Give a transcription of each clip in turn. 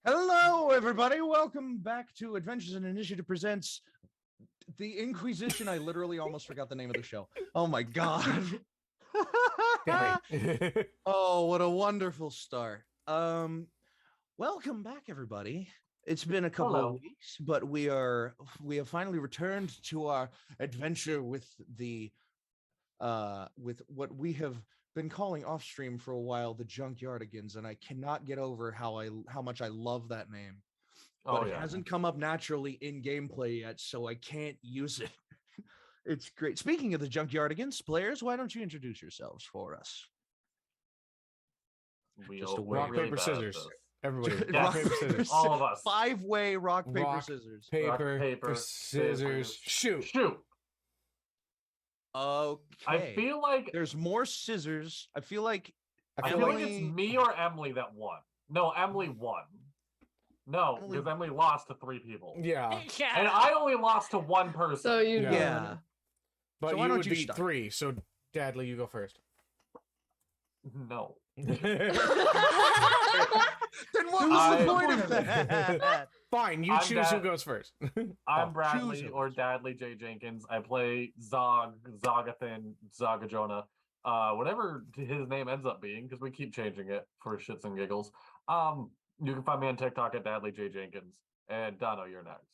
Hello, everybody. Welcome back to Adventures in Initiative Presents the In-Quy'zz-ition. I literally almost forgot the name of the show. Oh my god. Oh, what a wonderful start. Welcome back, everybody. It's been a couple of weeks, but we have finally returned to our adventure with the with what we have been calling off stream for a while, the Junkyardigans, and I cannot get over how much I love that name. But it hasn't come up naturally in gameplay yet, so I can't use it. It's great. Speaking of the Junkyardigans, players, why don't you introduce yourselves for us? Just a rock, paper, scissors. Everybody, rock, paper, scissors. All of us. 5-way rock, paper, scissors. Paper, scissors, shoot. Okay. I feel like there's more scissors. I feel like it's me or Emily that won. No, Emily won. No, because Emily lost to 3 people. Yeah. And I only lost to 1 person. So you But so you would beat 3, so Dadley, you go first. No. Then what was the point of that? Fine, you choose who goes first. I'm Bradley or DadleyJenkins. I play Zog, Zogathan, Zogajona. Whatever his name ends up being, because we keep changing it for shits and giggles. You can find me on TikTok at DadleyJenkins. And Dono, you're next.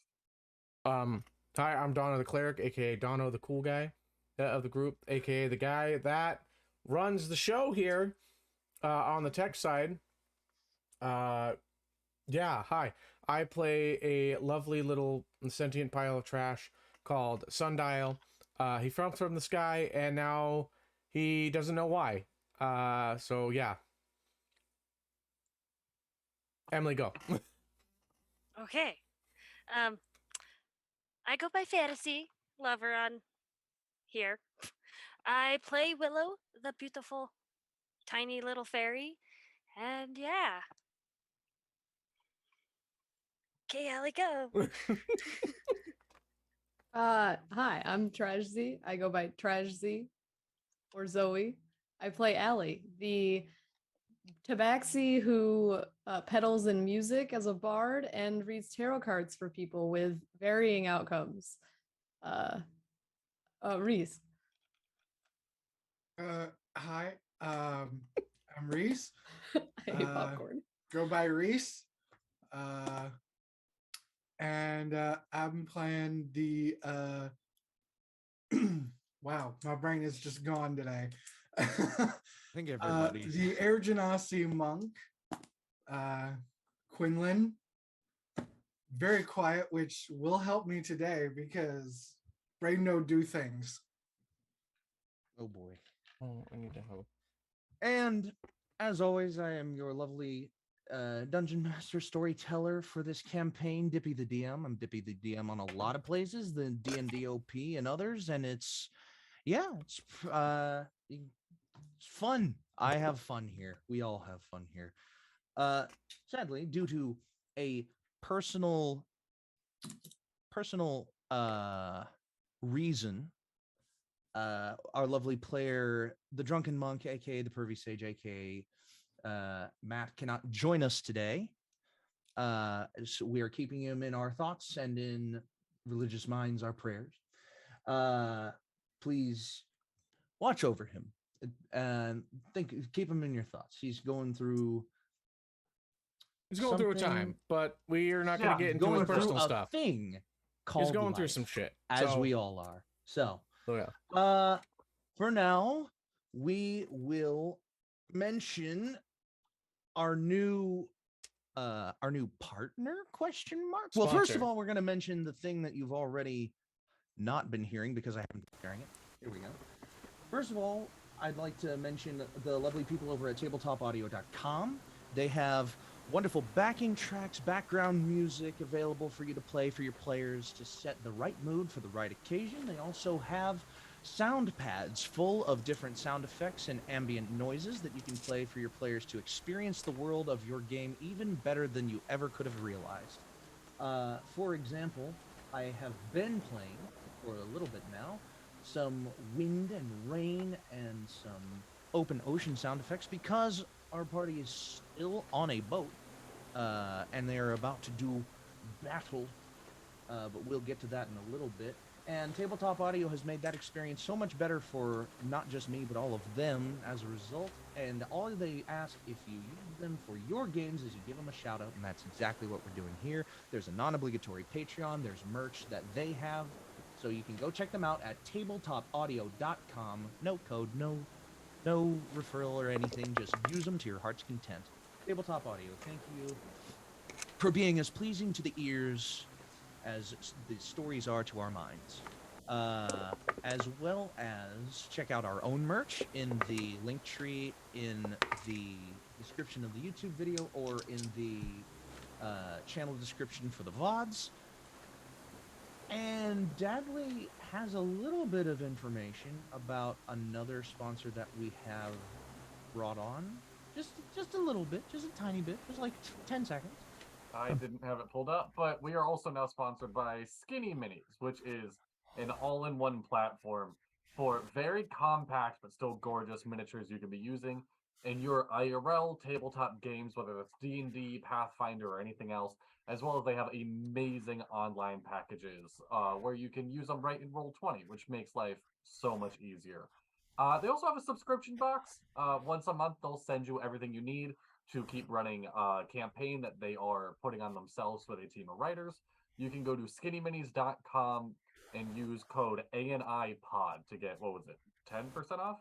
Hi, I'm DonoTheCleric, aka Dono, the cool guy of the group, aka the guy that runs the show here on the tech side. Yeah, hi. I play a lovely little sentient pile of trash called Sundial. He fell from the sky, and now he doesn't know why. So yeah. Emily, go. Okay. I go by FntasyLover on here. I play Willow, the beautiful, tiny little fairy, and yeah. Okay, Allie, go. Hi, I'm Trazhie. I go by Trazhie or Zoe. I play Allie, the tabaxi who peddles in music as a bard and reads tarot cards for people with varying outcomes. Rhys. Hi, I'm Rhys. I hate popcorn. Go by Rhys. And I'm playing the wow, my brain is just gone today. I think everybody. The Air Genasi monk, Quinlan. Very quiet, which will help me today because brain no do things. Oh boy. Oh, I need to help. And as always, I am your lovely dungeon master storyteller for this campaign, DippyTheDM. I'm DippyTheDM on a lot of places, the D&D-OP and others, and it's fun. I have fun here. We all have fun here. Sadly, due to a personal reason, our lovely player, the Drunken Monk, aka the Pervy Sage, aka Matt, cannot join us today. So we are keeping him in our thoughts and in religious minds, our prayers. Please watch over him and keep him in your thoughts. He's going through a time, but we are not going to get into his personal stuff. He's going through some shit, as we all are. So, for now, we will mention our new partner ? Well, first of all, we're going to mention the thing that you've already not been hearing because I haven't been hearing it. Here we go. First of all, I'd like to mention the lovely people over at tabletopaudio.com. They have wonderful backing tracks, background music available for you to play for your players to set the right mood for the right occasion. They also have sound pads full of different sound effects and ambient noises that you can play for your players to experience the world of your game even better than you ever could have realized. For example, I have been playing for a little bit now some wind and rain and some open ocean sound effects because our party is still on a boat, and they are about to do battle, but we'll get to that in a little bit. And Tabletop Audio has made that experience so much better for not just me, but all of them as a result. And all they ask if you use them for your games is you give them a shout out, and that's exactly what we're doing here. There's a non-obligatory Patreon, there's merch that they have, so you can go check them out at tabletopaudio.com. No code, no referral or anything, just use them to your heart's content. Tabletop Audio, thank you for being as pleasing to the ears as the stories are to our minds. As well as check out our own merch in the link tree in the description of the YouTube video or in the channel description for the VODs. And Dadley has a little bit of information about another sponsor that we have brought on. Just a little bit, just a tiny bit, just like 10 seconds. I didn't have it pulled up, but we are also now sponsored by Skinny Minis, which is an all-in-one platform for very compact but still gorgeous miniatures you can be using in your IRL tabletop games, whether it's D&D, Pathfinder, or anything else, as well as they have amazing online packages where you can use them right in Roll20, which makes life so much easier. They also have a subscription box. Once a month, they'll send you everything you need to keep running a campaign that they are putting on themselves with a team of writers. You can go to skinnyminis.com and use code ANIPOD to get, 10% off?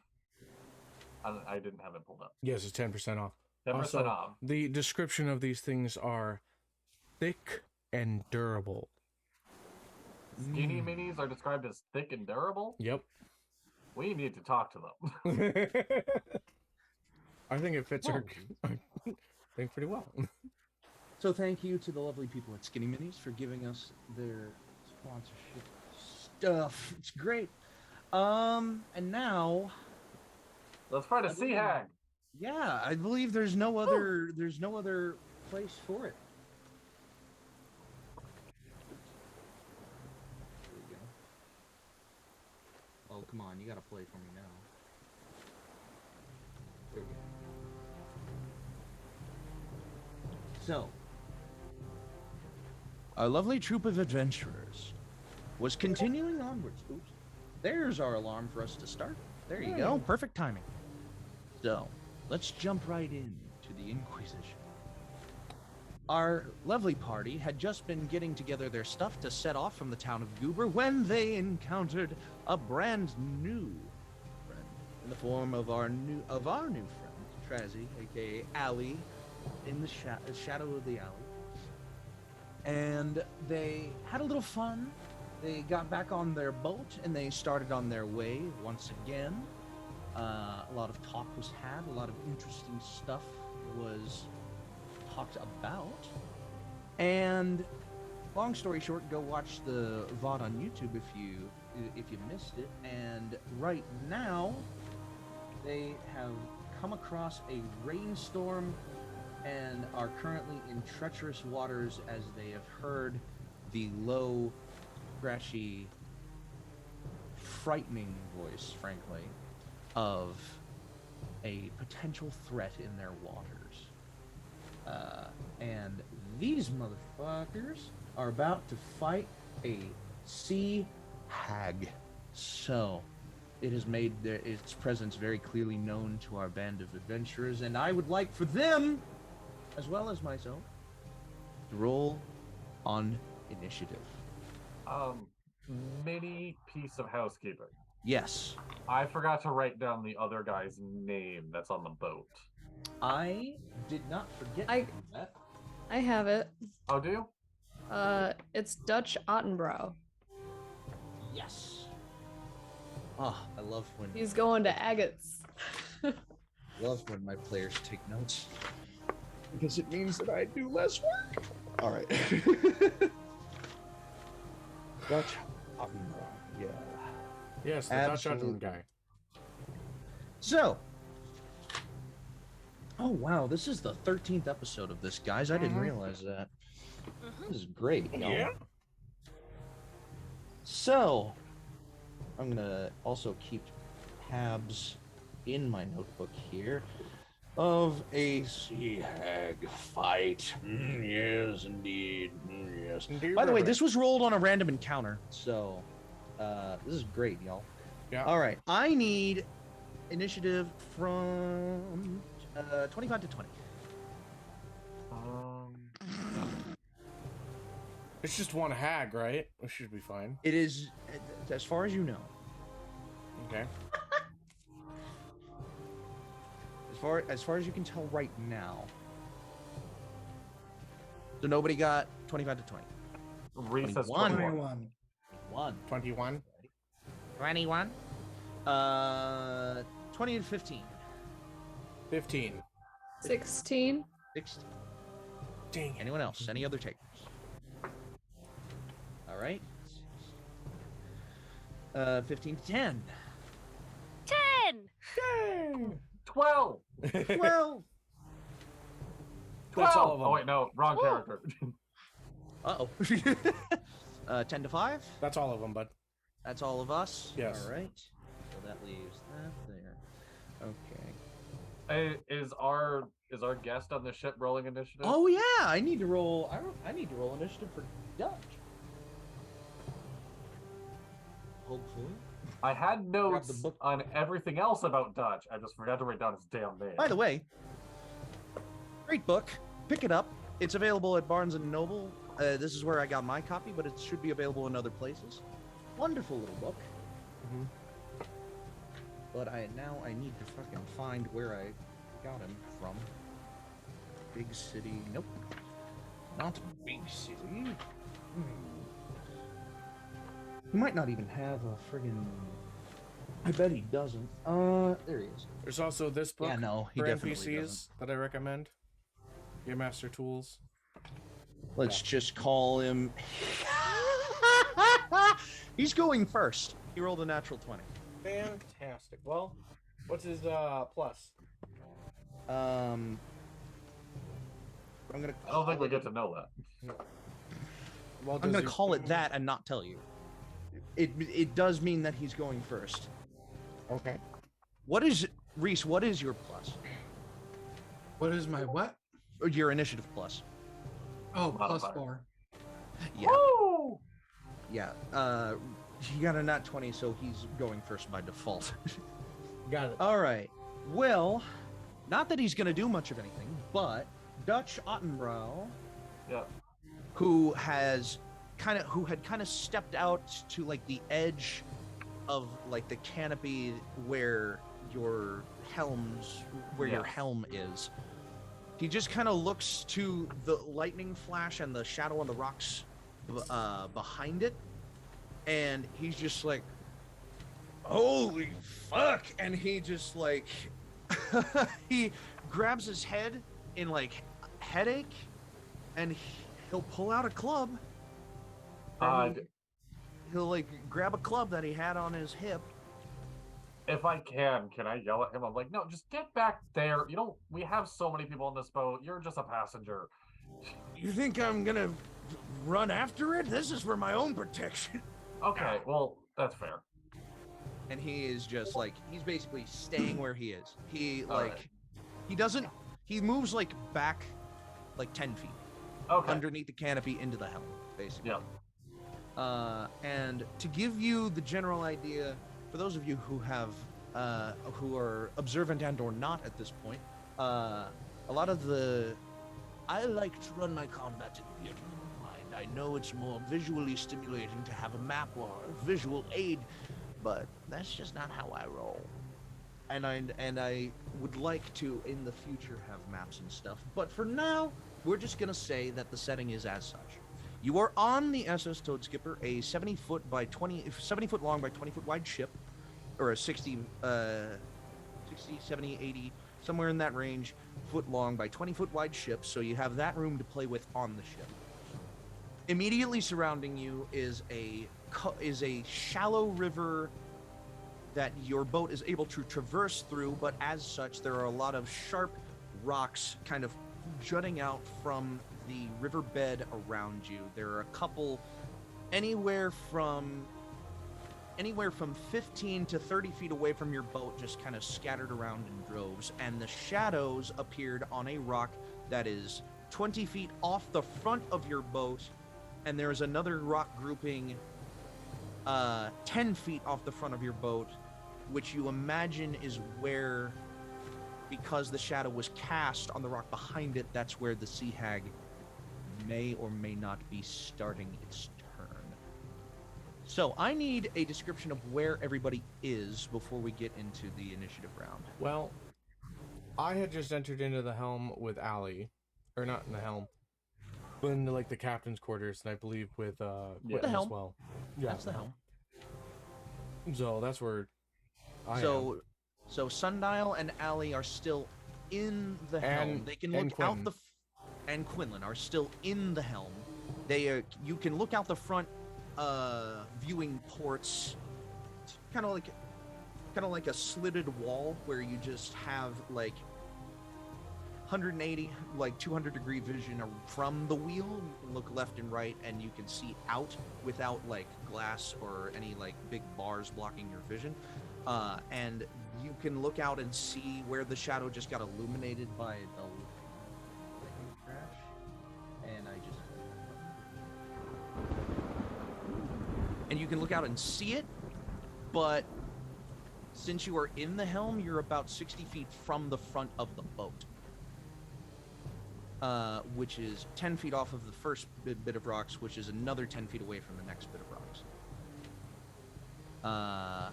I didn't have it pulled up. Yes, it's 10% off. 10% also, off. The description of these things are thick and durable. Skinny minis are described as thick and durable? Yep. We need to talk to them. I think it fits our thing pretty well. So thank you to the lovely people at Skinny Minis for giving us their sponsorship stuff. It's great. And now let's find a sea hag. Yeah, I believe there's no other place for it. There we go. Oh, come on, you gotta play for me now. There we go. So, our lovely troop of adventurers was continuing onwards. Oops. There's our alarm for us to start. There you go. Perfect timing. So, let's jump right into the In-Quy'zz-ition. Our lovely party had just been getting together their stuff to set off from the town of Goober when they encountered a brand new friend in the form of our new friend, Trazhie, aka Allie, in the shadow of the alley. And they had a little fun. They got back on their boat and they started on their way once again. A lot of talk was had, a lot of interesting stuff was talked about. And long story short, go watch the VOD on YouTube if you missed it. And right now they have come across a rainstorm and are currently in treacherous waters as they have heard the low, scratchy, frightening voice, frankly, of a potential threat in their waters. And these motherfuckers are about to fight a sea hag. So, it has made its presence very clearly known to our band of adventurers, and I would like for them, as well as myself, to roll on initiative. Mini piece of housekeeping. Yes. I forgot to write down the other guy's name that's on the boat. I did not forget that. I have it. Oh, do you? It's Dutch Ottenbrow. Yes. Ah, I love when He's going to agates. love when my players take notes, because it means that I do less work. All right. Dutch Ottenbrow. Yeah. Yes, the Dutch Ottenbrow guy. So. Oh wow, this is the 13th episode of this, guys. I didn't realize that. This is great, y'all. Yeah. So, I'm gonna also keep tabs in my notebook here of a sea hag fight. Yes, indeed. Yes. Indeed, By the way, Reverend. this was rolled on a random encounter, so this is great, y'all. Yeah. All right, I need initiative from 25 to 20. It's just one hag, right? We should be fine. It is, as far as you know. Okay. As far as you can tell right now. So nobody got 25 to 20. Rhys has 21. 21. 21. 21. 20 to 15. 15. 16. 16. Dang. Anyone else? Any other takers? All right. 15 to 10. 10. 12. 12. That's all of them. Oh wait, no, wrong Whoa. character. Uh-oh. 10 to 5. That's all of them, bud. That's all of us. Yes. All right. So that leaves that there. Okay. Hey, is our guest on the ship rolling initiative? Oh yeah, I need to roll. I need to roll initiative for Dutch. Hopefully. I had notes the book. on everything else about Dutch. I just forgot to write down his damn name. By the way, great book. Pick it up. It's available at Barnes and Noble. This is where I got my copy, but it should be available in other places. Wonderful little book. Mhm. But I need to fucking find where I got him from. Big city. Nope. Not big city. He might not even have a friggin'. I bet he doesn't. There he is. There's also this book Yeah, no, he for definitely NPCs doesn't. that I recommend. Game Master Tools. Let's just call him. He's going first. He rolled a natural 20. Fantastic. Well, what's his plus? I'm gonna. I don't think we get to know that. Well, I'm does gonna he- call it that and not tell you. It does mean that he's going first. Okay. What is Rhys? What is your plus? What is my what? Or your initiative plus? Oh, plus Modifier. 4. Yeah. Woo! Yeah. He got a nat 20, so he's going first by default. Got it. All right. Well, not that he's gonna do much of anything, but Dutch Ottenbrow, Yeah. who had kind of stepped out to like the edge of like the canopy where your Yes. helm is. He just kind of looks to the lightning flash and the shadow on the rocks behind it, and he's just like, holy fuck. And he just like he grabs his head in like headache, and he'll pull out a club. And he'll like grab a club that he had on his hip. If I can I yell at him? I'm like, no, just get back there. You know, we have so many people on this boat. You're just a passenger. You think I'm gonna run after it? This is for my own protection. Okay, well, that's fair. And he is just like, he's basically staying where he is. He All like, right. he moves like back like 10 feet Okay. underneath the canopy into the helm, basically. Yeah. And to give you the general idea, for those of you who have, who are observant and or not at this point, a lot of I like to run my combat in the theater of mind. I know it's more visually stimulating to have a map or a visual aid, but that's just not how I roll. And I would like to in the future have maps and stuff, but for now, we're just gonna say that the setting is as such. You are on the SS Toad Skipper, a 70 foot long by 20 foot wide ship, or a 60, 70, 80, somewhere in that range, foot long by 20 foot wide ship. So you have that room to play with on the ship. Immediately surrounding you is a shallow river that your boat is able to traverse through, but as such, there are a lot of sharp rocks kind of jutting out from the riverbed around you. There are a couple anywhere from anywhere from 15 to 30 feet away from your boat, just kind of scattered around in droves, and the shadows appeared on a rock that is 20 feet off the front of your boat, and there is another rock grouping 10 feet off the front of your boat, which you imagine is where, because the shadow was cast on the rock behind it, that's where the sea hag may or may not be starting its turn. So I need a description of where everybody is before we get into the initiative round. Well, I had just entered into the helm with Allie, or not in the helm, but in like the captain's quarters, and I believe with Quinlan the helm. as well. Yeah, that's the helm. So that's where I am. So Sundial and Allie are still in the helm. They can look out and Quinlan are still in the helm. They you can look out the front viewing ports, kind of like a slitted wall where you just have like 180, like 200-degree vision from the wheel. You can look left and right, and you can see out without like glass or any like big bars blocking your vision. And you can look out and see where the shadow just got illuminated by the crash. And you can look out and see it, but since you are in the helm, you're about 60 feet from the front of the boat. Which is 10 feet off of the first bit of rocks, which is another 10 feet away from the next bit of rocks.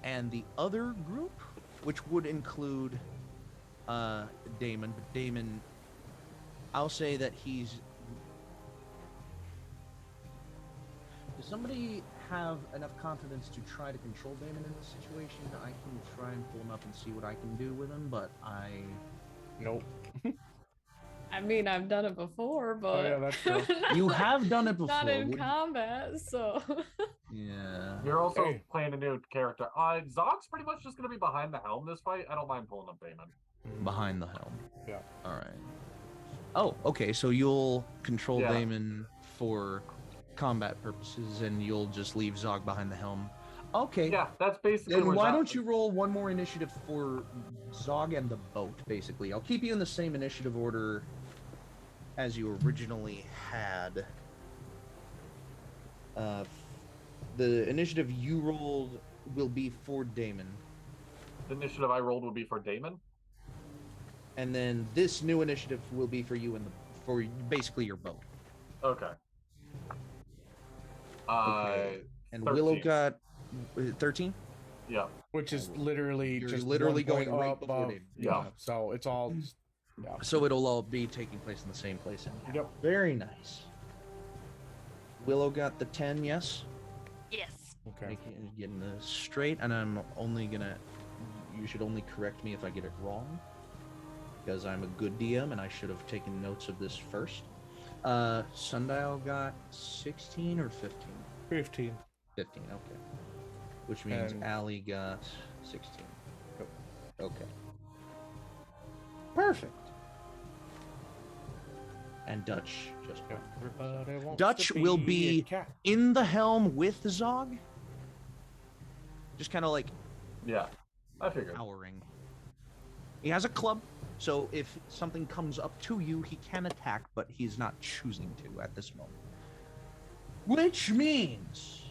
And the other group, which would include Damon, but Damon, I'll say that he's... Does somebody have enough confidence to try to control Damon in this situation? I can try and pull him up and see what I can do with him, but Nope. I mean, I've done it before, but Oh yeah, that's true. You have done it before. not in combat, so Yeah. You're also playing a new character. Zog's pretty much just gonna be behind the helm this fight. I don't mind pulling up Damon. Behind the helm. Yeah. All right. Oh, okay. So you'll control Damon for combat purposes, and you'll just leave Zog behind the helm. Okay. Yeah, that's basically. Then why don't you roll one more initiative for Zog and the boat? Basically, I'll keep you in the same initiative order as you originally had. The initiative you rolled will be for Damon. The initiative I rolled would be for Damon. And then this new initiative will be for you and for basically your boat. Okay. Okay. And 13. Willow got 13. Yeah. Which is literally You're just literally 1 point going right above. before Damon. Yeah. So it's all. Yeah. So it'll all be taking place in the same place. Yep. Very nice. Willow got the 10, yes? Yes. Okay. Getting this straight, and I'm only gonna... You should only correct me if I get it wrong, because I'm a good DM, and I should have taken notes of this first. Sundial got 16 or 15? 15. 15, okay. Which means And... Allie got 16. Yep. Okay. Perfect. And Dutch just... Everybody wants Dutch to will a be cat. in the helm with Zog. Just kind of like Yeah. I figured. cowering. He has a club, so if something comes up to you, he can attack, but he's not choosing to at this moment. Which means,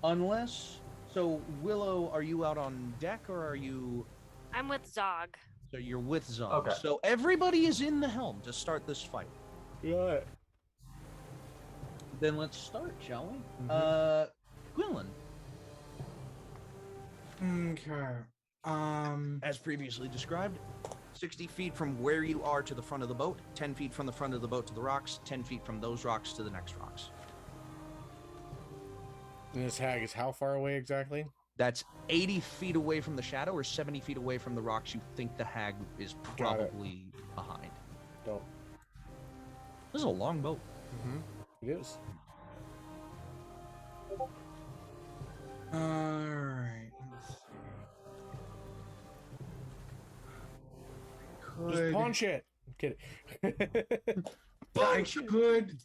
unless... So, Willow, are you out on deck, or are you... I'm with Zog. So you're with Zog. Okay. So everybody is in the helm to start this fight. Yeah. Then let's start, shall we? Quinlan. Okay. As previously described, 60 feet from where you are to the front of the boat, 10 feet from the front of the boat to the rocks, 10 feet from those rocks to the next rocks. And this hag is how far away exactly? That's 80 feet away from the shadow or 70 feet away from the rocks you think the hag is probably behind. Dope. This is a long boat. It is. Alright. Just punch it. I'm kidding.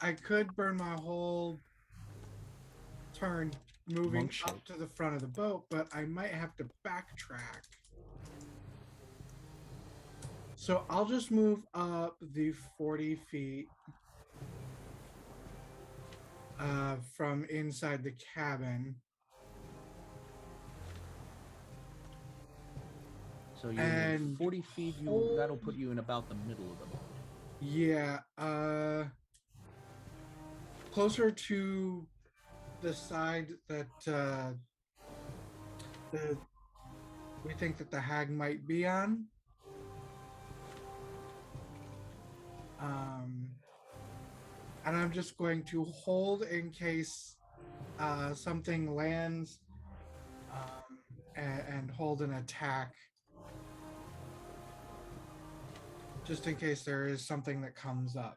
I could burn my whole turn moving Monk shape. up to the front of the boat, but I might have to backtrack. So I'll just move up the 40 feet from inside the cabin. So you And 40 feet, that'll put you in about the middle of the boat. Yeah, closer to the side that we think that the hag might be on. And I'm just going to hold in case something lands, and hold an attack. Just in case there is something that comes up.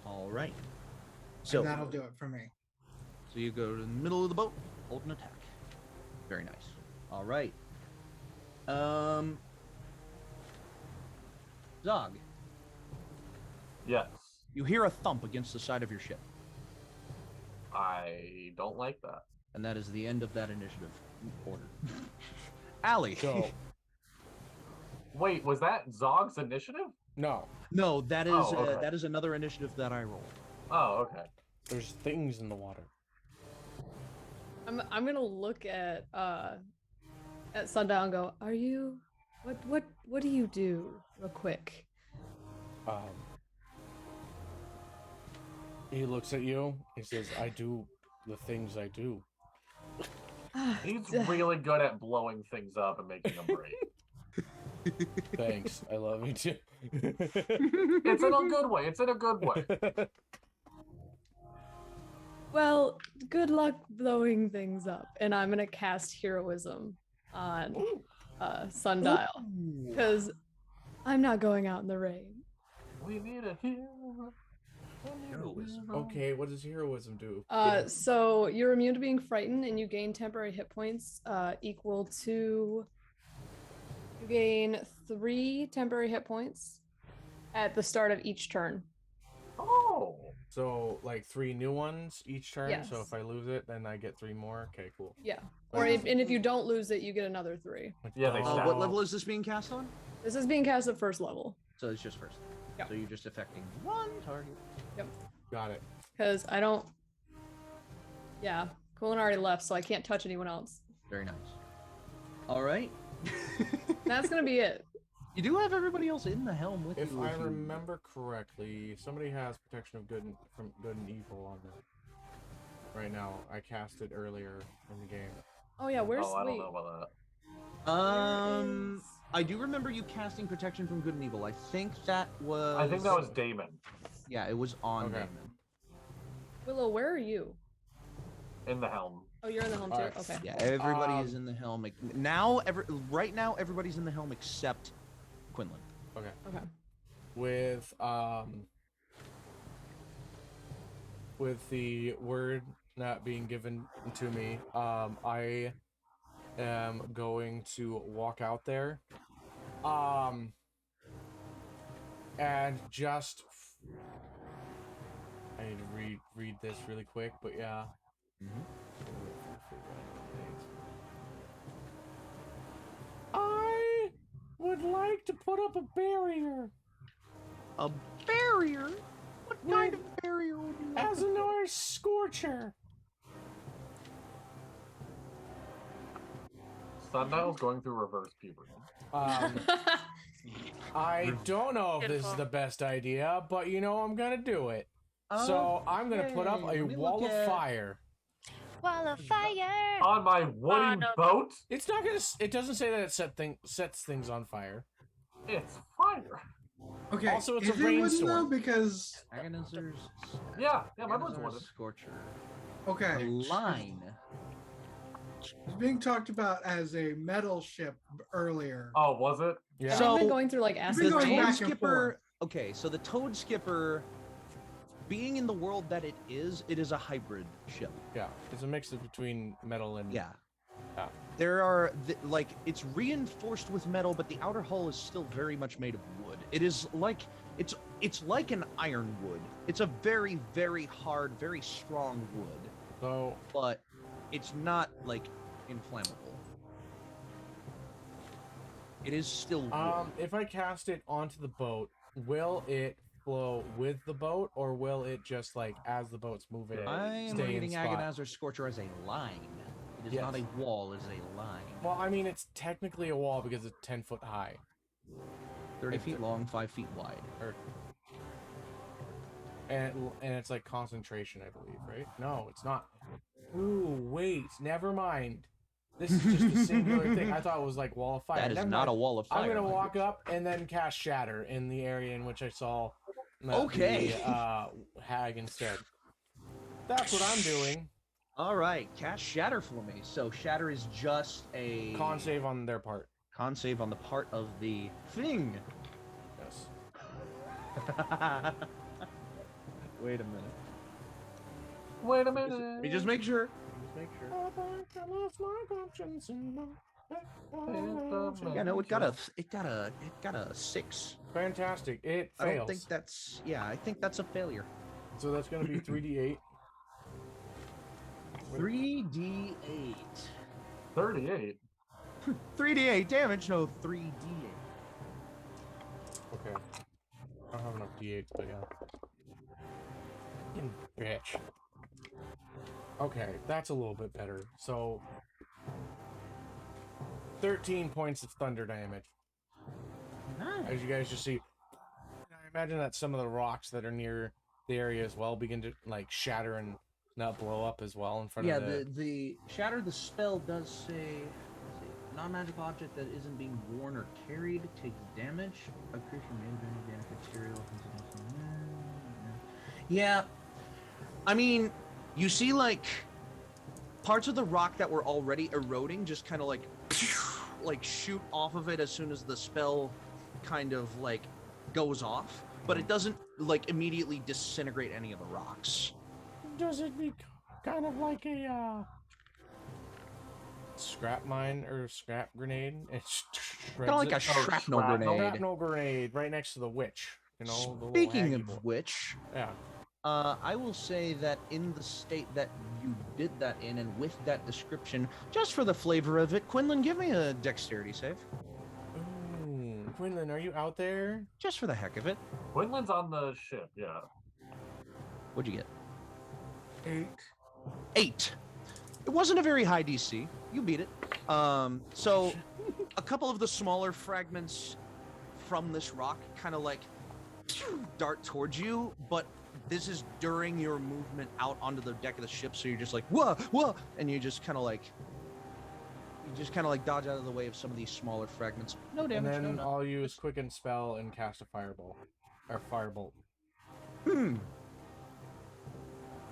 All right. So And that'll do it for me. So you go to the middle of the boat, hold an attack. Very nice. All right. Zog, Yes. you hear a thump against the side of your ship, I don't like that. and that is the end of that initiative order. Allie. Go. Wait, was that Zog's initiative? No, No, that is Oh, okay. that is another initiative that I roll. Oh, okay. there's things in the water. I'm gonna look at Sundial and go, "Are you? What do you do?" Real quick. He looks at you. He says, "I do the things I do." He's really good at blowing things up and making them break. Thanks. I love you too. It's in a good way. It's in a good way. Well, good luck blowing things up, and I'm gonna cast heroism on Sundial because I'm not going out in the rain. We need a hero. Heroism. Okay, what does heroism do? So you're immune to being frightened, and you gain temporary hit points equal to. You gain 3 temporary hit points at the start of each turn. Oh. So, like 3 new ones each turn. So Yes. if I lose it, then I get 3 more. Okay, cool. Yeah. Or and if you don't lose it, you get another 3. Yeah, they Oh, stack. What level is this being cast on? This is being cast at first level. So it's just first. Yep. So you're just affecting one target. Got it. Because I don't. Yeah. Quinlan already left, so I can't touch anyone else. Very nice. All right. That's gonna be it. You do have everybody else in the helm with If you. I you- remember correctly, somebody has protection of good from good and evil on them. Right now, I cast it earlier in the game. Oh yeah, where's Oh, I don't wait? know about where is- I do remember you casting protection from good and evil. I think that was. that. I think that was Damon Yeah, it was on Okay. Damon. Willow, where are you? in the helm. Oh, you're in the home too. Alright. Okay. Yeah, everybody is in the helm. Right now, everybody's in the helm except Quinlan. Okay. Okay. With the word not being given to me, I am going to walk out there, and just I need to read this really quick, but yeah. I would like to put up a barrier. A barrier? What kind of barrier would you like? As a Norse scorcher. Sundial's going through reverse puberty. I don't know if this is the best idea, but you know I'm gonna do it. So I'm gonna put up Okay, a let me wall look of at- fire. Wall of fire. On my wooden no. boat? It's not gonna. It doesn't say that it sets things on fire. It's fire. Okay. Also, it's a is it wooden, rainstorm. though? Because Agonizer's. Yeah, my boat's Agonizer's wooden. Scorcher. okay, A line. it's being talked about as a metal ship earlier. Oh, was it? Yeah. So- I've been going through like been acid The going rain. back Toad and Skipper. Okay, so the Toad Skipper, being in the world that it is a hybrid ship. Yeah. It's a mix between metal and Yeah. Yeah. There are like it's reinforced with metal, but the outer hull is still very much made of wood. It is like it's like an ironwood. It's a very, very hard, very strong wood. So, but it's not like inflammable. It is still wood. if I cast it onto the boat, will it flow with the boat, or will it just like as the boat's moving? I am stay in reading spot? Agonizer's Scorcher as a line. It is not a wall, it is a line. Well, I mean, it's technically a wall because it's 10 foot high. 30 feet long, 5 feet wide. And it's like concentration, I believe, right? No, it's not. Ooh, wait, never mind. This is just a singular thing. I thought it was like wall of fire. That is Never not mind. a wall of fire. I'm gonna walk up and then cast Shatter in the area in which I saw Okay. the hag instead. That's what I'm doing. All right, cast Shatter for me. So Shatter is just a Con save on their part. con save on the part of the thing. Yes. Wait a minute. Wait a Let minute. me just make sure. Yeah, no, it got a 6. Fantastic. It fails. I don't think that's I think that's a failure. So that's gonna be 3d8. 3d8. 38. 3d8 damage, no 3d8. Okay. I don't have enough d8s, but yeah. Fucking bitch. Okay, that's a little bit better. So 13 points of thunder damage. Nice. As you guys just see, I imagine that some of the rocks that are near the area as well begin to like shatter and not blow up as well in front of the shatter the spell does say non-magical object that isn't being worn or carried takes damage. A creature may have damage material. Yeah, I mean, you see like parts of the rock that were already eroding just kind of like shoot off of it as soon as the spell kind of like goes off, but it doesn't like immediately disintegrate any of the rocks. Does it be kind of like a scrap mine or scrap grenade? It's Kind of like a shrapnel grenade. Shrapnel grenade right next to the witch. You know, the Speaking little of which, yeah. I will say that in the state that you did that in, and with that description, just for the flavor of it, Quinlan, give me a dexterity save. Ooh, Quinlan, are you out there? Just for the heck of it. Quinlan's on the ship, yeah. What'd you get? 8. 8. It wasn't a very high DC. You beat it. So a couple of the smaller fragments from this rock kind of like dart towards you, but this is during your movement out onto the deck of the ship, so you're just like whoa, whoa, and you just kind of like dodge out of the way of some of these smaller fragments. No damage. And then no. I'll use quicken spell and cast a fireball or firebolt.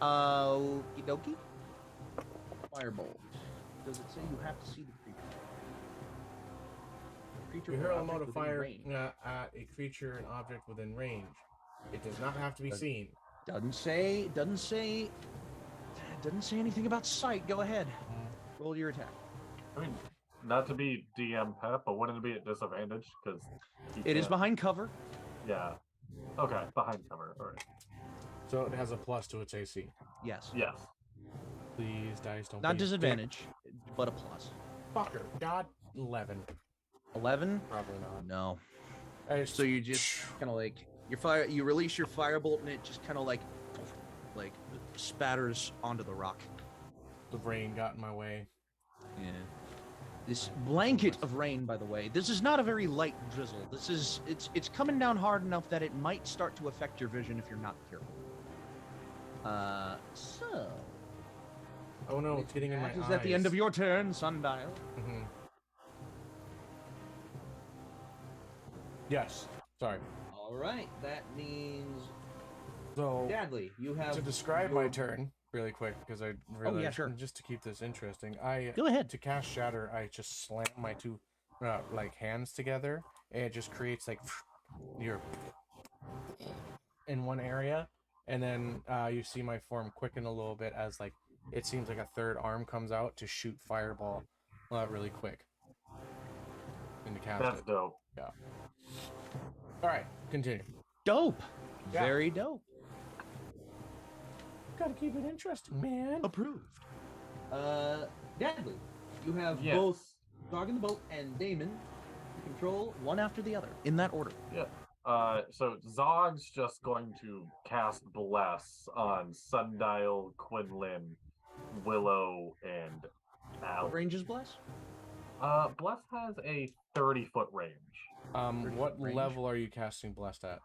Okie dokie. Firebolt. Does it say you have to see the creature? You or hurl a object mode of within fire range. at a creature and object within range. It does not have to be seen. Doesn't say anything about sight. Go ahead. Roll your attack. I mean, not to be DM pep, but wouldn't it be at disadvantage? Because It is behind cover. Yeah. Okay, behind cover. All right. So it has a plus to its AC. Yes. Yes. Please, dice don't Not be a disadvantage, but a plus. dick. Fucker. God, 11. 11? Probably not. No. I just, So you just kind of like you release your firebolt and it just kind of like spatters onto the rock. the rain got in my way. Yeah. This blanket of rain, by the way, this is not a very light drizzle. It's coming down hard enough that it might start to affect your vision if you're not careful. So. Oh no, it's getting in my eyes. Is at the end of your turn, Sundial. Mm-hmm. Yes. Sorry. All right, that means So Dadley, you have to describe my turn really quick because I realized yeah, sure. just to keep this interesting, I Go ahead. to cast Shatter, I just slam my two like hands together, and it just creates like your in one area, and then you see my form quicken a little bit as like it seems like a third arm comes out to shoot fireball really quick. And to cast That's it. dope. Yeah. All right, continue. Dope. Yeah. Very dope. Gotta keep it interesting, man. Approved. Dadley, you have Yes. both Dog in the Boat and Damon to control one after the other, in that order. Yeah. So Zog's just going to cast Bless on Sundial, Quinlan, Willow, and Al. What range is Bless? Bless has a 30-foot range. What range? level are you casting Blessed at?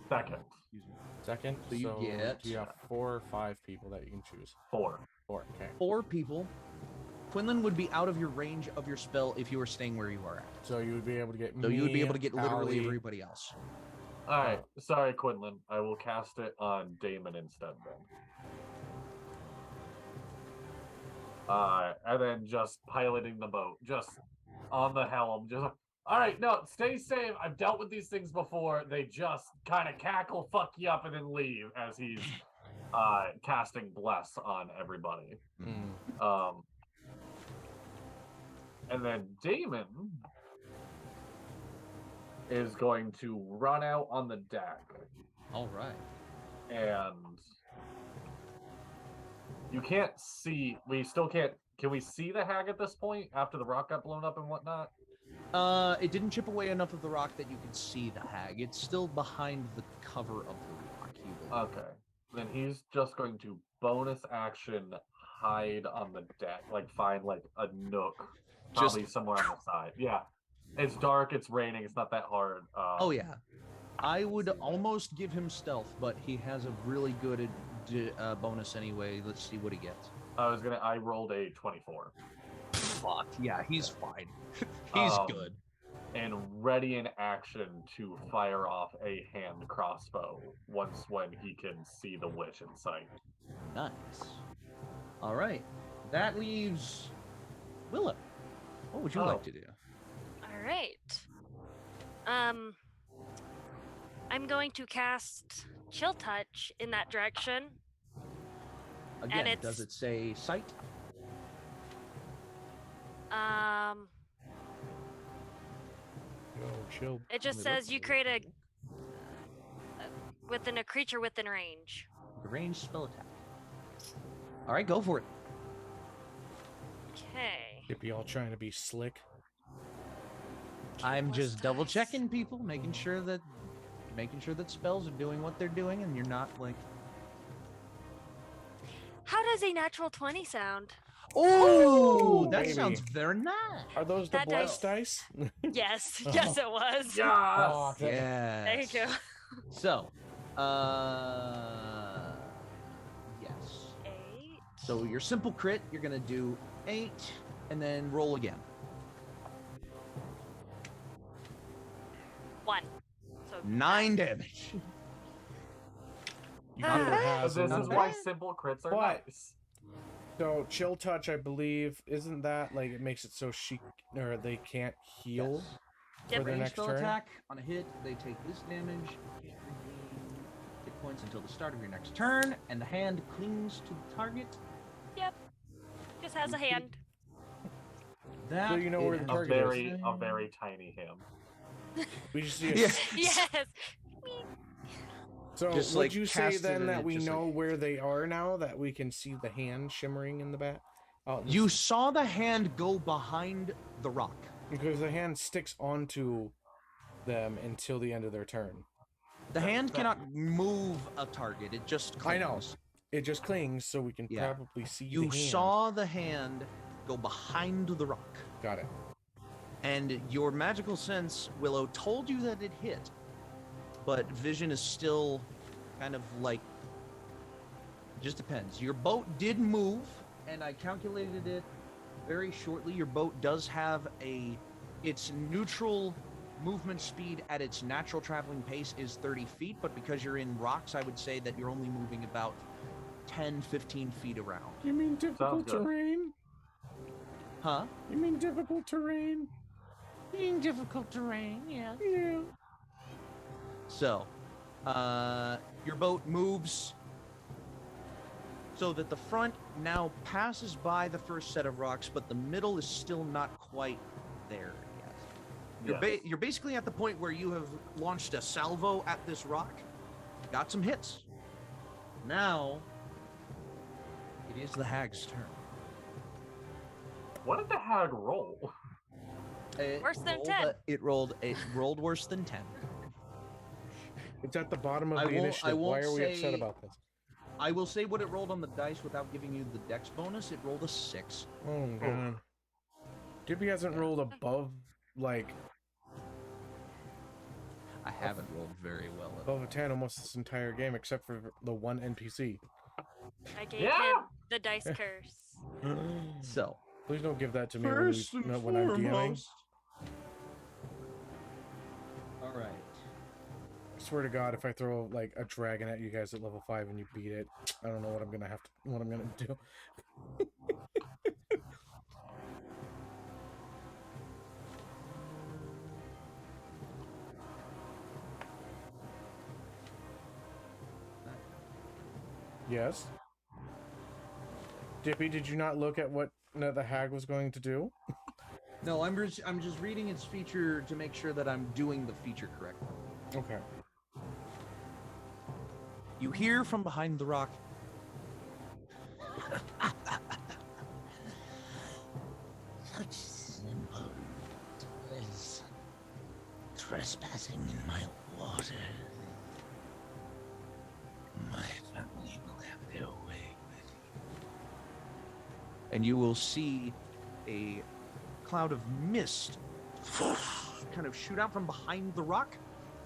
Second. Excuse me. Second? So you get- do you have 4 or 5 people that you can choose? 4. 4, okay. 4 people. Quinlan would be out of your range of your spell if you were staying where you are at. So you would be able to get So you would be able to get literally Allie. everybody else. All right. Sorry, Quinlan. I will cast it on Damon instead then. And then just piloting the boat, just on the helm, just all right. No, stay safe. I've dealt with these things before. They just kind of cackle, fuck you up, and then leave as he's casting Bless on everybody. And then Damon is going to run out on the deck. All right. And you can't see. We still can't. Can we see the hag at this point after the rock got blown up and whatnot? It didn't chip away enough of the rock that you could see the hag. It's still behind the cover of the rock. He will. Okay. Then he's just going to bonus action hide on the deck, like find like a nook, probably somewhere on the side. Yeah. It's dark. It's raining. It's not that hard. Oh yeah. I would almost give him stealth, but he has a really good bonus anyway. Let's see what he gets. I rolled a 24. Fuck. Yeah, he's fine. He's good. And ready in action to fire off a hand crossbow once when he can see the witch in sight. Nice. All right. That leaves Willow. What would you like to do? All right. I'm going to cast Chill Touch in that direction. Again, it's- does it say sight? Chill. It just says you create a creature within range. Range spell attack. All right, go for it. Okay. Dippy all trying to be slick. I'm Plus just double dice. checking people, making sure that spells are doing what they're doing, and you're not like. How does a natural 20 sound? Oh, that baby. sounds very nice. Are those the That blessed dice? Yes. Yes, it was. Oh, Yes. Yeah. There you go. So, yes. 8. So your simple crit, you're gonna do 8, and then roll again. 1. So 9 damage. You never has This a is little- why simple crits are What? nice. So chill touch, I believe, isn't that like it makes it so or they can't heal Yes. for their Range next spell turn? attack on a hit, they take this damage. Hit points until the start of your next turn, and the hand clings to the target. Yep. Just has a hand. That So you know where is the A target is. very tiny him. We just see it. Yeah. Yes. So Just, would like, you say cast it then and that it we just, know like- where they are now? That we can see the hand shimmering in the back? Oh, You saw the hand go behind the rock. because the hand sticks onto them until the end of their turn. The hand cannot move a target. It just I know. clings. It just clings, so we can Yeah. probably see the You hand. saw the hand go behind the rock. Got it. And your magical sense, Willow, told you that it hit. But vision is still kind of like... just depends. Your boat did move, and I calculated it very shortly. Your boat does have its neutral movement speed at its natural traveling pace is 30 feet, but because you're in rocks, I would say that you're only moving about 10, 15 feet around. You mean difficult good. terrain? Huh? You mean difficult terrain? Being difficult terrain, yeah. Yeah. So, your boat moves so that the front now passes by the first set of rocks, but the middle is still not quite there yet. Yes. You're basically at the point where you have launched a salvo at this rock, got some hits. Now, It is the hag's turn. What did the hag roll? Worse than 10. It rolled worse than 10. It's at the bottom of I the won't- initiative. I won't Why are we upset say- about this? I will say what it rolled on the dice without giving you the dex bonus. It rolled a 6. Oh god. Dippy hasn't rolled above like I haven't rolled very well at above a 10 almost this entire game, except for the one NPC. I gave Yeah. him the dice curse. So, Please don't give that to me first when, and when I'm DMing. foremost. All right. I swear to God, if I throw like a dragon at you guys at level 5 and you beat it, I don't know what I'm gonna do. Yes. Dippy, did you not look at what the hag was going to do? No, I'm just reading its feature to make sure that I'm doing the feature correctly. Okay. You hear from behind the rock. Such simple as trespassing in my water. My family will have their way with you. And you will see a cloud of mist kind of shoot out from behind the rock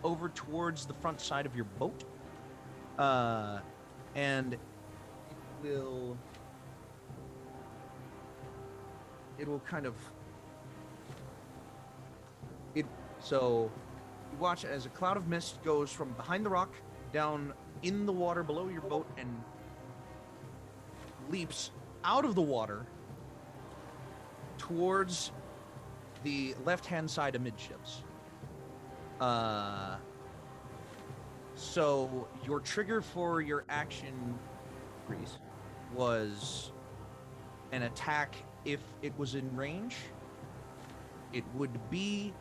over towards the front side of your boat. And it will kind of so you watch as a cloud of mist goes from behind the rock down in the water below your boat and leaps out of the water towards the left-hand side amidships. So your trigger for your action, Rhys, was an attack if it was in range. It would be,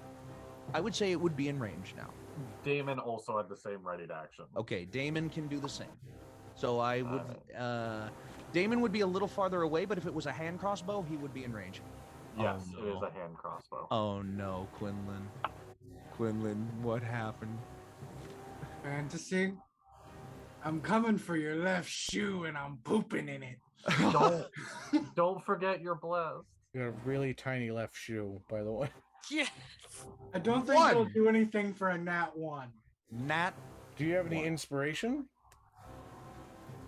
I would say it would be in range now. Damon also had the same ready to action. Okay, Damon can do the same. So I would, Damon would be a little farther away, but if it was a hand crossbow, he would be in range. Yes, Oh, it is no. a hand crossbow. Oh no, Quinlan. Quinlan, what happened? Fantasy, I'm coming for your left shoe and I'm pooping in it. Don't forget you're blessed. You got a really tiny left shoe, by the way. Yes. I don't think One. it'll do anything for a nat 1. Nat. Do you have any What? inspiration?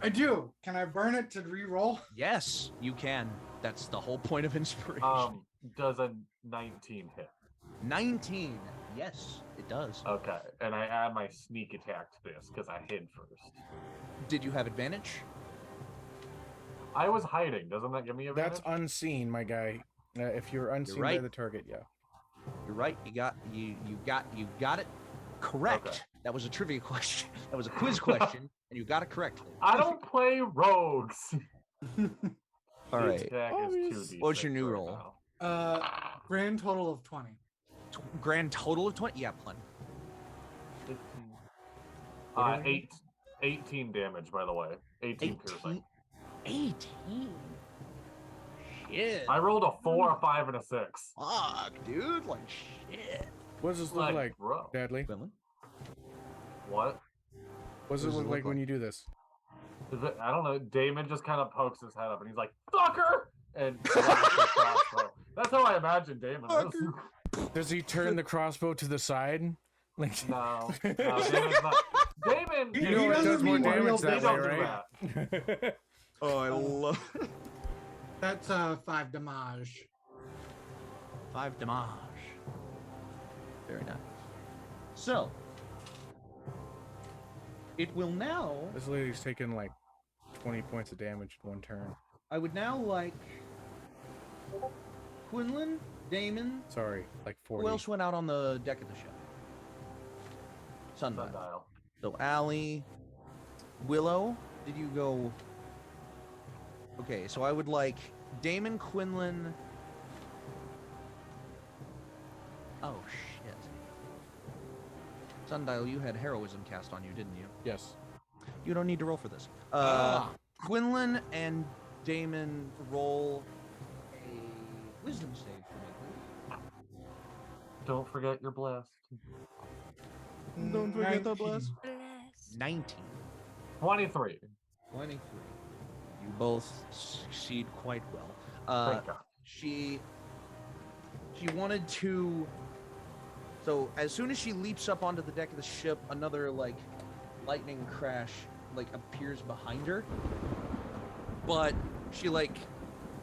I do. Can I burn it to re-roll? Yes, you can. That's the whole point of inspiration. Does a 19 hit? 19. Yes, it does. Okay, and I add my sneak attack to this because I hid first. Did you have advantage? I was hiding. Doesn't that give me advantage? That's unseen, my guy. If you're unseen by right. the target, yeah. You're right. You got it correct. Okay. That was a trivia question. That was a quiz question, and you got it correctly. I don't play rogues. All This right. deck is 2d6 What's your new right roll? now. Grand total of 20. Grand total of 20. Yeah, plenty. 15. 18 damage, by the way. 18 piercing. 18. Shit. I rolled a 4, a 5, and a 6. Fuck, dude. Like shit. What does this look like, bro. Dadley? Quinlan. What? What does it look like when you do this? Is it, I don't know. Damon just kind of pokes his head up and he's like, "Fucker!" and grabs his crossbow. That's how I imagine Damon is. Does he turn the crossbow to the side? Like No, Damon's not. Damon, He you know it doesn't does more mean real damage that don't way, do right? that. Oh, I love That's 5 damage. 5 damage. Very nice. So, it will now. This lady's taking like 20 points of damage in one turn. I would now like Quinlan, Damon. Sorry, like 40. Who else went out on the deck of the ship? Sundial. Sundial. So Allie, Willow. Did you go? Okay, so I would like Damon, Quinlan. Oh shit. Sundial, you had heroism cast on you, didn't you? Yes. You don't need to roll for this. Quinlan and Damon roll a wisdom save for me, please. Don't forget you're blessed. Don't forget the 19. bless. Bless. 19. 23. 23. You both succeed quite well. Thank God. She wanted to. So as soon as she leaps up onto the deck of the ship, another like lightning crash like appears behind her. But she like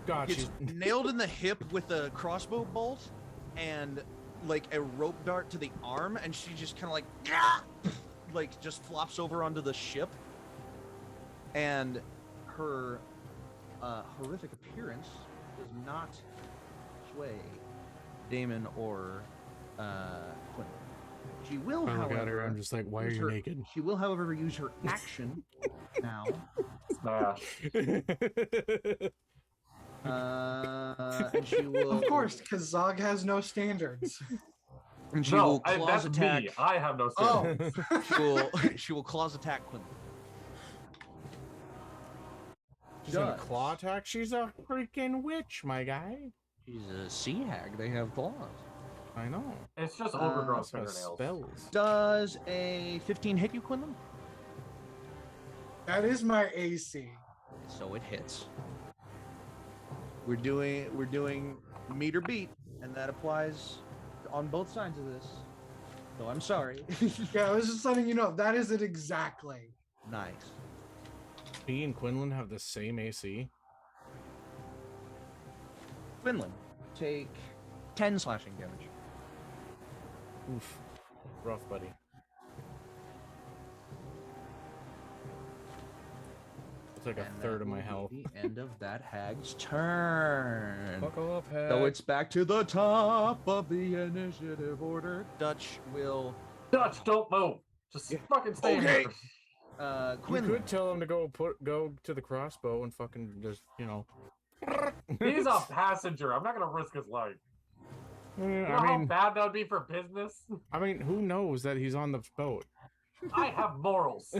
God, gets she's nailed in the hip with a crossbow bolt and like a rope dart to the arm, and she just kind of like just flops over onto the ship. And her horrific appearance does not sway Damon or Quinlan. She will, I look at however, her. I'm just like, why are use you her- naked? She will, however, use her action now. Smash. And she will, Of course, because Zog has no standards. and she will No, claws that's attack. me. I have no Oh. standards. She will claws attack Quinlan. She's gonna Does. claw attack. She's a freaking witch, my guy. She's a sea hag. They have claws. I know. It's just overgrown That's got fingernails. spells. Does a 15 hit you, Quinlan? That is my AC. So it hits. We're doing meter beat, and that applies on both sides of this. So I'm sorry. Yeah, I was just letting you know that is it exactly. Nice. He and Quinlan have the same AC. Quinlan, take 10 slashing damage. Oof. Rough, buddy. It's like a And third that of my will health. be the end of that hag's turn. Buckle up, head. So it's back to the top of the initiative order. Dutch will. Dutch, don't move. Just fucking stay Okay. here. You Quinlan. could tell him to go to the crossbow and fucking just, you know. He's a passenger. I'm not gonna risk his life. You know I how mean, bad that would be for business? who knows that he's on the boat? I have morals.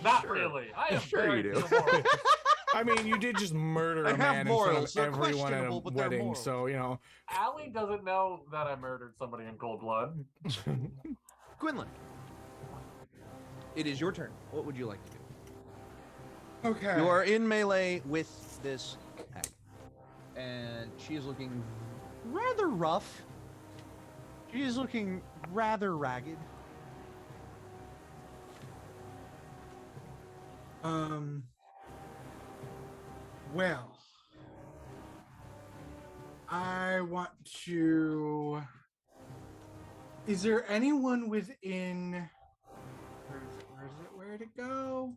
Not Sure. really. I have Sure very you do. few morals. I mean, you did just murder I a have man morals. in They're front of everyone at a questionable, but they're wedding, morals. so, you know. Allie doesn't know that I murdered somebody in cold blood. Quinlan. It is your turn. What would you like to do? Okay. You are in melee with this hag, and she is looking rather rough. She is looking rather ragged. Well, I want to. Is there anyone within? Where'd it go?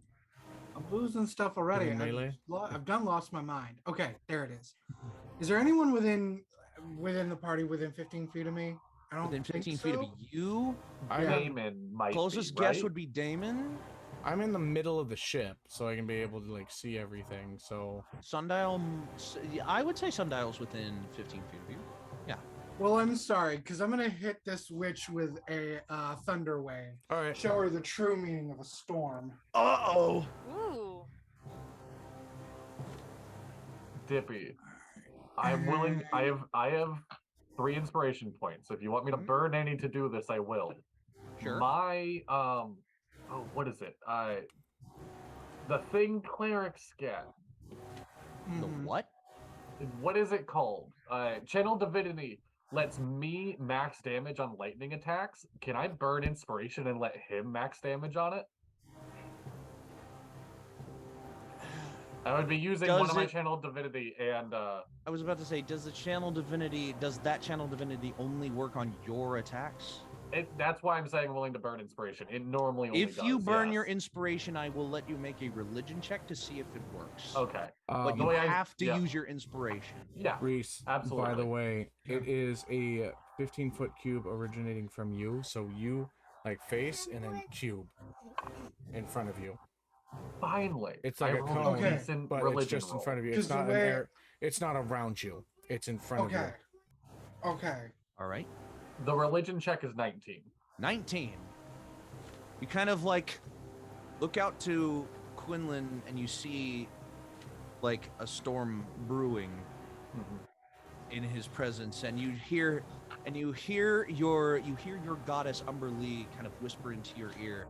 I'm losing stuff already. Within melee? I've done lost my mind. Okay, there it is. Is there anyone within the party within 15 feet of me? I don't Within think 15 feet of so. you, I'm, Yeah. Damon might closest be, guess right? would be Damon. I'm in the middle of the ship, so I can be able to, like, see everything, so... Sundial, I would say Sundial's within 15 feet of you. Yeah. Well, I'm sorry, because I'm gonna hit this witch with a thunder wave. Alright. Show her the true meaning of a storm. Uh-oh. Ooh. Dippy. I'm willing. I have 3 inspiration points. If you want me to burn any to do this, I will. Sure. My what is it? The thing clerics get. The what? What is it called? Channel Divinity lets me max damage on lightning attacks. Can I burn inspiration and let him max damage on it? I would be using one of my Channel Divinity and I was about to say, does that channel divinity only work on your attacks? that's why I'm saying I'm willing to burn inspiration. It normally only If does, you burn yes. your inspiration, I will let you make a religion check to see if it works. Okay. But the you way I- have to yeah. use your inspiration. Yeah. Reese, by Absolutely. the way, it is a 15-foot cube originating from you, so you, like, face and then cube in front of you. Finally. It's like I a rolled cone, Okay. decent but it's religion just in roll. front of you. 'Cause It's the not way- it's not around you. It's in front of you. Okay. Okay. All right. The religion check is 19. 19. You kind of like look out to Quinlan and you see like a storm brewing in his presence, and you hear your goddess Umber Lee kind of whisper into your ear.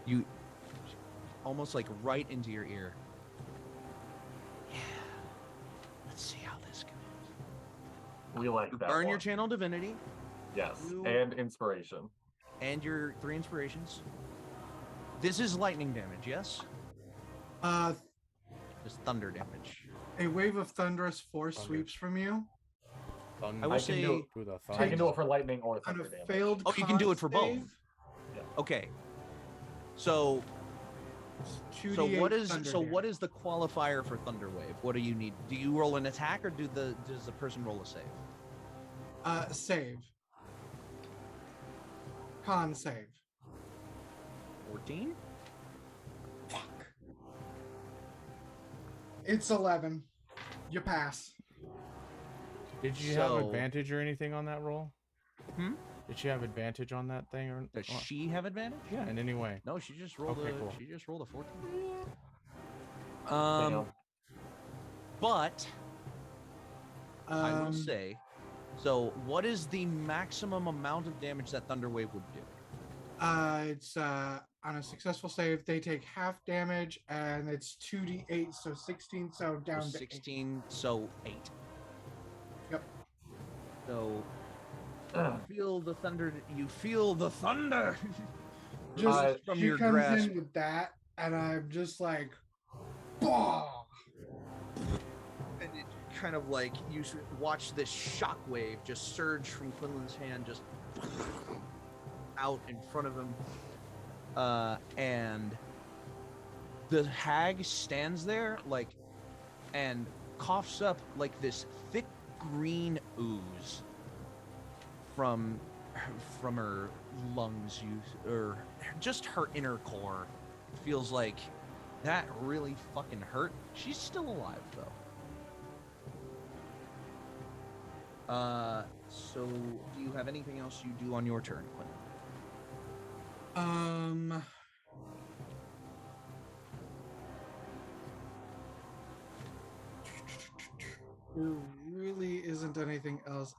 You almost like right into your ear. Yeah. Let's see how this goes. We like that. Burn one. your channel divinity. Yes, You- and inspiration. And your 3 inspirations. This is lightning damage, yes? Just thunder damage. A wave of thunderous force sweeps from you. I will I say. can do it. I can do it for lightning or On thunder a damage. failed Oh, you can do con it for save, both. Okay. So 2d8 thunder what is the qualifier for thunder wave? What do you need? Do you roll an attack or does the person roll a save? Save. Con save. 14? Fuck. It's 11. You pass. Did you have advantage or anything on that roll? Did she have advantage on that thing or Does she have advantage? Yeah, in any way. No, she just rolled Cool. she just rolled a 14. But I will say, so what is the maximum amount of damage that thunder wave would do? It's on a successful save, they take half damage, and it's 2d8, so 16, so down to 16, so 8. Yep. So you feel the thunder. You feel the thunder. Just from she your comes grasp. in with that, and I'm just like, bah! And it kind of like you watch this shockwave just surge from Quinlan's hand, just out in front of him, and the hag stands there like and coughs up like this thick green ooze from her lungs, or just her inner core. Feels like that really fucking hurt. She's still alive though. So do you have anything else you do on your turn, Quinlan? There really isn't anything else.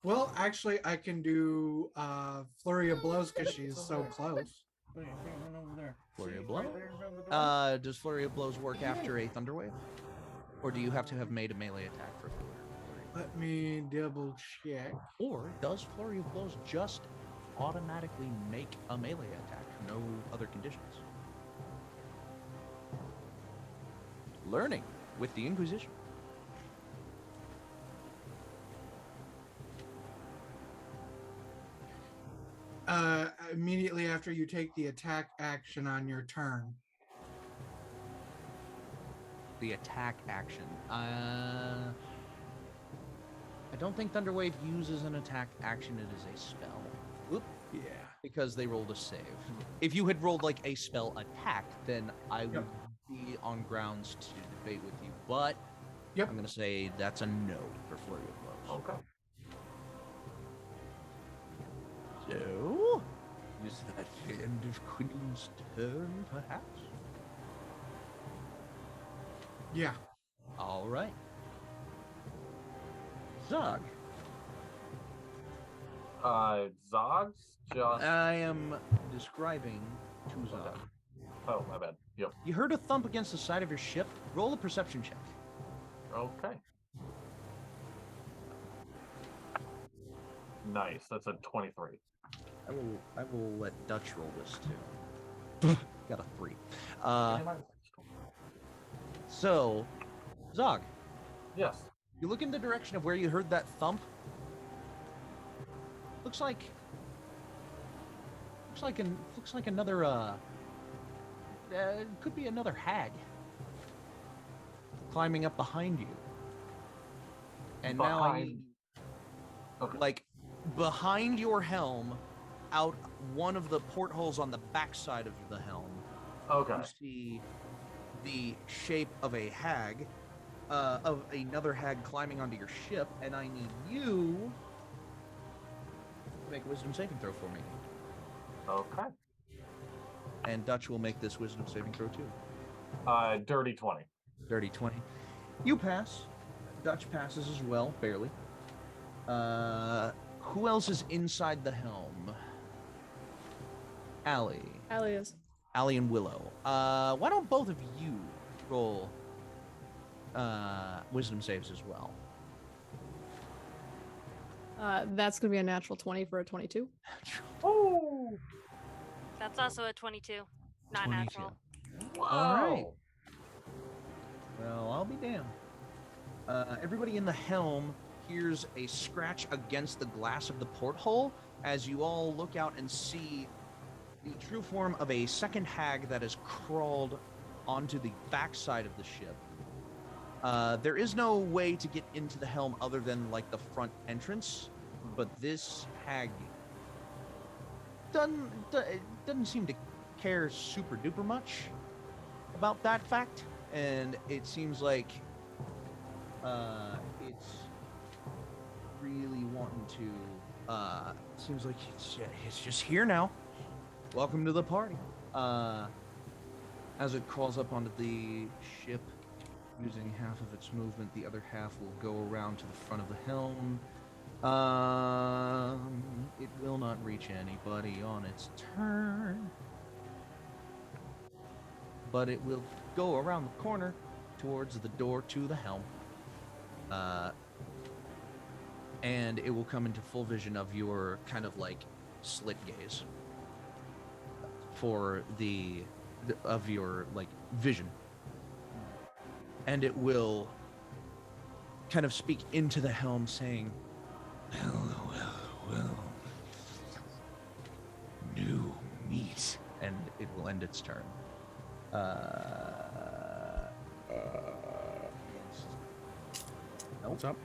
Well, actually, I can do Flurry of Blows because she's so close. Flurry of Blows? Does Flurry of Blows work after a Thunder Wave? Or do you have to have made a melee attack for Flurry? Let me double check. Or does Flurry of Blows just automatically make a melee attack? No other conditions. Learning with the In-Quy'zz-ition. Immediately after you take the attack action on your turn. The attack action. I don't think Thunder Wave uses an attack action. It is a spell. Oop. Yeah. Because they rolled a save. If you had rolled like a spell attack, then I would be on grounds to debate with you. But I'm going to say that's a no for Flurry of Blows. Okay. So, is that the end of Quinlan's turn, perhaps? Yeah. All right. Zog. Zog's just. I am describing to Zog. Oh, my bad. Yep. You heard a thump against the side of your ship. Roll a perception check. Okay. Nice. That's a 23. I will let Dutch roll this too. Got a 3. So, Zog. Yes. You look in the direction of where you heard that thump. Looks like another could be another hag climbing up behind you. And now I need, like behind your helm, out one of the portholes on the backside of the helm. Okay. You see the shape of a hag, of another hag climbing onto your ship, and I need you to make a wisdom saving throw for me. Okay. and Dutch will make this wisdom saving throw too. Dirty 20. Dirty 20. You pass. Dutch passes as well, barely. Who else is inside the helm? Allie. Allie is. Allie and Willow. Why don't both of you roll wisdom saves as well? That's gonna be a natural 20 for a 22. Oh! That's also a 22. Not 22. natural. Wow. All right. Well, I'll be damned. Everybody in the helm hears a scratch against the glass of the porthole as you all look out and see the true form of a second hag that has crawled onto the backside of the ship. There is no way to get into the helm other than like the front entrance, but this hag doesn't seem to care super duper much about that fact, and it seems like it's really wanting to seems like it's just here now. Welcome to the party. As it crawls up onto the ship using half of its movement, the other half will go around to the front of the helm. It will not reach anybody on its turn, but it will go around the corner towards the door to the helm. And it will come into full vision of your kind of like slit gaze for of your like vision. And it will kind of speak into the helm saying, well, new meat. And it will end its turn. What's up?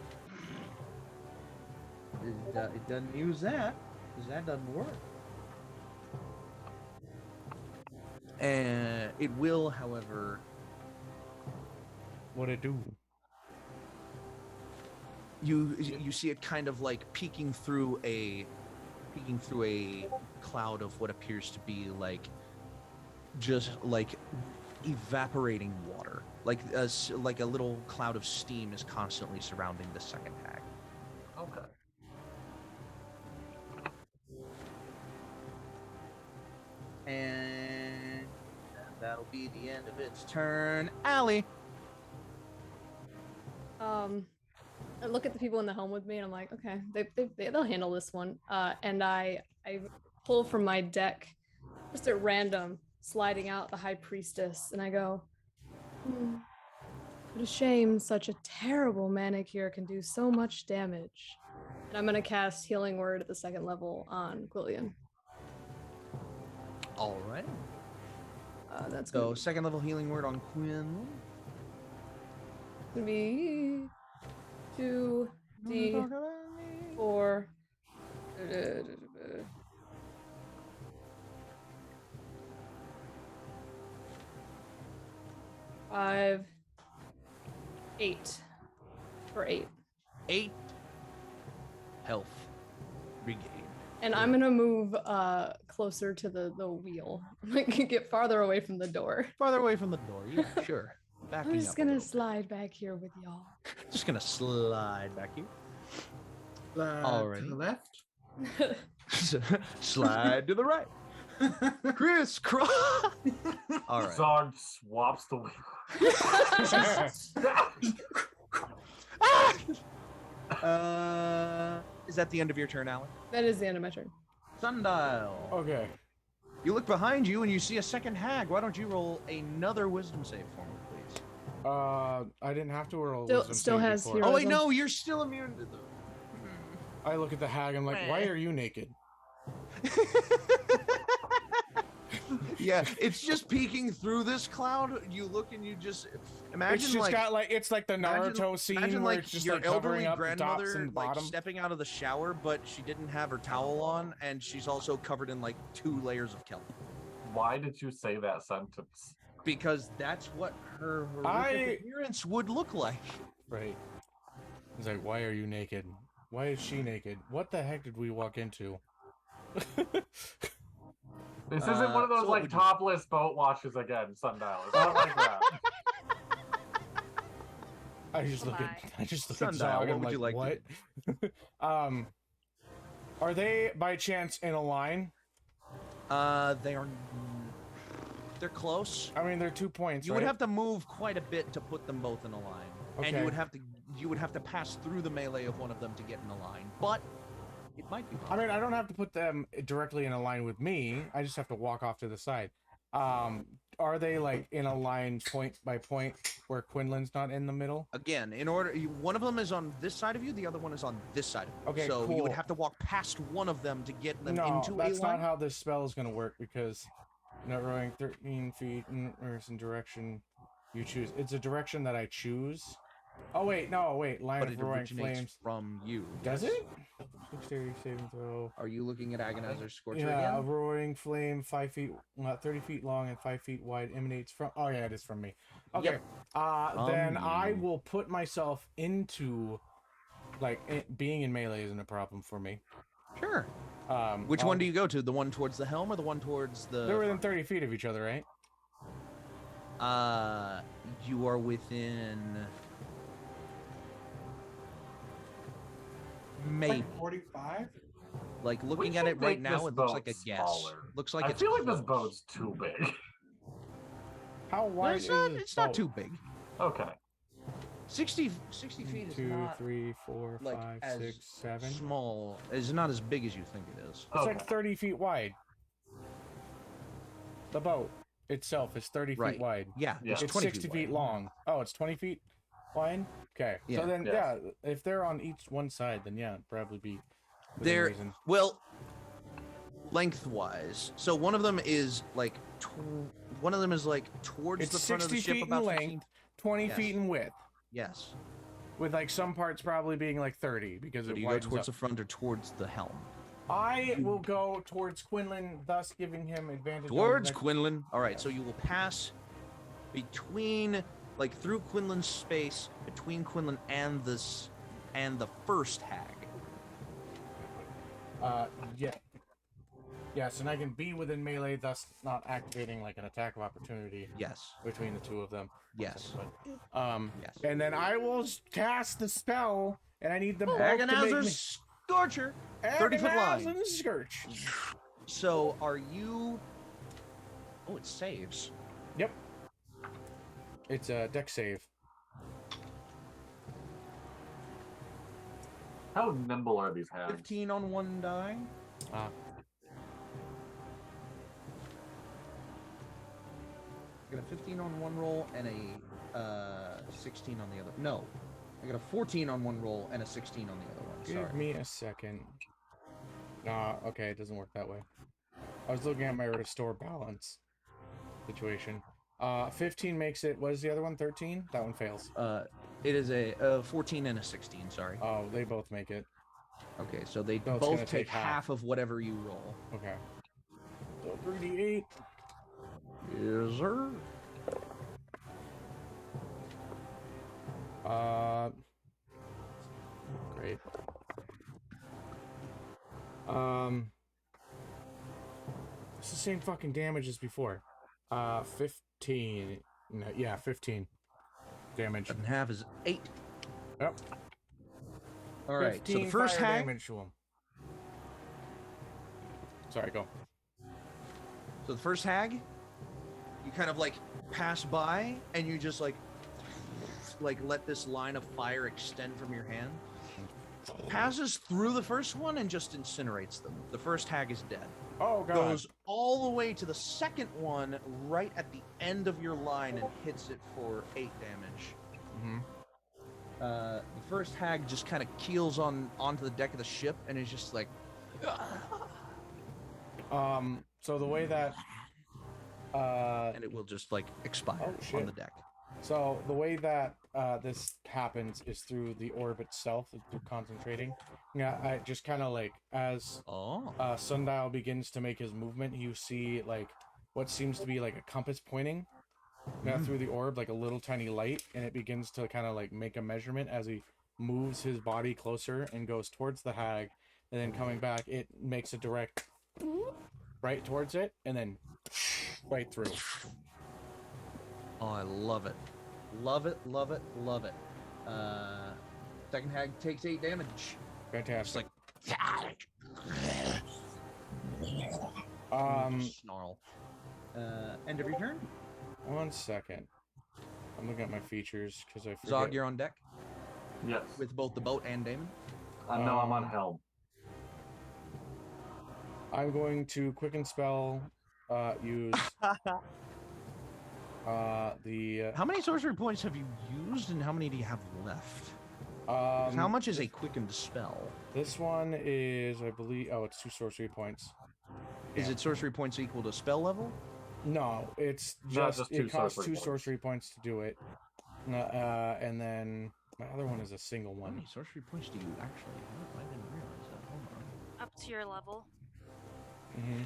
It doesn't use that, because that doesn't work. And it will, however... What'd it do? You see it kind of like peeking through a cloud of what appears to be like just like evaporating water, like a little cloud of steam is constantly surrounding the second hag. Okay. And that'll be the end of its turn. Allie. I look at the people in the helm with me, and I'm like, okay, they'll handle this one. And I pull from my deck, just at random, sliding out the High Priestess, and I go, what a shame such a terrible manicure can do so much damage. And I'm gonna cast Healing Word at the 2nd level on Quillan. All right. That's So 2nd level Healing Word on Quinlan. gonna be 2d4. 5, 8 for 8. 8 health regain. And I'm gonna move closer to the wheel, like get farther away from the door. Farther away from the door, yeah, sure. Backing I'm just up a gonna little bit. slide back here with y'all. Just gonna slide back here. To Alrighty. the left. Slide to the right. Crisscross. All right. Zog swaps the wheel. Is that the end of your turn, Alan? That is the end of my turn. Sundial. Okay. You look behind you and you see a second hag. Why don't you roll another wisdom save for me, please? I didn't have to roll. Still- wisdom still save has before. hero- Oh wait, Heroism. no, you're still immune to the. I look at the hag. I'm like, why are you naked? Yeah, it's just peeking through this cloud. You look and you just imagine It's just like got like it's like the imagine- Naruto scene imagine where like it's just your like covering elderly up the tops grandmother and like bottom. stepping out of the shower, but she didn't have her towel on, and she's also covered in like 2 layers of kelp. Why did you say that sentence? Because that's what her horrific appearance would look like. Right. He's like, why are you naked? Why is she naked? What the heck did we walk into? This isn't one of those so what like would you- topless boat watches again, Sundial. It's not like that. I just look Oh at Sundial, Zog. what I'm would you like, like to what? Are they by chance in a line? They're close. I mean, they're 2 points. You right? would have to move quite a bit to put them both in a line, and Okay. you would have to pass through the melee of one of them to get in a line. But it might be. I mean, I don't have to put them directly in a line with me. I just have to walk off to the side. Are they like in a line point by point where Quinlan's not in the middle? Again, one of them is on this side of you, the other one is on this side of you. Okay, so you would cool. have to walk past one of them to get them No, into that's a line. not how this spell is going to work because not rowing 13 feet in direction you choose. It's a direction that I choose. Oh wait, no, wait. Line But of it roaring originates flames. from you. Does yes. it? Dexterity saving throw. Are you looking at Agonizer's Scorcher Yeah, a again? roaring flame 5 feet, 30 feet long and 5 feet wide emanates from. Oh yeah, it is from me. Okay. Yep. Then I you. will put myself into, like, being in melee isn't a problem for me. Sure. Which I'll- one do you go to? The one towards the helm or the one towards the? They're within 30 feet of each other, right? You are within. Maybe. Like 45? Like We looking at should it right make now, this it looks like a boat guess. smaller. Looks like I it's feel like this close. boat's too big. How No, wide it's is not. this It's not boat? too big. Okay. 60 feet is 2, not 3, 4, like 5, as 6, 7. small. It's not as big as you think it is. It's Okay. like 30 feet wide. The boat itself is 30 Right. feet wide. Yeah, Yeah. It's 20 60 wide. feet long. Oh, it's 20 feet wide? Okay. Yeah. So then, Yes. yeah, if they're on each one side, then yeah, it'd probably be within They're reason. well, lengthwise. So one of them is like towards It's the front of 60 the ship feet in about length, 15. 20 Yes. feet in width, Yes. with like some parts probably being like 30 because So it do you go widens towards up. the front or towards the helm? I will go towards Quinlan, thus giving him advantage. on the Towards next- Quinlan. All right. So you will pass between, like, through Quinlan's space between Quinlan and the first hag. Yeah. Yes, and I can be within melee, thus not activating like an attack of opportunity Yes. between the two of them. Yes. Yes. And then I will cast the spell, and I need them both to make Agonizer's Scorcher. 30-foot line. Agonizing Scourge. So are you? Oh, it saves. Yep. It's a deck save. How nimble are these hags? 15 on one die. I got a 15 on one roll and a 16 on the other. No, I got a 14 on one roll and a 16 on the other one. Give Sorry. me a second. Nah, okay, it doesn't work that way. I was looking at my restore balance situation. 15 makes it. What is the other one? 13? That one fails. It is a 14 and a 16. Sorry. Oh, they both make it. Okay, so they So it's gonna both take take half of whatever you roll. Okay. So 3d8. Yes, sir. Great. It's the same fucking damage as before. 15. No, yeah, 15 damage. And half is 8. Yep. All right. So the 15 first fire hag. damage to him. Sorry, go. So the first hag, you kind of like pass by and you just like let this line of fire extend from your hand. Passes through the first one and just incinerates them. The first hag is dead. Oh god. Goes all the way to the second one right at the end of your line and hits it for 8 damage. Mm-hmm. The first hag just kind of keels onto the deck of the ship and is just like So the way that and it will just like expire Oh, on shit. the deck. So the way that this happens is through the orb itself, through concentrating. Yeah, I just kind of like as Oh. Sundial begins to make his movement, you see like what seems to be like a compass pointing through the orb, like a little tiny light, and it begins to kind of like make a measurement as he moves his body closer and goes towards the hag, and then coming back, it makes a direct right towards it, and then right through. Oh, I love it. Love it, love it, love it. Second hag takes 8 damage. Fantastic. Just like snarl. End of your turn. 1 second. I'm looking at my features because I forget. Zog, you're on deck Yes. with both the boat and Damon. No, I'm on helm. I'm going to quicken spell. Use the. How many sorcery points have you used, and how many do you have left? How much is a quickened spell? This one is, I believe. Oh, it's 2 sorcery points. Is it sorcery points equal to spell level? No, it's No, just two it costs sorcery 2 points. sorcery points to do it. And then my other one is a single How one. many sorcery points do you actually have? I didn't realize that. Hold on. Up to your level. Mm-hmm.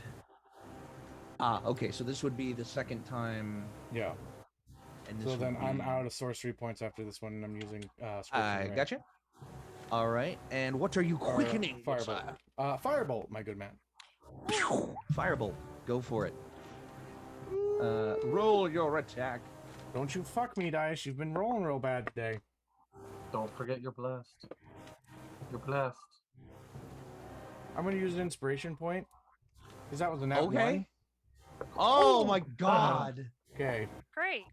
Ah, okay. So this would be the second time. Yeah. And this So would then I'm be- out of sorcery points after this one, and I'm using. I gotcha. All right. And what are you quickening? Firebolt. Firebolt, my good man. Firebolt. Go for it. Roll your attack. Don't you fuck me, dice. You've been rolling real bad today. Don't forget you're blessed. You're blessed. I'm gonna use an inspiration point. Because that was a nat Okay. 1. Oh my god. Okay. Great.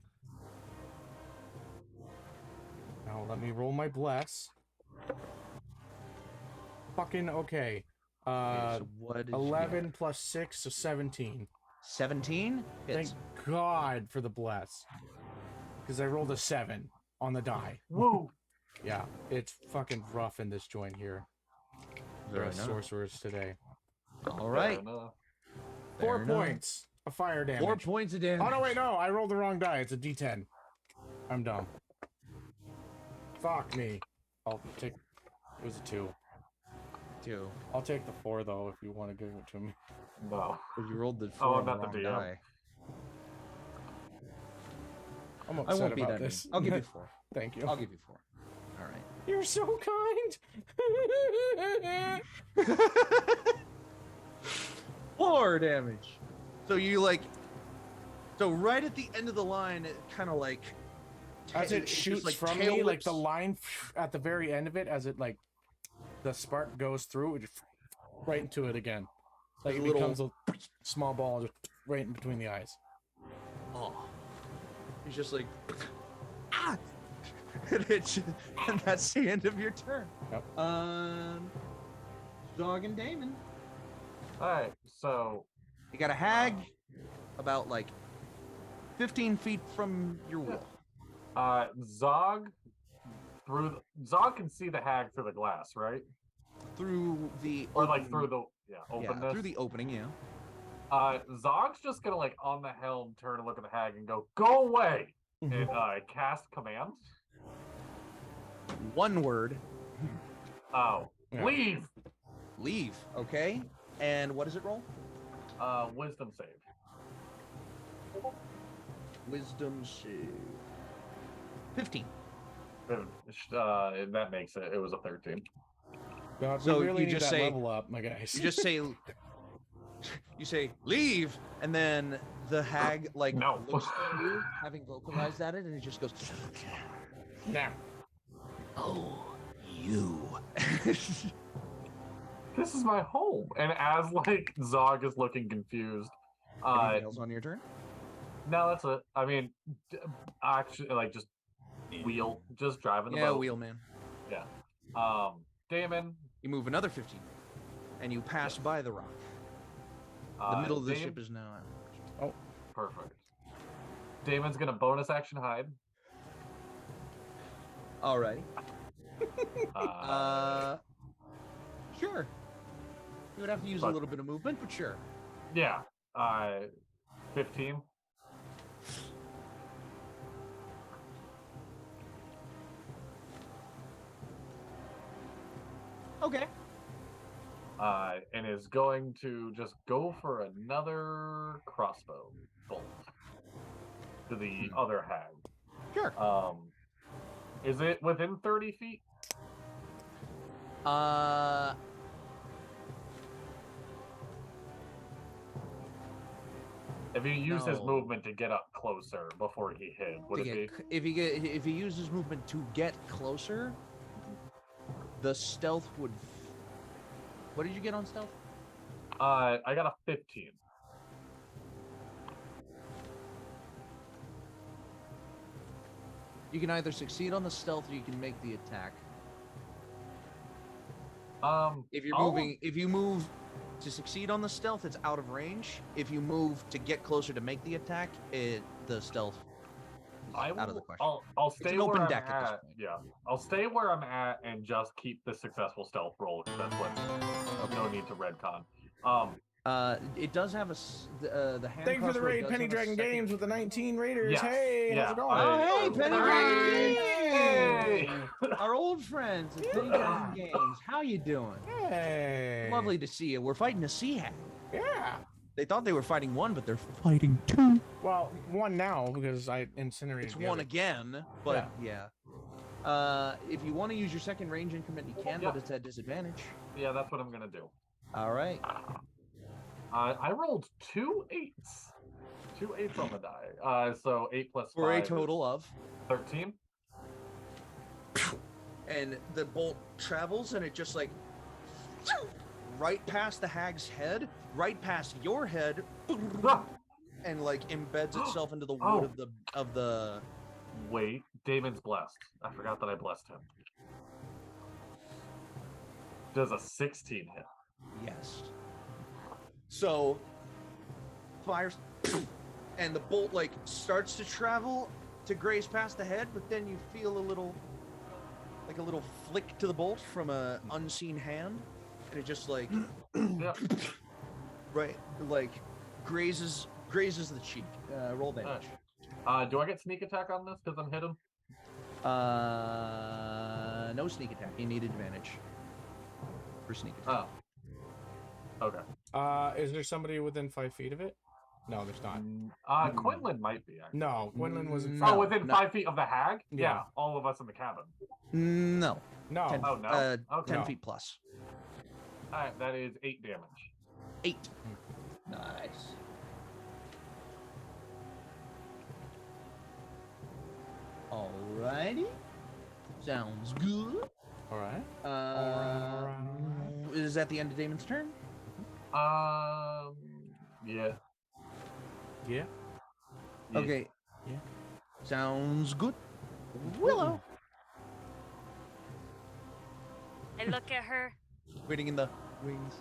Now let me roll my bless. Fucking okay. Okay, so what is 11 plus 6, so 17. 17? Thank God for the bless. Because I rolled a 7 on the die. Woo! Yeah, it's fucking rough in this joint here. There are sorcerers today. All right. 4 Fair enough. points of fire damage. 4 points of damage. Oh, no, wait, no. I rolled the wrong die. It's a D10. I'm dumb. Fuck me. I'll take... It was a 2. 2. I'll take the 4, though, if you want to give it to me. No. Because you rolled the 4 Oh, on I'm not the wrong DM. die. I'm I upset won't be about that this. mean. I'll give you 4. Thank you. I'll give you 4. All right. You're so kind. 4 damage. So you like. So right at the end of the line, it kind of like. As it just, shoots like, from tail me, like the whips. line at the very end of it, as it like the spark goes through, it just right into it again. Like There's it a little- becomes a small ball just right in between the eyes. Oh. He's just like. Ah! And that's the end of your turn. Yep. Zog and Damon. Alright, so You got a hag about like 15 feet from your wall. Zog Zog can see the hag through the glass, right? Through the Or like opening- through the openness. through the opening, yeah. Zog's just gonna like on the helm turn and look at the hag and go, "Go away!" and cast command. One word. Oh, Yeah. leave. Leave. Okay. And what does it roll? Wisdom save. Wisdom save. 15. That makes it. It was a 13. God, So we really you need just that say- level up, my guys. You just say you say leave, and then the hag like No. looks at you, having vocalized at it, and it just goes, Now. "Oh, you." This is my home. And as like Zog is looking confused, Anything else on your turn? no, that's it. I mean, actually, like just wheel, just driving the Yeah, boat. wheelman. Damon. You move another 15, and you pass by the rock. The middle of the ship is now out. Perfect. Damon's gonna bonus action hide. Alrighty. Uh, Sure. You would have to use a But- little bit of movement, but sure. yeah. 15. Okay. And is going to just go for another crossbow bolt to the other hag. Sure. Is it within 30 feet? If he used his No. movement to get up closer before he hid, would it be? If he used his movement to get closer, the stealth would. What did you get on stealth? I got a 15. You can either succeed on the stealth or you can make the attack. If you're moving, if you move to succeed on the stealth, it's out of range. If you move to get closer to make the attack, the stealth is out of the question. I'll stay an where open I'm deck at this at. point. Yeah, I'll stay where I'm at and just keep the successful stealth roll. Because that's what. No need to redcon. It does have the hand. Thank you for the crossbow raid, does Penny have a Dragon second- Games with the 19 raiders. Yes, Hey, how's it going? Oh, hey, Penny Dragon Hey! Games! Our old friends at Penny Dragon Games. How you doing? Hey. Lovely to see you. We're fighting a sea hag. Yeah. They thought they were fighting one, but they're fighting two. Well, one now because I incinerated. It's the one other. again, but yeah. If you want to use your second range increment, you can, but it's at disadvantage. Yeah, that's what I'm gonna do. All right. I rolled 2 8s. 2 8s on the die. So 8 plus 5 For a is total of. 13. And the bolt travels, and it just like right past the hag's head, right past your head, and like embeds itself into the wood of the. Wait, Damon's blessed. I forgot that I blessed him. Does a 16 hit? Yes. So fires, and the bolt like starts to travel to graze past the head, but then you feel a little flick to the bolt from a unseen hand, and it just like right like grazes the cheek. Roll damage. Do I get sneak attack on this because I'm hidden? No sneak attack. You need advantage for sneak attack. Oh. Okay. Is there somebody within 5 feet of it? No, there's not. Quinlan might be. Actually. No, Quinlan was in. No, within 5 feet of the hag? Yeah. All of us in the cabin. No. No. 10, Oh, no? Okay. 10 No. feet plus. Alright, that is 8 damage. 8. Nice. Alrighty. Sounds good. All right. Is that the end of Damon's turn? Yeah. Yeah. Okay. Yeah. Sounds good. Willow. I look at her. Waiting in the wings.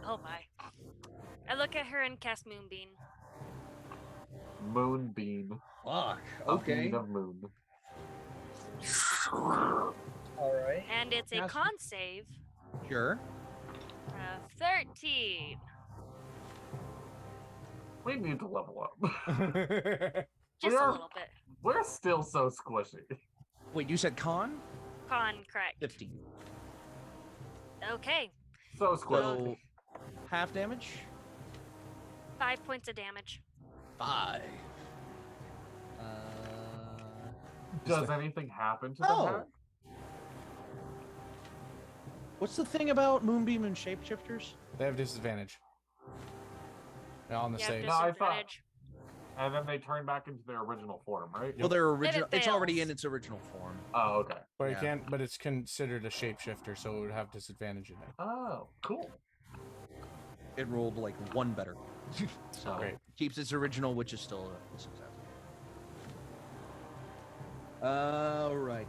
Oh my. I look at her and cast Moonbeam. Moonbeam. Fuck. A Okay. beam of moon. Alright. And it's a Cast- con save. Sure. 13. We need to level up. Just a little bit. We're still so squishy. Wait, you said con? Con, correct. 15. Okay. So squishy. So, half damage? 5 points of damage. 5. Does anything happen to the Oh. hag? What's the thing about Moonbeam and Shapeshifters? They have disadvantage. On the Yeah, save. No, I thought- disadvantage. And then they turn back into their original form, right? Well, their original. It's already fails. in its original form. Oh, okay. But it Yeah. can't. But it's considered a shapeshifter, so it would have disadvantage in it. Oh, cool. It rolled like 1 better. So Great. keeps its original, which is still a success. Alrighty.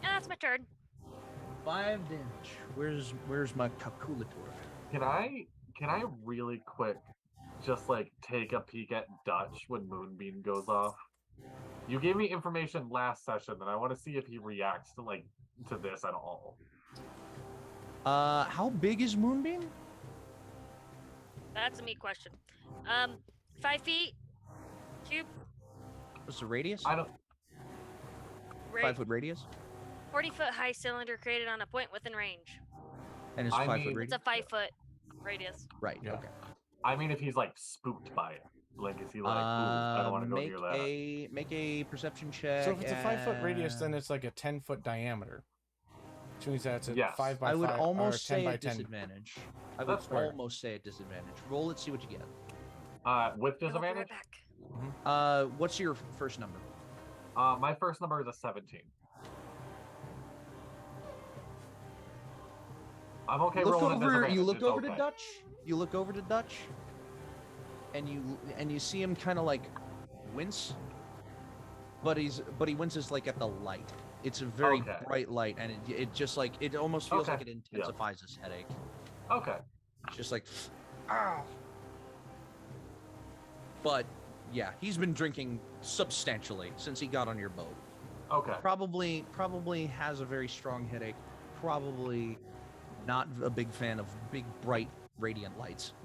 And that's my turn. 5 damage. Where's my calculator? Can I really quick just like take a peek at Dutch when Moonbeam goes off? You gave me information last session, and I want to see if he reacts to this at all. How big is Moonbeam? That's a me question. 5 feet. Cube. What's the radius? I don't. 5 foot radius? 40-foot high cylinder created on a point within range. And it's I 5 mean- foot It's radius? a 5-foot radius. Right, Yeah. okay. I mean, if he's like spooked by it, like is he like, ooh, I don't want to go near that. Make a perception check. So if it's a 5 foot radius, then and- it's like a 10-foot diameter. Which means that's a Yes. 5 by 5 I would or almost 10 say by at 10. disadvantage. I would That's fair. almost say at disadvantage. Roll it, see what you get. With I will be disadvantage? right back. What's your first number? My first number is a 17. I'm okay You look rolling over. disadvantage. You look it's over okay. to Dutch. You look over to Dutch, and you see him kind of like wince, but he winces like at the light. It's a very Okay. bright light, and it just like it almost feels like Okay. it intensifies his headache. Okay. It's just like, ow. But yeah, he's been drinking substantially since he got on your boat. Okay. Probably has a very strong headache. Probably not a big fan of big, bright, radiant lights.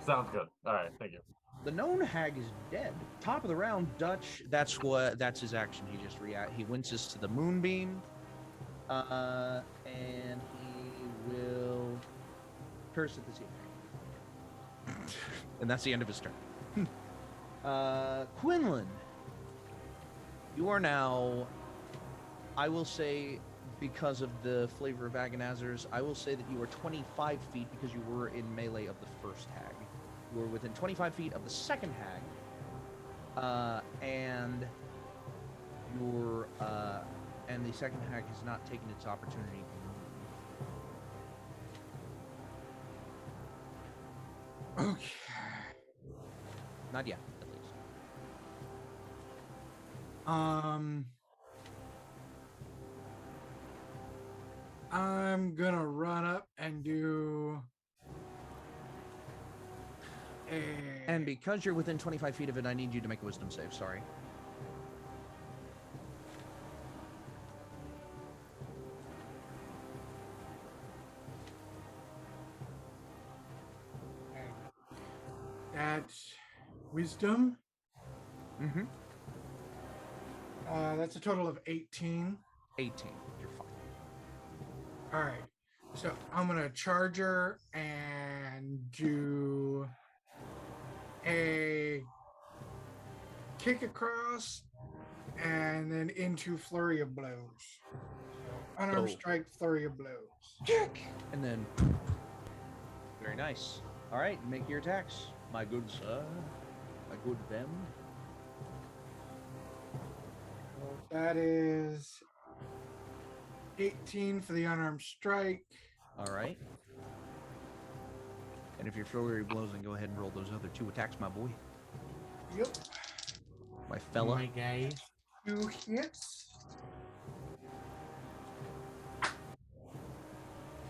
Sounds good. All right. Thank you. The known hag is dead. Top of the round, Dutch. That's his action. He winces to the moonbeam, and he will curse at the sea. And that's the end of his turn. Quinlan, you are now, I will say, because of the flavor of Agonazers, I will say that you are 25 feet because you were in melee of the first hag. You were within 25 feet of the second hag, and the second hag has not taken its opportunity. Okay. Not yet, at least. I'm gonna run up and do a. And because you're within 25 feet of it, I need you to make a wisdom save. Sorry. That's wisdom. Mm-hmm. That's a total of 18. 18. You're fine. All right. So I'm gonna charge her and do a kick across and then into flurry of blows. So unarmed strike, flurry of blows. Kick! And then. Very nice. All right, make your attacks, my good sir. My good them. That is 18 for the unarmed strike. All right. And if your flurry blows, then go ahead and roll those other 2 attacks, my boy. Yep. My fella. My guy. 2 hits.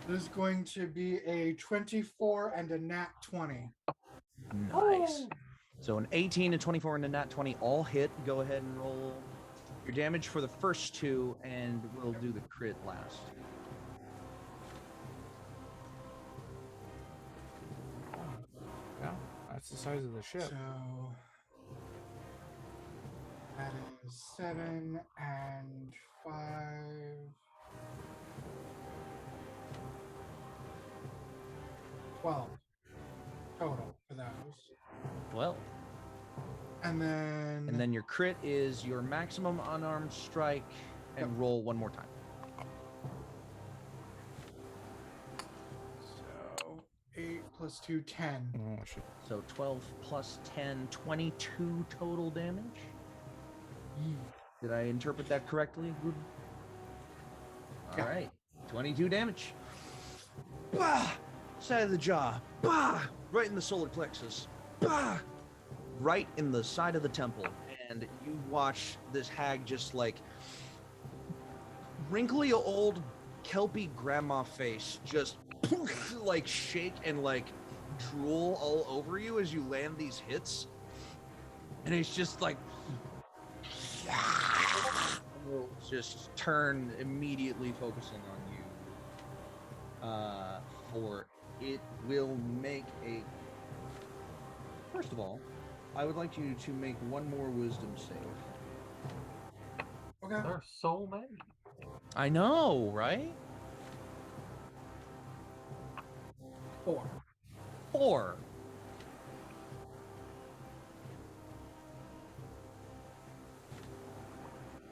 There's going to be a 24 and a nat 20. Nice. So an 18, a 24, and a nat 20 all hit. Go ahead and roll your damage for the first 2, and we'll do the crit last. Yeah, that's the size of the ship. So that is 7 and 5. 12 total for those. 12. And then your crit is your maximum unarmed strike, and roll one more time. so 8 plus 2, 10. Oh, shit. So 12 plus 10, 22 total damage. Did I interpret that correctly? All right, 22 damage. Bah! Side of the jaw. Bah! Right in the solar plexus. Bah! Right in the side of the temple. And you watch this hag just like wrinkly old kelpie grandma face just like shake and like drool all over you as you land these hits. And it's just like will just turn immediately focusing on you. For it will make a. First of all, I would like you to make one more wisdom save. Okay. There are so many. I know, right? 4. 4.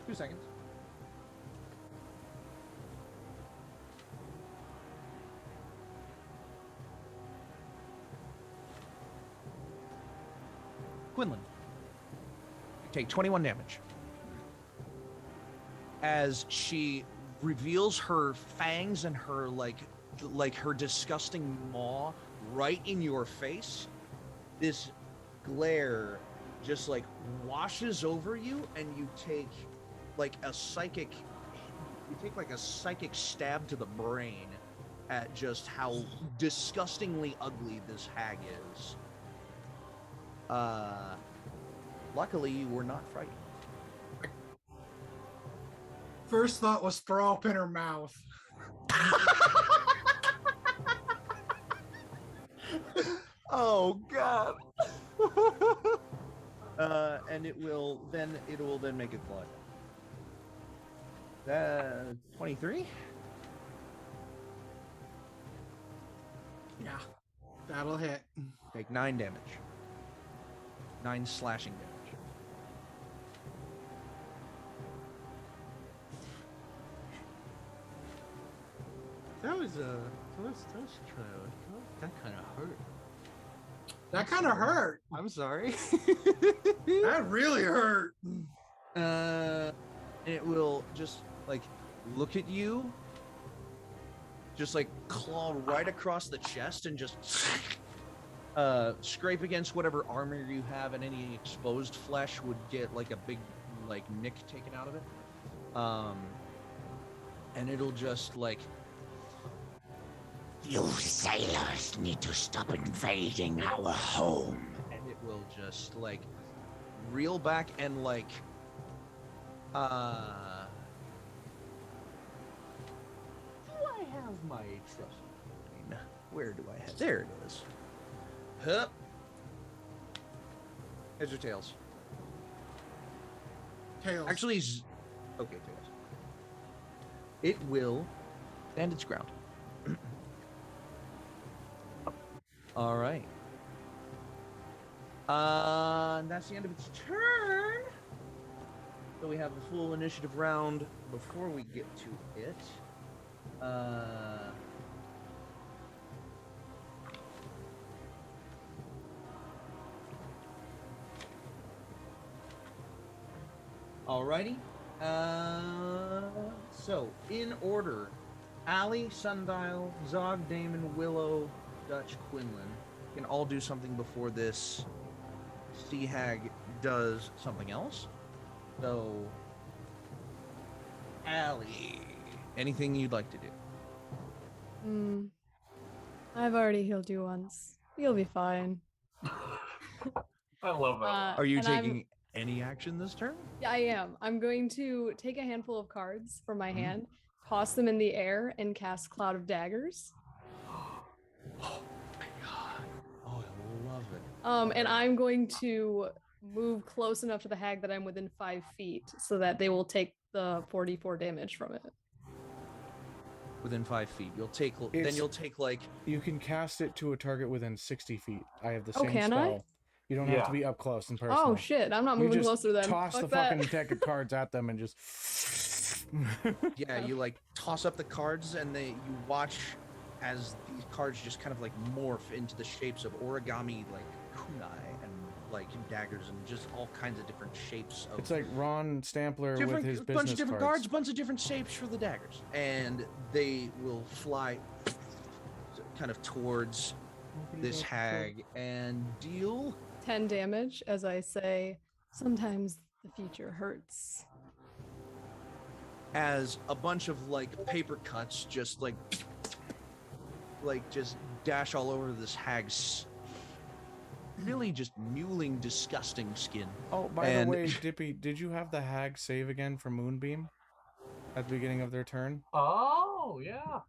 Two seconds. Quinlan, you take 21 damage. As she reveals her fangs and her like her disgusting maw right in your face, this glare just like washes over you, and you take like a psychic stab to the brain at just how disgustingly ugly this hag is. Luckily you were not frightened. First thought was throw up in her mouth. Oh god. And it will then make it blood. 23? Yeah, that'll hit. Take 9 damage. 9 slashing damage. That was that kind of hurt. That kind of hurt. I'm sorry. That really hurt. It will just like look at you, just like claw right across the chest and just scrape against whatever armor you have, and any exposed flesh would get like a big like nick taken out of it. And it'll just like, You sailors need to stop invading our home. and it will just like reel back and like do I have my trust coin? Where do I have? There it is. Hup. Heads or tails? Tails. Actually, okay, tails. It will stand its ground. All right. And that's the end of its turn. So we have a full initiative round before we get to it. Alrighty. So in order, Allie, Sundial, Zog, Damon, Willow, Dutch, Quinlan can all do something before this Sea Hag does something else. So, Allie, anything you'd like to do? I've already healed you once. You'll be fine. I love that. Are you and taking any action this turn? Yeah, I am. I'm going to take a handful of cards from my hand, toss them in the air, and cast Cloud of Daggers. Oh my god. Oh, I love it. And I'm going to move close enough to the hag that I'm within 5 feet so that they will take the 44 damage from it. Within 5 feet. You'll take like You can cast it to a target within 60 feet. I have the same can spell. I? You don't have to be up close and personal. Oh shit, I'm not You moving just closer then. toss Fuck the that. fucking deck of cards at them and just yeah, you like toss up the cards and you watch as these cards just kind of like morph into the shapes of origami, like kunai and like daggers and just all kinds of different shapes of It's like Ron Stampler with his business bunch of different cards. cards, bunch of different shapes for the daggers, and they will fly kind of towards this hag and deal 10 damage as I say, sometimes the future hurts. as a bunch of like paper cuts just like just dash all over this hag's really just mewling, disgusting skin. Oh, by the way, Dippy, did you have the hag save again for Moonbeam at the beginning of their turn? Oh, yeah.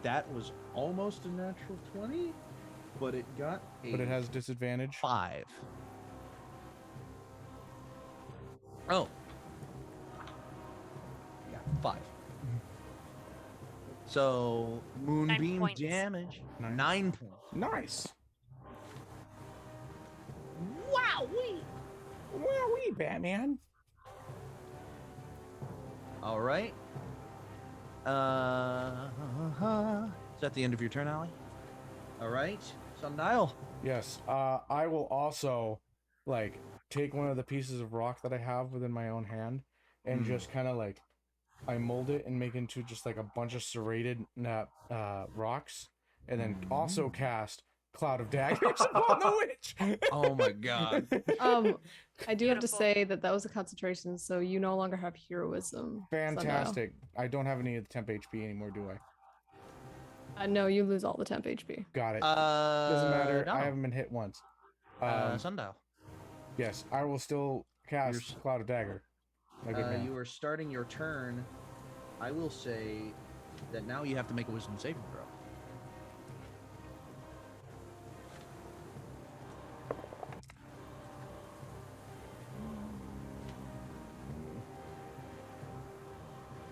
That was almost a natural 20, but it got a But it has disadvantage. 5. Oh. Yeah, 5. So, Moonbeam points. damage. Nice. 9 points. Nice. Wowee! Wowee, Batman. All right. Is that the end of your turn, Allie? All right. Sundial. Yes. I will also like take one of the pieces of rock that I have within my own hand and just kind of like I mold it and make it into just like a bunch of serrated rocks, and then also cast Cloud of Daggers upon the witch. Oh my god. I do have to say that was a concentration, so you no longer have heroism. Fantastic. I don't have any of the temp HP anymore, do I? No, you lose all the temp HP. Got it. Doesn't matter. No. I haven't been hit once. Sundial. Yes, I will still cast Cloud of Dagger. My good man. You are starting your turn. I will say that now you have to make a wisdom saving throw.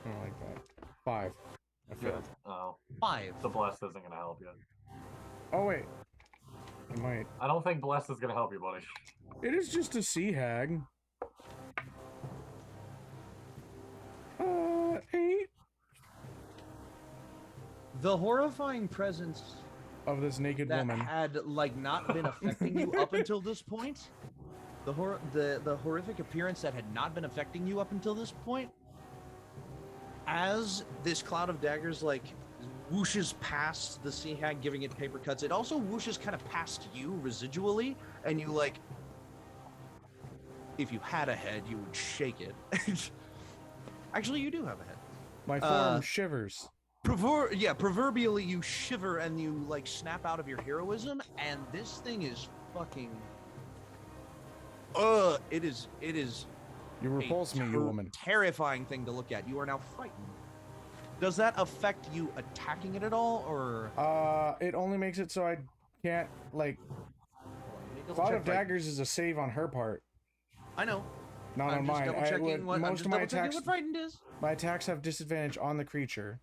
I don't like that. 5. I failed. Oh. 5. The blessed isn't gonna help you. Oh wait. It might. I don't think blessed is gonna help you, buddy. It is just a sea hag. 8. The horrifying presence Of this naked that woman. had like not been affecting you up until this point, the horrific appearance that had not been affecting you up until this point, as this cloud of daggers like whooshes past the sea hag, giving it paper cuts, it also whooshes kind of past you residually, and you like, if you had a head, you would shake it. Actually, you do have a head. My form shivers. Proverbially, you shiver and you like snap out of your heroism, and this thing is fucking. It is. You repulse me, you woman. Terrifying thing to look at. You are now frightened. Does that affect you attacking it at all, or? It only makes it so I can't like. Cloud of Daggers is a save on her part. I know. Not I'm on just mine. double-checking what, Most of my attacks. what frightened is. My attacks have disadvantage on the creature.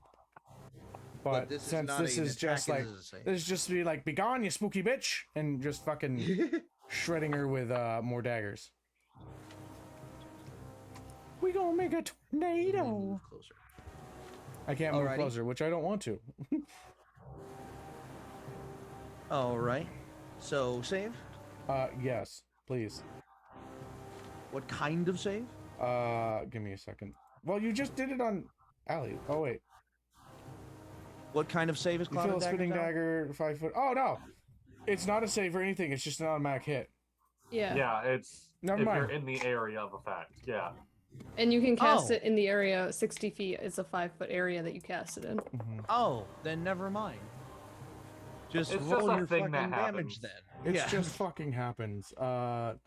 But this since is this is just like save. this is just be like, be gone, you spooky bitch, and just fucking shredding her with more daggers. We gonna make a tornado. Move closer. I can't move Alrighty. closer, which I don't want to. All right. So save. Yes, please. What kind of save? Give me a second. Well, you just did it on Allie. Oh wait. What kind of save is You Cloud feel of a spinning Daggers dagger 5 foot. Oh no, it's not a save or anything. It's just an automatic hit. Yeah. Yeah, it's Never if mind. you're in the area of effect. Yeah. And you can cast Oh. it in the area 60 feet. It's a 5-foot area that you cast it in. Oh, then never mind. Just It's roll just a your thing fucking that damage happens. then. It's just fucking happens. 5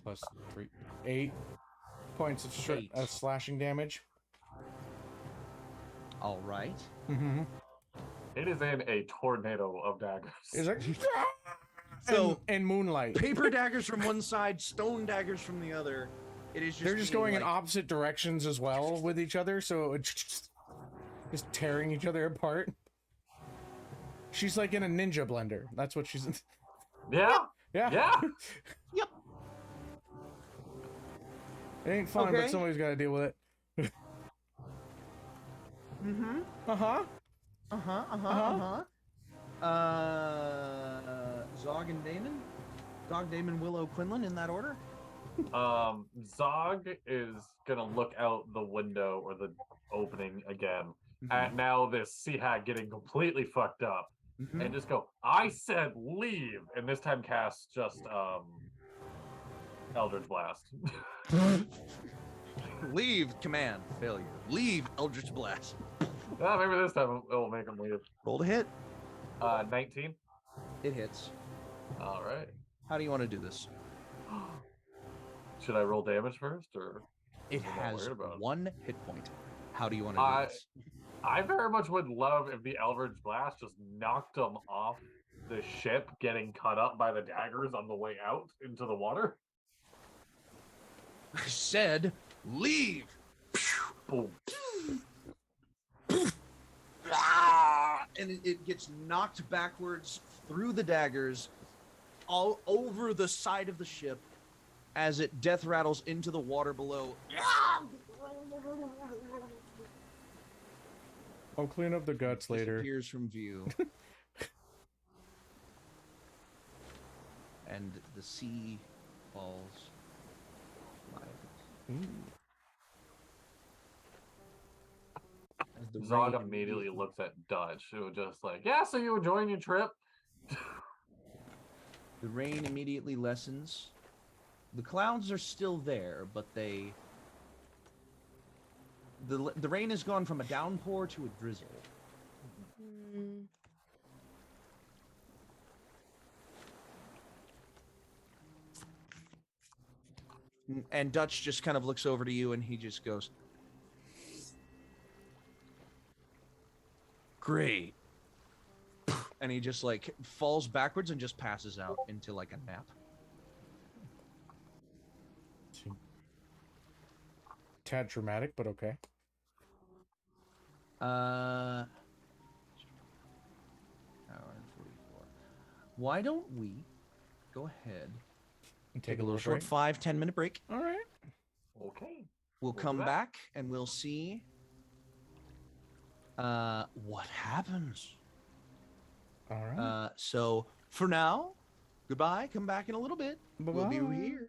plus 3, 8 points of Eight. slashing damage. All right. Mm-hmm. It is in a tornado of daggers. Is it? So- and moonlight. Paper daggers from one side, stone daggers from the other. It is just They're just being, going in like, opposite directions as well with each other, so it's just tearing each other apart. She's like in a ninja blender. That's what she's in. Yeah. Yeah. Yeah. Yep. It ain't fun, Okay. but somebody's got to deal with it. Mm-hmm. Uh-huh. Zog and Damon? Zog, Damon, Willow, Quinlan, in that order? Zog is gonna look out the window or the opening again at now this sea hag getting completely fucked up and just go, I said leave, and this time cast just Eldritch Blast. Leave command failure. Leave Eldritch Blast. Maybe this time it'll make him leave. Roll to hit. 19. It hits. All right. How do you want to do this? Should I roll damage first, or It I'm not has worried about it. 1 hit point. How do you want to do this? I very much would love if the Eldritch Blast just knocked him off the ship, getting cut up by the daggers on the way out into the water. I said, leave. Boom. And it gets knocked backwards through the daggers, all over the side of the ship, as it death rattles into the water below. I'll clean up the guts later. Disappears from view. And the sea falls. As the Zog rain immediately looks at Dutch, who was just like, yeah, so you enjoying your trip? The rain immediately lessens. The clouds are still there, but the rain has gone from a downpour to a drizzle. Mm. And Dutch just kind of looks over to you and he just goes, great. And he just like falls backwards and just passes out into like a nap. Tad dramatic, but okay. Hour and 44. Why don't we go ahead and take a little short break? 5-10 minute break? All right. Okay. We'll come back and we'll see what happens. All right. So for now, goodbye. Come back in a little bit. Bye-bye. We'll be here.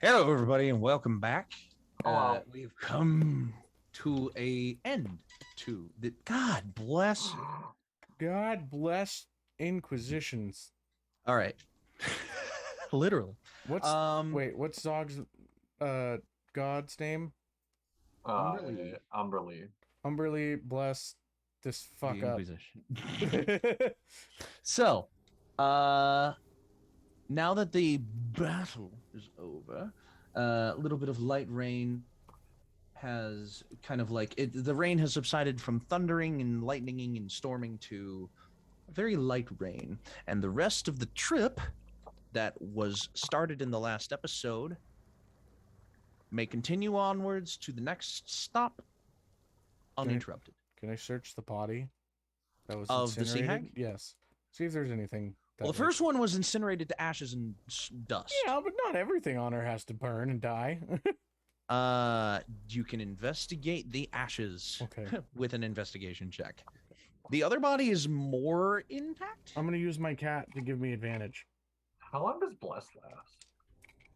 Hello, everybody, and welcome back. Hello. We've come to a end to the God bless. God bless Inquisitions. All right, literally. What's wait? What's Zog's god's name? Umberly. Umberly. Umberly, bless this fuck The up. Inquisition. So, now that the battle is over, a little bit of light rain has kind of like the rain has subsided from thundering and lightninging and storming to very light rain, and the rest of the trip that was started in the last episode may continue onwards to the next stop uninterrupted. Can I search the body that was Of the sea incinerated? hag? Yes. See if there's anything. Well, the first one was incinerated to ashes and dust. Yeah, but not everything on her has to burn and die. You can investigate the ashes Okay. with an investigation check. The other body is more intact. I'm gonna use my cat to give me advantage. How long does Bless last?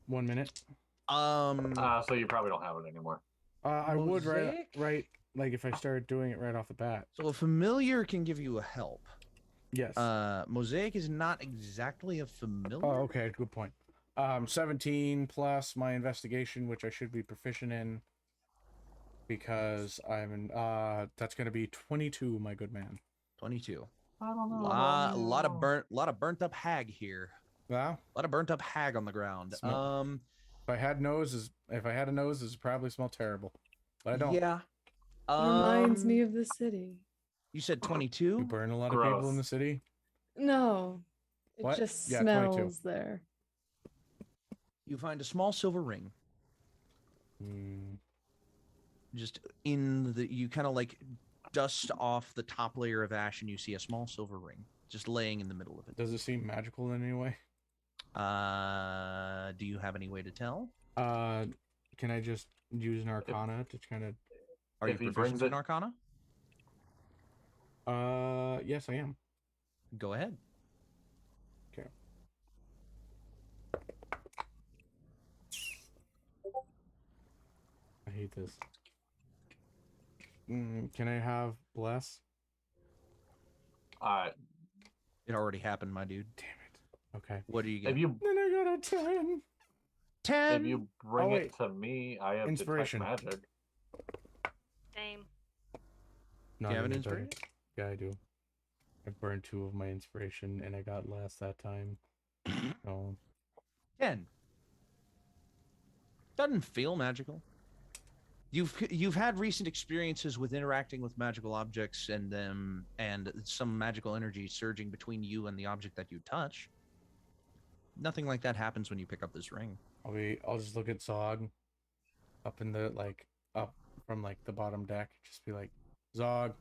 1 minute. So you probably don't have it anymore. I would Mosaic? right like if I started doing it right off the bat. So a familiar can give you a help. Yes. Mosaic is not exactly a familiar. Oh, okay, good point. 17 plus my investigation, which I should be proficient in, because I'm in. That's gonna be 22, my good man. 22. I don't know. A lot of burnt up hag here. Yeah. A lot of burnt up hag on the ground. If I had a nose, it probably smell terrible, but I don't. Yeah. Reminds me of the city. You said You 22. burn a lot of people in Gross. the city. No, it What? just Yeah, smells 22. there. You find a small silver ring. Just in the, you kind of like dust off the top layer of ash, and you see a small silver ring just laying in the middle of it. Does it seem magical in any way? Do you have any way to tell? Can I just use an arcana to kind of? Are you If he proficient brings in it- Arcana? Yes, I am. Go ahead. Okay. I hate this. Can I have bless? It already happened, my dude. Damn it. Okay. What do you get? If you Then I got a 10. 10. if you bring wait. it to me, I have Inspiration. detect magic. Same. Not Do you have an even better. inspiration? Yeah, I do. I burned 2 of my inspiration, and I got less that time. Oh. 10. Doesn't feel magical. You've had recent experiences with interacting with magical objects and them and some magical energy surging between you and the object that you touch. Nothing like that happens when you pick up this ring. I'll just look at Zog up in the up from the bottom deck. Just be like, Zog,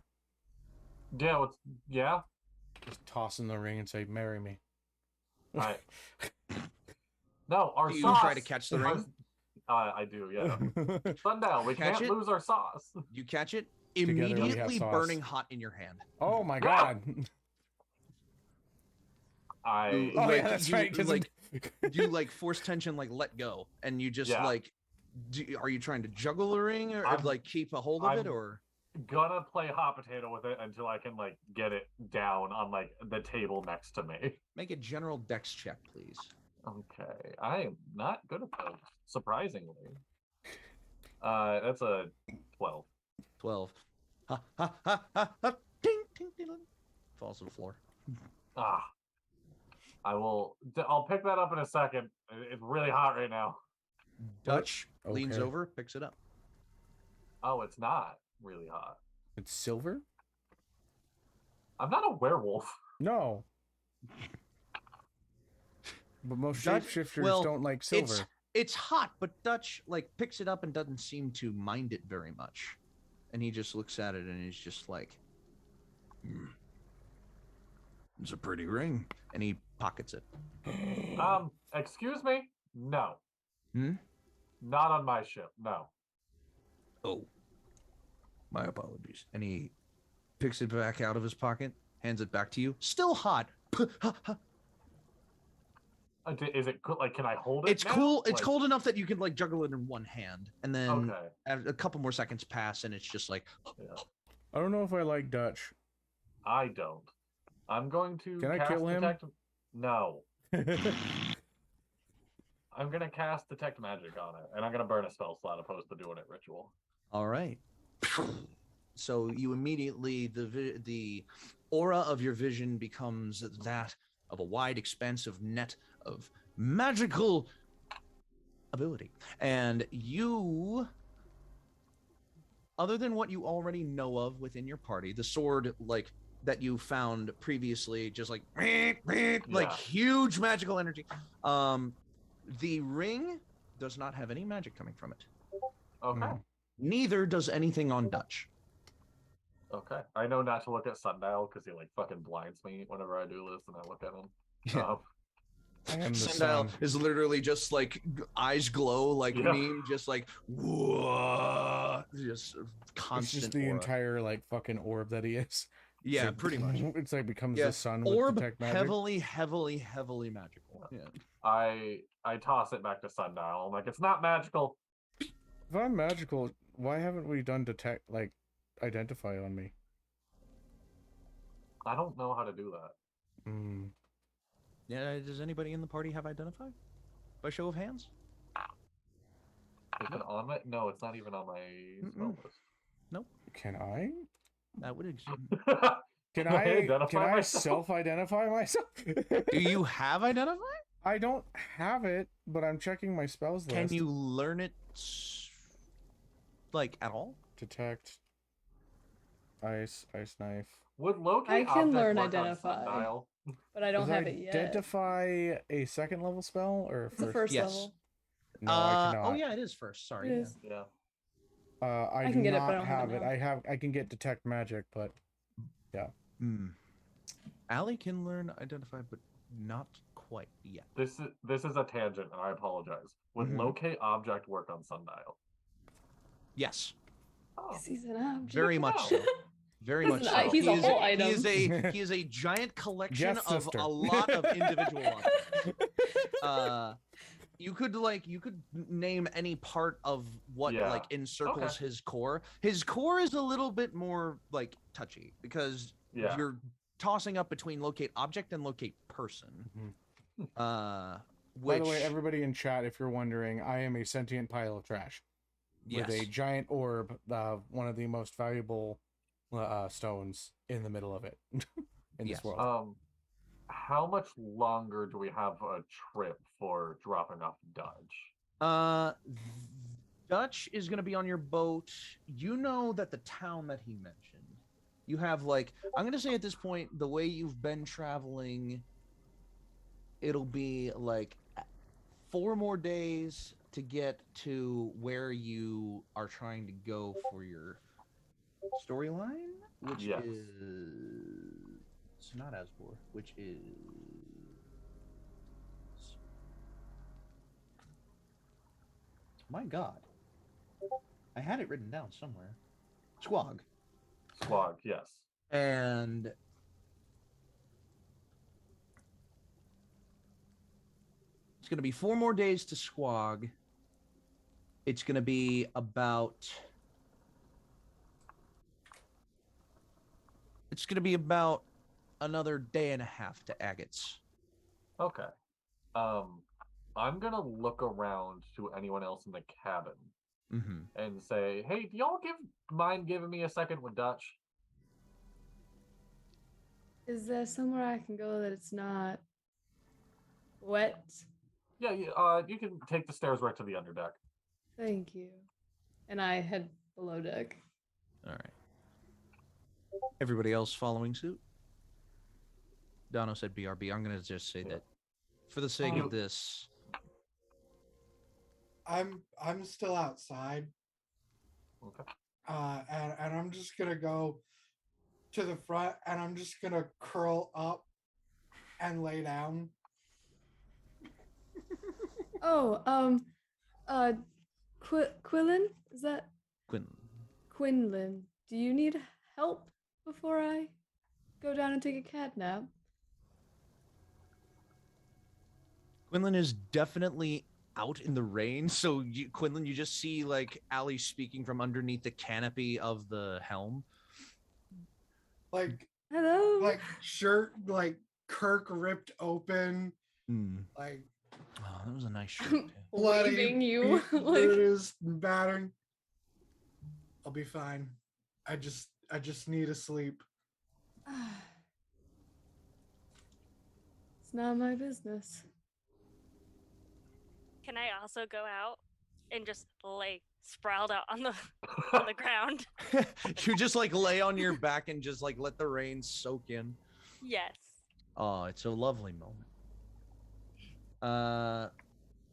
Yeah, yeah. just toss in the ring and say, marry me. Alright. No, our Do you sauce. try to catch the ring? I do, yeah. Sundial, we Catch can't it? lose our sauce. You catch it, Together we have immediately sauce. burning hot in your hand. Oh my god. I Oh Like, yeah, that's you- right. 'cause like, you like force tension, like let go, and you just Yeah. like. Are you trying to juggle the ring or I'm- like keep a hold of it, I'm- or? gonna play hot potato with it until I can get it down on the table next to me. Make a general dex check, please. Okay, I am not good at those, surprisingly. That's a 12. 12. Ha ha ha ha ha! Ding ding ding! Ding. Falls to the floor. Ah, I'll pick that up in a second. It's really hot right now. Dutch leans Okay. over, picks it up. Oh, it's not really hot. It's silver? I'm not a werewolf. No. But most Dutch- shapeshifters well, don't like silver. It's hot, but Dutch like picks it up and doesn't seem to mind it very much. And he just looks at it and he's just like, it's a pretty ring. And he pockets it. Excuse me? No. Hmm? Not on my ship, no. Oh. My apologies. And he picks it back out of his pocket, hands it back to you. Still hot. Is it like? Can I hold it? It's now? cool. It's like, cold enough that you can like juggle it in one hand, and then Okay. a couple more seconds pass, and it's just like. Yeah. I don't know if I like Dutch. I don't. I'm going to. Can I cast kill him? No. I'm gonna cast detect magic on it, and I'm gonna burn a spell slot opposed to doing it ritual. All right. So you immediately the aura of your vision becomes that of a wide, expansive net of magical ability, and you, other than what you already know of within your party, the sword like that you found previously, just like huge magical energy. The ring does not have any magic coming from it. Okay. Neither does anything on Dutch. Okay. I know not to look at Sundial because he like fucking blinds me whenever I do this, and I look at him. Yeah. I am the Sundial sun. is literally just like eyes glow like meme, just like whoa, just constant. It's just the aura. entire like fucking orb that he is. Yeah, like, pretty much. It's like becomes the sun with Orb, detect magic. heavily magical. Yeah. I toss it back to Sundial. I'm like, it's not magical. If I'm magical, why haven't we done detect like identify on me? I don't know how to do that. Yeah. Does anybody in the party have identify? By show of hands? Is it on my? No, it's not even on my spell list. Nope. Can I? That would exist. Can I I identify myself? self-identify myself? Do you have identify? I don't have it, but I'm checking my spells list. Can you learn it like at all? Detect ice knife. Would locate I can object learn work on identify. Sundial? But I don't Is have it yet. Identify a second level spell or It's the first Yes. level. No, I cannot. Oh yeah, it is first. Sorry. It yeah. is. Yeah. I I do can get it, but not I don't have have it it. now. I can get detect magic, but Allie can learn identify, but not quite yet. This is a tangent, and I apologize. Would Mhm. locate object work on Sundial? Yes, Oh, He's an object. very much so. Very He's much an- so. he's a He is- whole He item. is a giant collection Yes, of sister. a lot of individual objects. You could name any part of what Yeah. like encircles Okay. his core. His core is a little bit more like touchy because Yeah. you're tossing up between locate object and locate person. Mhm. Which By the way, everybody in chat, if you're wondering, I am a sentient pile of trash yes. with a giant orb, one of the most valuable stones in the middle of it in Yes. this world. How much longer do we have a trip for dropping off Dutch? Dutch is going to be on your boat. You know that the town that he mentioned, you have like, I'm going to say at this point, the way you've been traveling, it'll be like 4 more days to get to where you are trying to go for your storyline, which Yes. is it's not Asbor, which is my God. I had it written down somewhere. Squog. Slog, yes. And it's going to be 4 more days to Squog. It's going to be about another day and a half to Agates. Okay. I'm gonna look around to anyone else in the cabin Mm-hmm. and say, "Hey, do y'all mind giving me a second with Dutch?" Is there somewhere I can go that it's not wet? Yeah, you can take the stairs right to the underdeck. Thank you. And I head below deck. All right. Everybody else following suit? Dono said BRB. I'm going to just say that for the sake of this, I'm still outside. Okay. And I'm just gonna go to the front, and I'm just gonna curl up and lay down. Oh, Quinlan? Is that Quinlan. Quinlan? Do you need help before I go down and take a cat nap? Quinlan is definitely out in the rain. So, Quinlan, you just see like Allie speaking from underneath the canopy of the helm. Like, hello. Like shirt, like Kirk ripped open. Like, oh, that was a nice shirt. Waving you. Brutus, battering. I'll be fine. I just need to sleep. It's not my business. Can I also go out and just lay sprawled out on the ground? You just like lay on your back and just like let the rain soak in. Yes. Oh, it's a lovely moment.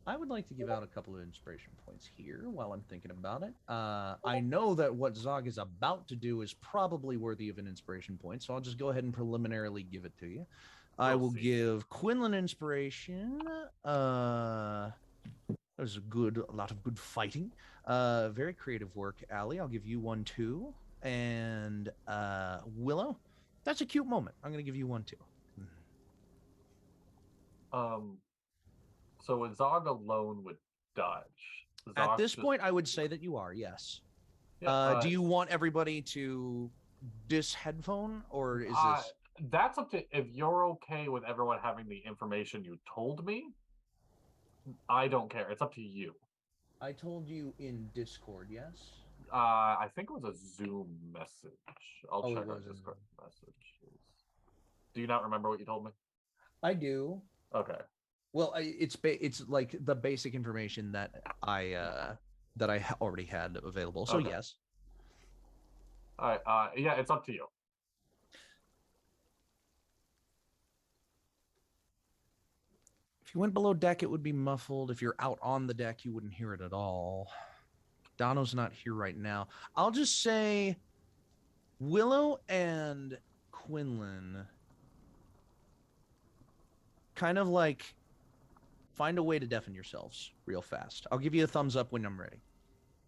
I would like to give out a couple of inspiration points here while I'm thinking about it. I know that what Zog is about to do is probably worthy of an inspiration point, so I'll just go ahead and preliminarily give it to you. I will give Quinlan inspiration. That was a lot of good fighting. Very creative work, Allie. I'll give you one too. And Willow, that's a cute moment. I'm gonna give you one too. So is Zog alone with dodge? At this point, I would say that you are, yes. Yeah, do you want everybody to dis-headphone, or is this... That's up to... If you're okay with everyone having the information you told me, I don't care. It's up to you. I told you in Discord, yes? I think it was a Zoom message. I'll check our Discord messages. Do you not remember what you told me? I do. Okay. Well, it's like the basic information that I already had available. So yes. All right. Yeah, it's up to you. If you went below deck, it would be muffled. If you're out on the deck, you wouldn't hear it at all. Dono's not here right now. I'll just say Willow and Quinlan kind of like find a way to deafen yourselves real fast. I'll give you a thumbs up when I'm ready.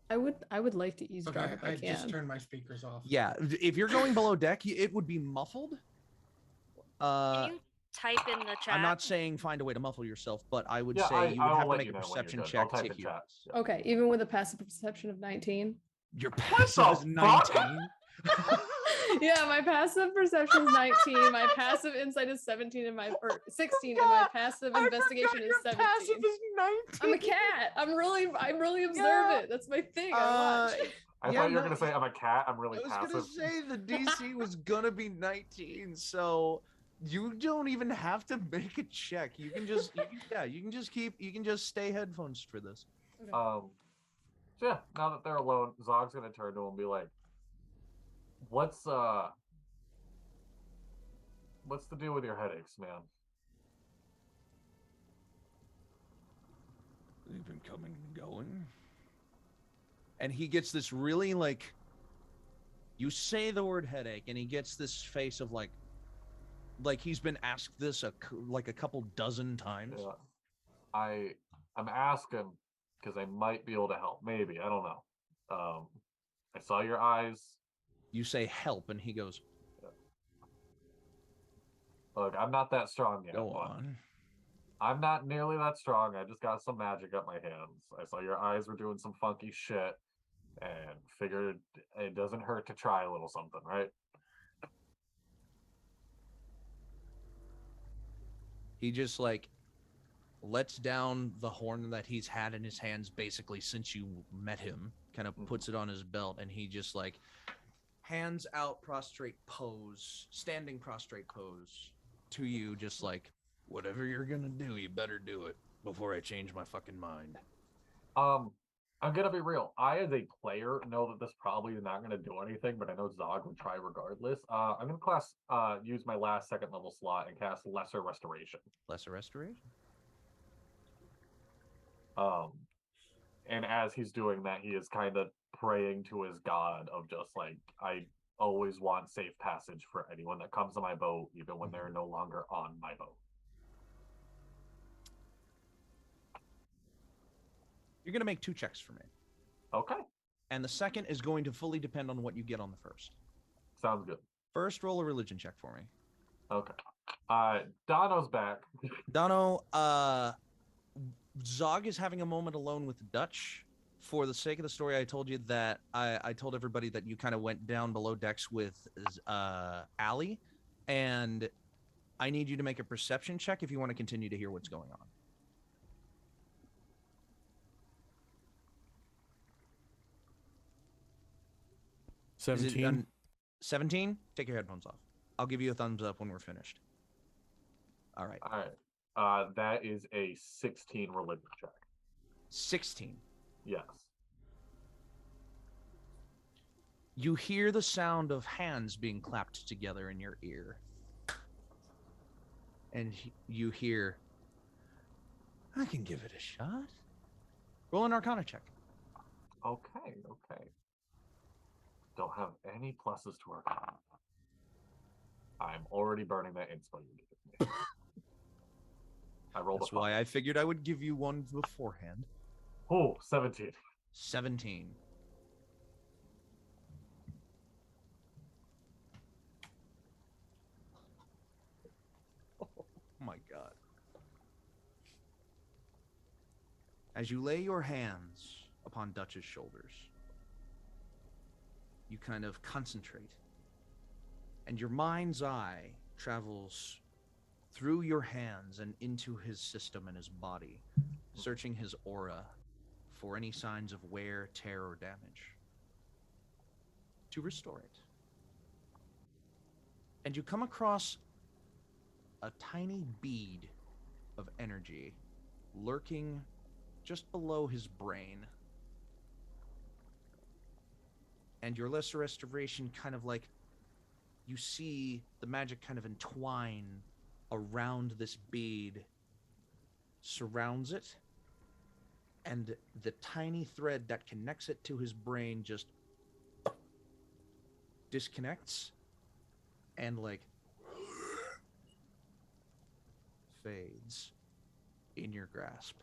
I would like to eavesdrop if I can. Just turned my speakers off. Yeah, if you're going below deck, it would be muffled. Can you type in the chat? I'm not saying find a way to muffle yourself, but I would say you would have to make a perception check to hear. Yeah. Okay, even with a passive perception of 19. Your passive is 19. Yeah, my passive perception is 19. My passive insight is 17, and 16, and my passive investigation is 17. Passive is 19. I'm a cat. I'm really observant. That's my thing. I watch. I thought you were gonna say I'm a cat. I'm really passive. I was gonna say the DC was gonna be 19, so you don't even have to make a check. You can just you can just stay headphones for this. Okay. So yeah, now that they're alone, Zog's gonna turn to him and be like, What's the deal with your headaches, man? They've been coming and going. And he gets this really like, you say the word headache and he gets this face of like he's been asked this a couple dozen times. Yeah. I'm asking because I might be able to help. Maybe, I don't know. I saw your eyes. You say help, and he goes, Look, I'm not that strong yet. Go on. I'm not nearly that strong. I just got some magic up my hands. I saw your eyes were doing some funky shit and figured it doesn't hurt to try a little something, right? He just like lets down the horn that he's had in his hands basically since you met him, kind of puts it on his belt, and he just like hands out prostrate pose, standing prostrate pose to you, just like, whatever you're gonna do, you better do it before I change my fucking mind. I'm gonna be real. I, as a player, know that this probably is not gonna do anything, but I know Zog would try regardless. I'm gonna use my last second level slot and cast Lesser Restoration. Lesser Restoration? And as he's doing that, he is kind of praying to his god of just like, I always want safe passage for anyone that comes to my boat, even when they're no longer on my boat. You're going to make 2 checks for me. Okay. And the second is going to fully depend on what you get on the first. Sounds good. First, roll a religion check for me. Okay. Dono's back. Dono, Zog is having a moment alone with Dutch. For the sake of the story, I told you that I told everybody that you kind of went down below decks with Allie, and I need you to make a perception check if you want to continue to hear what's going on. 17. 17? Take your headphones off. I'll give you a thumbs up when we're finished. All right. All right. That is a 16 religion check. 16. Yes. You hear the sound of hands being clapped together in your ear. And you hear, I can give it a shot. Roll an Arcana check. Okay. Don't have any pluses to Arcana. I'm already burning that inspo you gave me. I rolled That's a 5. why I figured I would give you one beforehand. Oh, 17. 17. Oh my god. As you lay your hands upon Dutch's shoulders, you kind of concentrate, and your mind's eye travels through your hands and into his system and his body, searching his aura for any signs of wear, tear, or damage, to restore it. And you come across a tiny bead of energy lurking just below his brain. And your lesser restoration kind of like, you see the magic kind of entwine around this bead, surrounds it, and the tiny thread that connects it to his brain just disconnects and like fades in your grasp.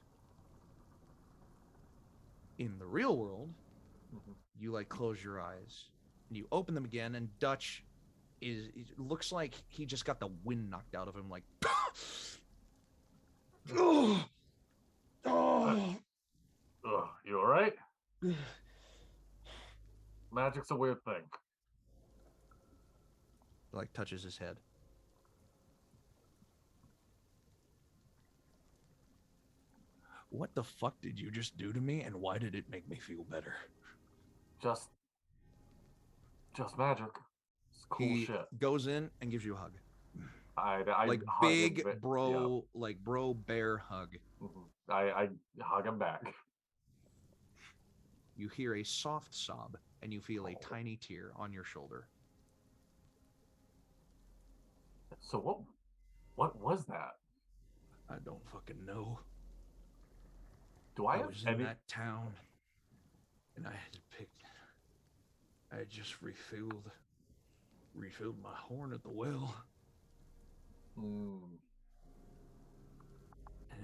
In the real world, you like close your eyes and you open them again, and Dutch it looks like he just got the wind knocked out of him, like You alright? Magic's a weird thing. Like touches his head. What the fuck did you just do to me, and why did it make me feel better? Just magic. It's cool He shit. goes in and gives you a hug. I Like hug big him, bro, like bro bear hug. I hug him back. You hear a soft sob, and you feel a tiny tear on your shoulder. So what was that? I don't fucking know. Do I have was in that town, and I had just refilled my horn at the well. And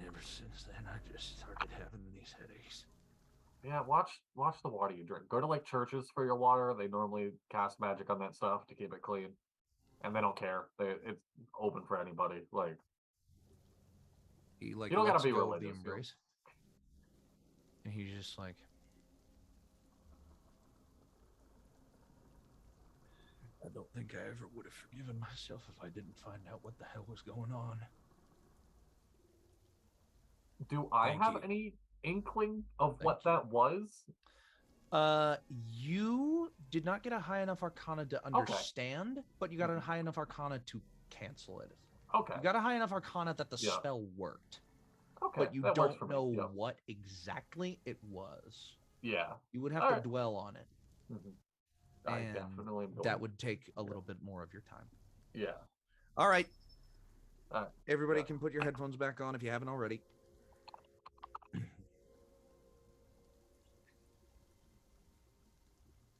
ever since then, I just started having these headaches. Yeah, watch the water you drink. Go to like churches for your water. They normally cast magic on that stuff to keep it clean, and they don't care. It's open for anybody. Like, he like you don't gotta lets be go of religious. the embrace, and he's just like, I don't think I ever would have forgiven myself if I didn't find out what the hell was going on. Do I Thank have you. any inkling of Thank what you. that was? You did not get a high enough Arcana to understand, but you got a high enough Arcana to cancel it. Okay. You got a high enough Arcana that the Yeah. spell worked. Okay. But you that works for don't me. know Yep. what exactly it was. Yeah. You would have All to right. dwell on it. I And definitely am that going- would take a little bit more of your time. Yeah. All right. Everybody Yeah. can put your headphones back on if you haven't already.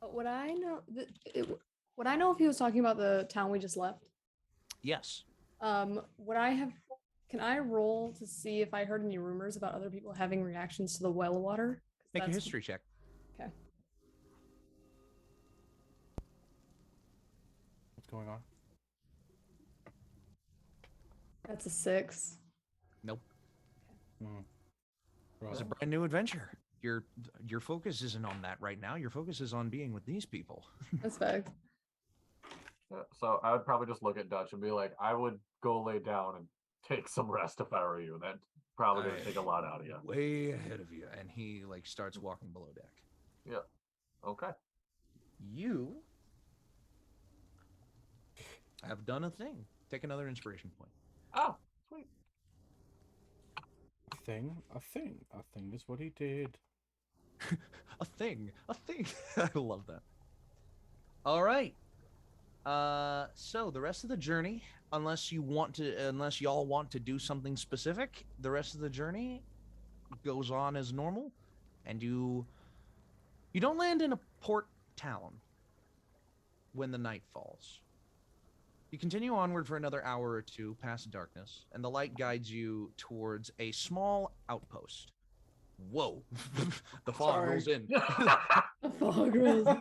But would I know? Would I know if he was talking about the town we just left? Yes. Would I have? Can I roll to see if I heard any rumors about other people having reactions to the well water? Make a history check. Okay. What's going on? That's a 6. Nope. Mm. It's a brand new adventure. Your focus isn't on that right now. Your focus is on being with these people. That's fact. Yeah, so I would probably just look at Dutch and be like, I would go lay down and take some rest if I were you. That's probably gonna take a lot out of you. Way ahead of you. And he like starts walking below deck. Yeah. Okay. You have done a thing. Take another inspiration point. Oh, sweet. A thing is what he did. A thing. I love that. All right. So the rest of the journey, unless y'all want to do something specific, the rest of the journey goes on as normal, and you don't land in a port town when the night falls. You continue onward for another hour or two past darkness, and the light guides you towards a small outpost. Whoa. The fog rolls in. The fog rolls in.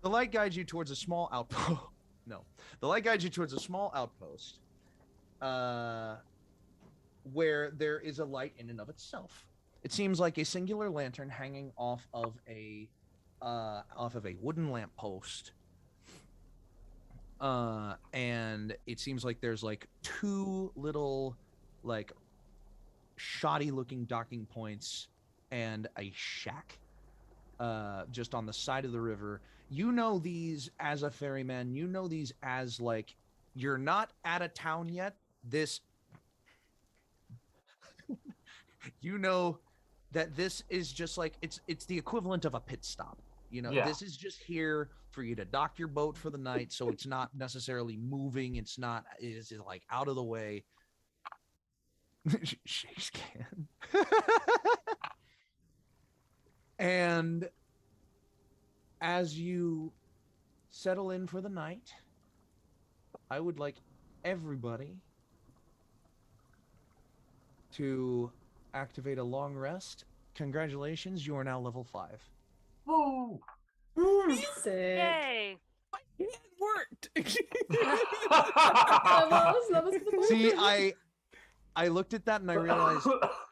The light guides you towards a small outpost. No. The light guides you towards a small outpost where there is a light in and of itself. It seems like a singular lantern hanging off of a wooden lamppost. And it seems like there's like two little like shoddy looking docking points and a shack just on the side of the river. You know these as a ferryman. You know these as like, you're not at a town yet. This, you know that this is just like, it's the equivalent of a pit stop. You know, Yeah. This is just here for you to dock your boat for the night. So it's not necessarily moving. It's like out of the way. Shakes can. And as you settle in for the night, I would like everybody to activate a long rest. Congratulations, you are now level 5. Woo! Sick. Yay! It worked. That was the See, point. I looked at that and I realized,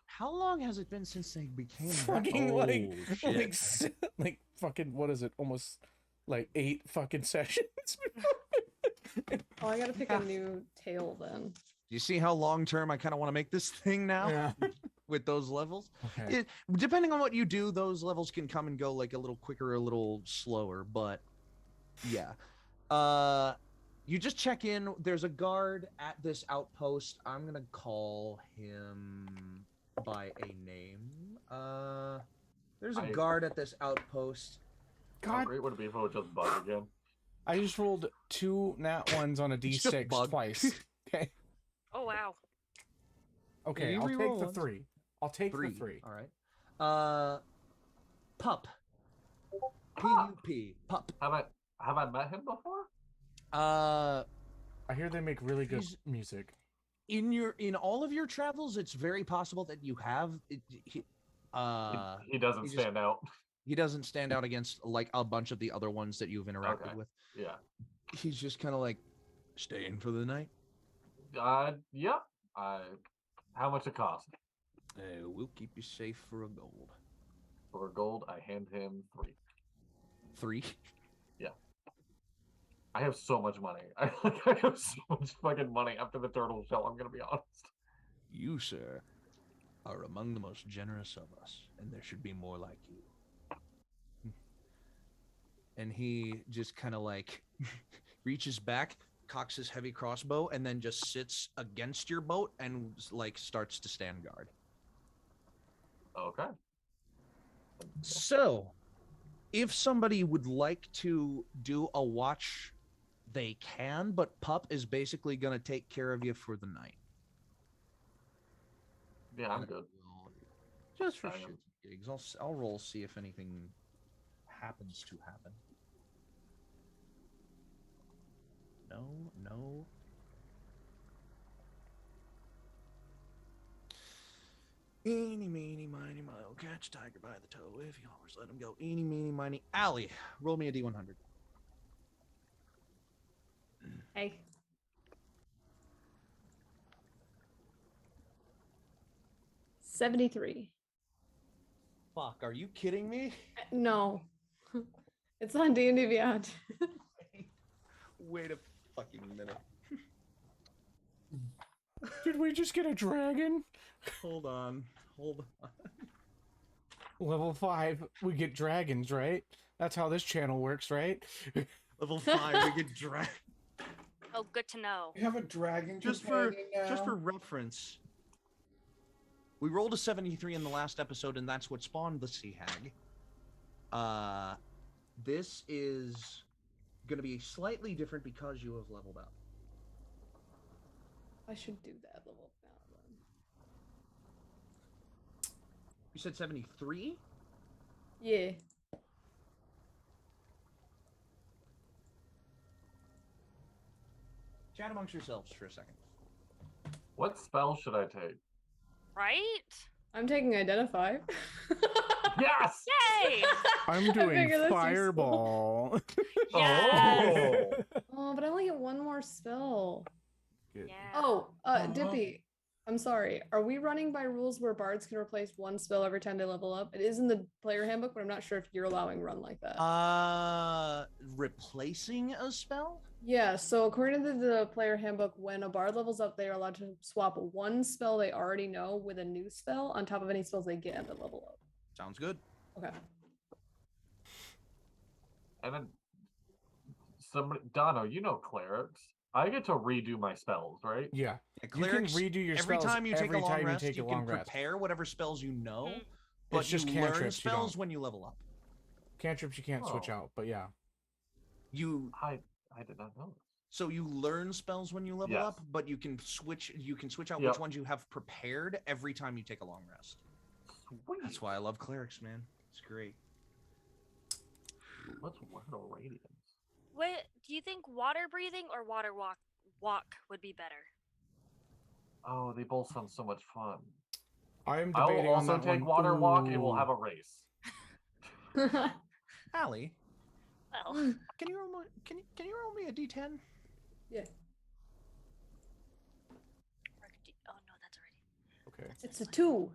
how long has it been since they became Fucking that? Shit. like fucking, what is it? Almost like 8 fucking sessions. Oh, I gotta pick a new tail then. Do you see how long term I kind of want to make this thing now? Yeah. With those levels? Okay. Depending on what you do, those levels can come and go like a little quicker, a little slower, but yeah. You just check in. There's a guard at this outpost. I'm gonna call him by a name. There's a guard at this outpost. How God, great would it be if it was just bug again? I just rolled 2 nat 1s on a It's just d6 bug. twice. Okay. Oh wow. Okay, you I'll reroll take the ones? 3. I'll take 3. the 3. All right. Pup. P-U-P. Pup. Have I met him before? I hear they make really good He's- music. In all of your travels, it's very possible that you have. He doesn't he just- stand out. He doesn't stand out against like a bunch of the other ones that you've interacted Okay. with. Yeah. He's just kind of like staying for the night. Yeah. How much it cost? We'll keep you safe for a gold. For gold, I hand him 3. 3. I have so much money. I have so much fucking money after the turtle shell, I'm gonna be honest. You, sir, are among the most generous of us, and there should be more like you. And he just kind of like reaches back, cocks his heavy crossbow, and then just sits against your boat and like starts to stand guard. Okay. So, if somebody would like to do a watch, they can, but Pup is basically going to take care of you for the night. Yeah, I'm good. Just for I shits am. and gigs. I'll roll, see if anything happens to happen. No. Eeny, meeny, miny, moe, catch a tiger by the toe. If you always let him go. Eeny, meeny, miny. Allie, roll me a D100. Hey. $73. Fuck, are you kidding me? No. It's on D&D Beyond. Wait a fucking minute. Did we just get a dragon? Hold on. Level 5, we get dragons, right? That's how this channel works, right? Level 5, we get dragon. Oh, good to know. We have a dragon Just for companion now. reference, we rolled a 73 in the last episode, and that's what spawned the Sea Hag. This is going to be slightly different because you have leveled up. I should do that level now then. You said 73? Yeah. Chat amongst yourselves for a second. What spell should I take? Right? I'm taking Identify. Yes! Yay! I'm I doing figured that's fireball. Yes! Oh, but I only get one more spell. Good. Yeah. Oh, Dippy. I'm sorry. Are we running by rules where bards can replace one spell every time they level up? It is in the player handbook, but I'm not sure if you're allowing run like that. Replacing a spell? Yeah, so according to the player handbook, when a bard levels up, they are allowed to swap one spell they already know with a new spell on top of any spells they get at the level up. Sounds good. Okay. And then somebody, Dono, you know clerics. I get to redo my spells, right? Yeah. Clerics, you can redo your every spells time you take a long time rest, you, take you a can long rest. prepare whatever spells you know, Mm. but It's just you learn cantrips you spells don't. when you level up. Cantrips you can't switch Oh. out, but yeah. I did not know this. So you learn spells when you level Yes. up, but you can switch out Yep. which ones you have prepared every time you take a long rest. Sweet. That's why I love clerics, man. It's great. Let's Water Radiance. What do you think? Water breathing or water walk would be better? Oh, they both sound so much fun. I'm I debating will on also that take one. Water Walk and we'll Ooh. have a race. Allie, Well, can you roll me a D10? Yeah. oh no, that's already. Okay. It's a 2.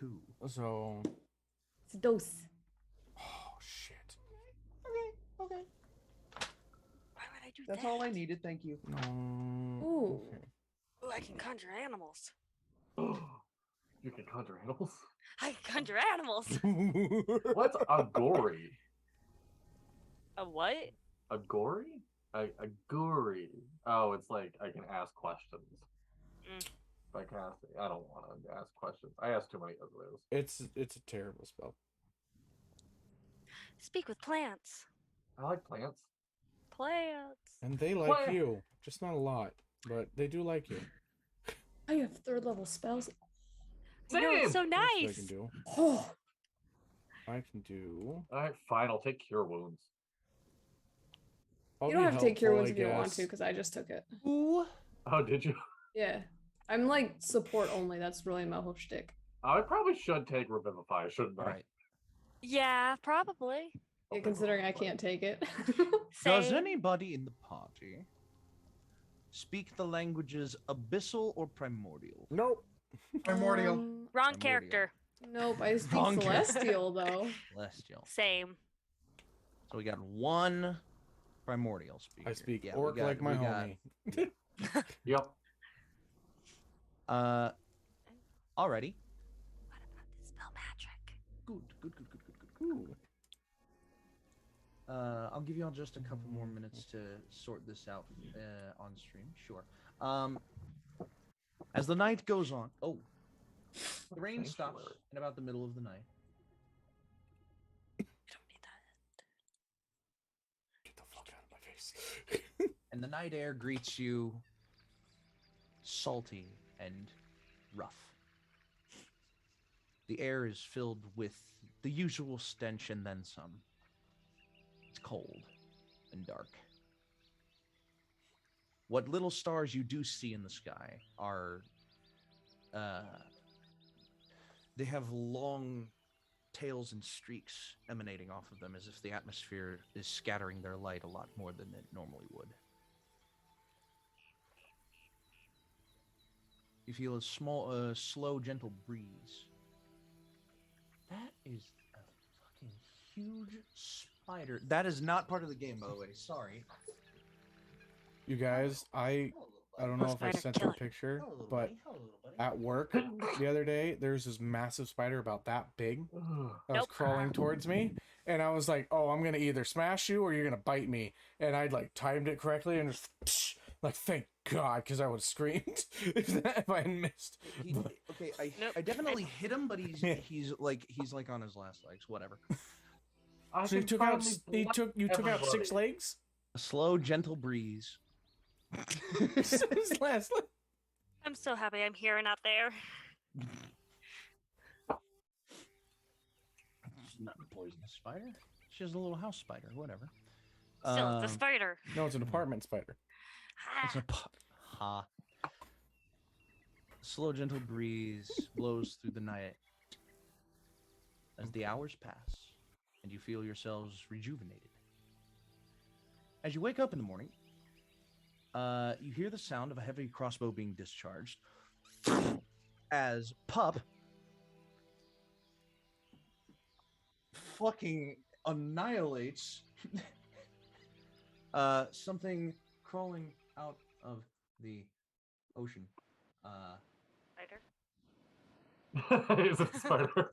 2. So. It's a dose. Oh, shit. Okay. Why would I do That's that? all I needed. Thank you. No. Ooh. Okay. Ooh, I can conjure animals. You can conjure animals. I can conjure animals. What's a gory? A what? A gory? A gory. Oh, it's like I can ask questions. Mm. If I can ask, I don't want to ask questions. I ask too many of those. It's a terrible spell. Speak with plants. I like plants. Plants. And they like What? you. Just not a lot, but they do like you. I have 3rd level spells. I know, it's so That's what I nice. can do. Oh. I can do. All right, fine. I'll take Cure Wounds. I'll You don't be have to take Cure helpful, Wounds I if you don't want guess. to, because I just took it. Ooh. Oh, did you? Yeah. I'm like support only. That's really my whole shtick. I probably should take Revivify, shouldn't I? All right. Yeah, probably. Yeah, considering I can't take it. Does Same. anybody in the party speak the languages abyssal or primordial? Nope. Primordial. Wrong Primordial. character. Nope, I speak Wrong character. celestial though. Celestial. Same. So we got one primordial speaker. I speak Yeah, orc like my we got- homie. Yep. Alrighty. What about this spell magic? Good. Ooh. I'll give y'all just a couple more minutes to sort this out on stream. Sure. As the night goes on, the rain stops Sanctuary. in about the middle of the night, I don't need that. Get the fuck out of my face. and the night air greets you salty and rough. The air is filled with the usual stench and then some. cold and dark. What little stars you do see in the sky are, they have long tails and streaks emanating off of them as if the atmosphere is scattering their light a lot more than it normally would. You feel a slow, gentle breeze. That is a fucking huge spider. That is not part of the game, by the way. Sorry. You guys, I don't know if I sent a picture, but at work the other day, there's this massive spider about that big that was crawling towards me, and I was like, "Oh, I'm gonna either smash you or you're gonna bite me," and I'd like timed it correctly and just like, thank God, because I would have screamed if I had missed. Okay, I definitely hit him, but he's like on his last legs. Whatever. So you took out 6 legs. A slow, gentle breeze. His last leg. I'm so happy I'm here and not there. She's not a poisonous spider. She's a little house spider. Whatever. Still, it's a spider. No, it's an apartment spider. It's a slow, gentle breeze blows through the night as the hours pass, and you feel yourselves rejuvenated. As you wake up in the morning, you hear the sound of a heavy crossbow being discharged as Pup fucking annihilates something crawling out of the ocean. Spider? Is it a spider?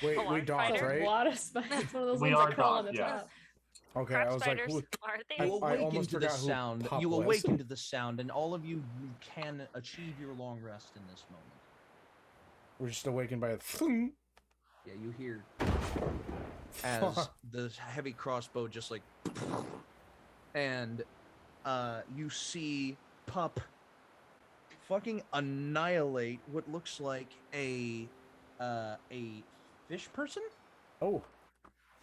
Wait, we docked, There's right? a lot of spiders. One of those We ones are that crawl on docked, the yes. top. Okay, Crab I was like, spiders, who, are they? You I awaken almost to the forgot who sound. Pup You was. awaken to the sound, and all of you can achieve your long rest in this moment. we're just awakened by a thing. Yeah, you hear as the heavy crossbow just like, and you see Pup fucking annihilate what looks like a fish person Oh,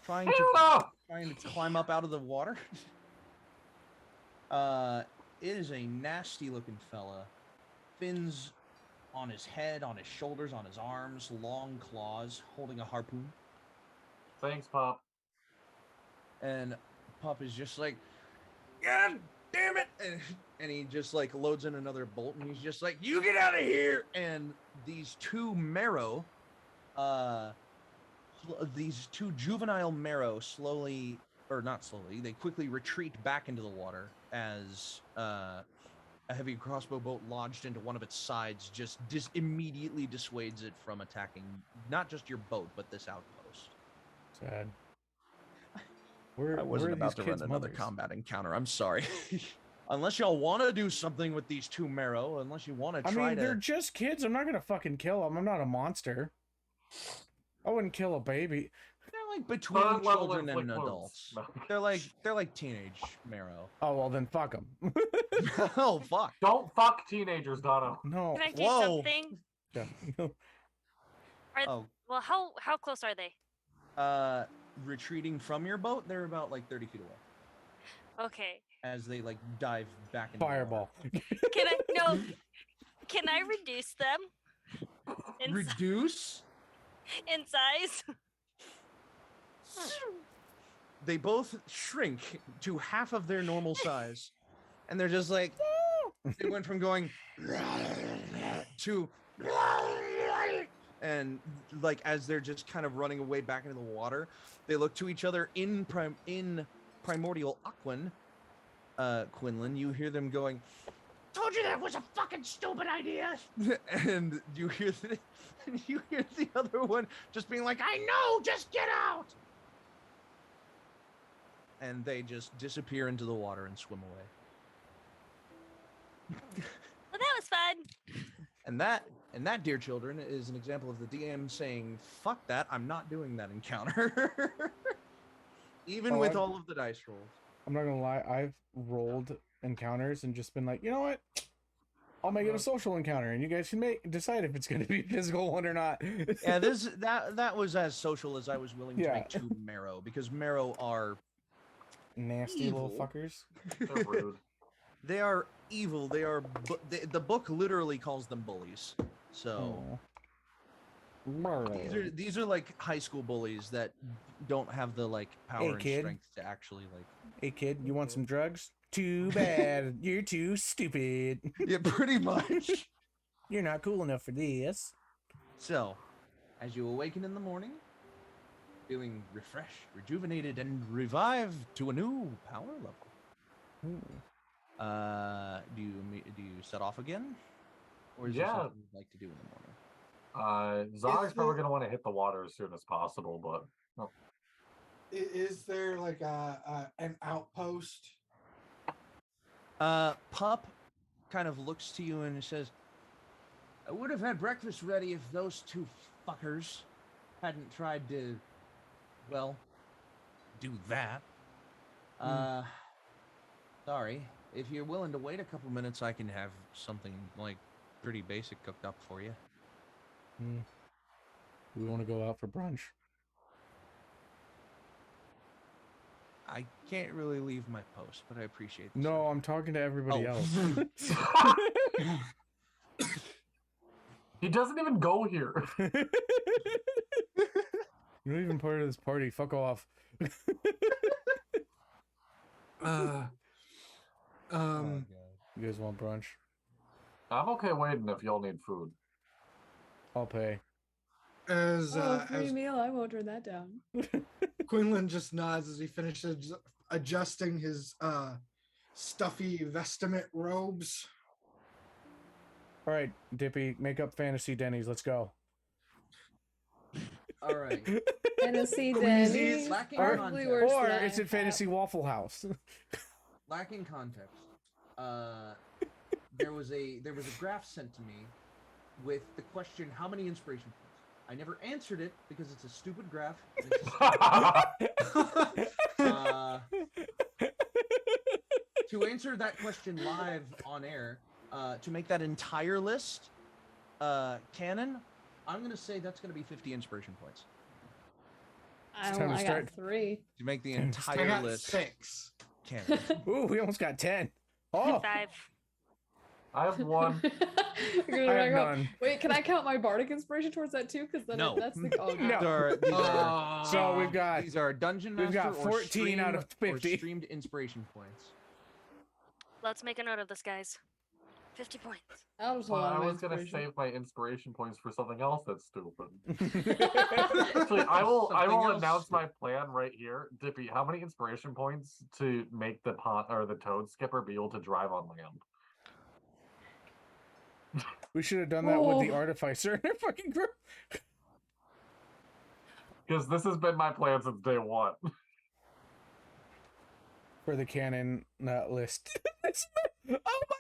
trying to climb up out of the water. It is a nasty looking fella. Fins on his head, on his shoulders, on his arms, long claws, holding a harpoon. Thanks, Pop. And Pup is just like, God damn it! And he just like loads in another bolt, and he's just like, you get out of here! And these two marrow, these two juvenile marrow slowly, or not slowly, they quickly retreat back into the water as a heavy crossbow bolt lodged into one of its sides just immediately dissuades it from attacking not just your boat, but this outpost. sad. I wasn't about to run another combat encounter. I'm sorry. Unless y'all want to do something with these two marrow, unless you want to try to... they're just kids. I'm not gonna fucking kill them. I'm not a monster. I wouldn't kill a baby. They're like between Third level children and inflict wounds. adults. No. They're like teenage marrow. Oh well, then fuck them. Oh fuck! Don't fuck teenagers, Dono. No. Can I do Whoa. something? Yeah. Oh, Well, how close are they? retreating from your boat, they're about like 30 feet away. Okay. As they like dive back into Fireball. Can I reduce them Reduce? in size? They both shrink to half of their normal size, and they're just like, they went from going to, and like as they're just kind of running away back into the water, they look to each other in primordial Aquan. Quinlan, you hear them going, Told you that was a fucking stupid idea. and you hear the other one just being like, I know, just get out. And they just disappear into the water and swim away. Well, that was fun. And that, dear children, is an example of the DM saying, fuck that, I'm not doing that encounter. Even with all of the dice rolls. I'm not gonna lie, I've rolled encounters and just been like, you know what? I'll make it a social encounter, and you guys can decide if it's gonna be a physical one or not. Yeah, that was as social as I was willing to make two marrow, because marrow are nasty evil. little fuckers. They're rude. They are evil. They are. The book literally calls them bullies. So these are like high school bullies that don't have the like power Hey, and kid. strength to actually like. Hey kid, you want some drugs? Too bad. You're too stupid. Yeah, pretty much. You're not cool enough for this. So, as you awaken in the morning, feeling refreshed, rejuvenated, and revived to a new power level. Do you set off again, or is there Yeah. something you'd like to do in the morning? Zog's probably gonna want to hit the water as soon as possible, but Is there like an outpost? Pup kind of looks to you and says, "I would have had breakfast ready if those two fuckers hadn't tried to, well, do that. Sorry. If you're willing to wait a couple minutes, I can have something like pretty basic cooked up for you." We want to go out for brunch. I can't really leave my post, but I appreciate the No, I'm talking to everybody Oh. else. he doesn't even go here. You're not even part of this party. Fuck off. Oh, God. You guys want brunch? I'm okay waiting if y'all need food. I'll pay. As free meal. I won't turn that down. Quinlan just nods as he finishes adjusting his stuffy vestment robes. All right, Dippy, make up Fantasy Denny's. Let's go. All right. Fantasy Queasy's Denny's. lacking Probably context. worse Or than is it that. Fantasy Waffle House? Lacking context. There was a graph sent to me with the question, how many inspiration points? I never answered it because it's a stupid graph. And it's to answer that question live on air, to make that entire list canon, I'm going to say that's going to be 50 inspiration points. It's time to I start. got 3. To make the I entire got list 6. canon. Ooh, we almost got 10. Oh, 5. I have one. You're gonna I have rank up- none. Wait, can I count my bardic inspiration towards that too? Because then No. that's the No. These are So we've got these are dungeon we've master got or 14 out of stream- or 50. streamed inspiration points. Let's make a note of this, guys. 50 points. That was a Well, lot I of was gonna inspiration. save my inspiration points for something else that's stupid. Actually, I will Something else announce my stupid. plan right here. Dippy, how many inspiration points to make the pond or the toad skipper be able to drive on land? We should have done that with the Oh. artificer in our fucking group. Because this has been my plan since day one. For the canon list. Oh my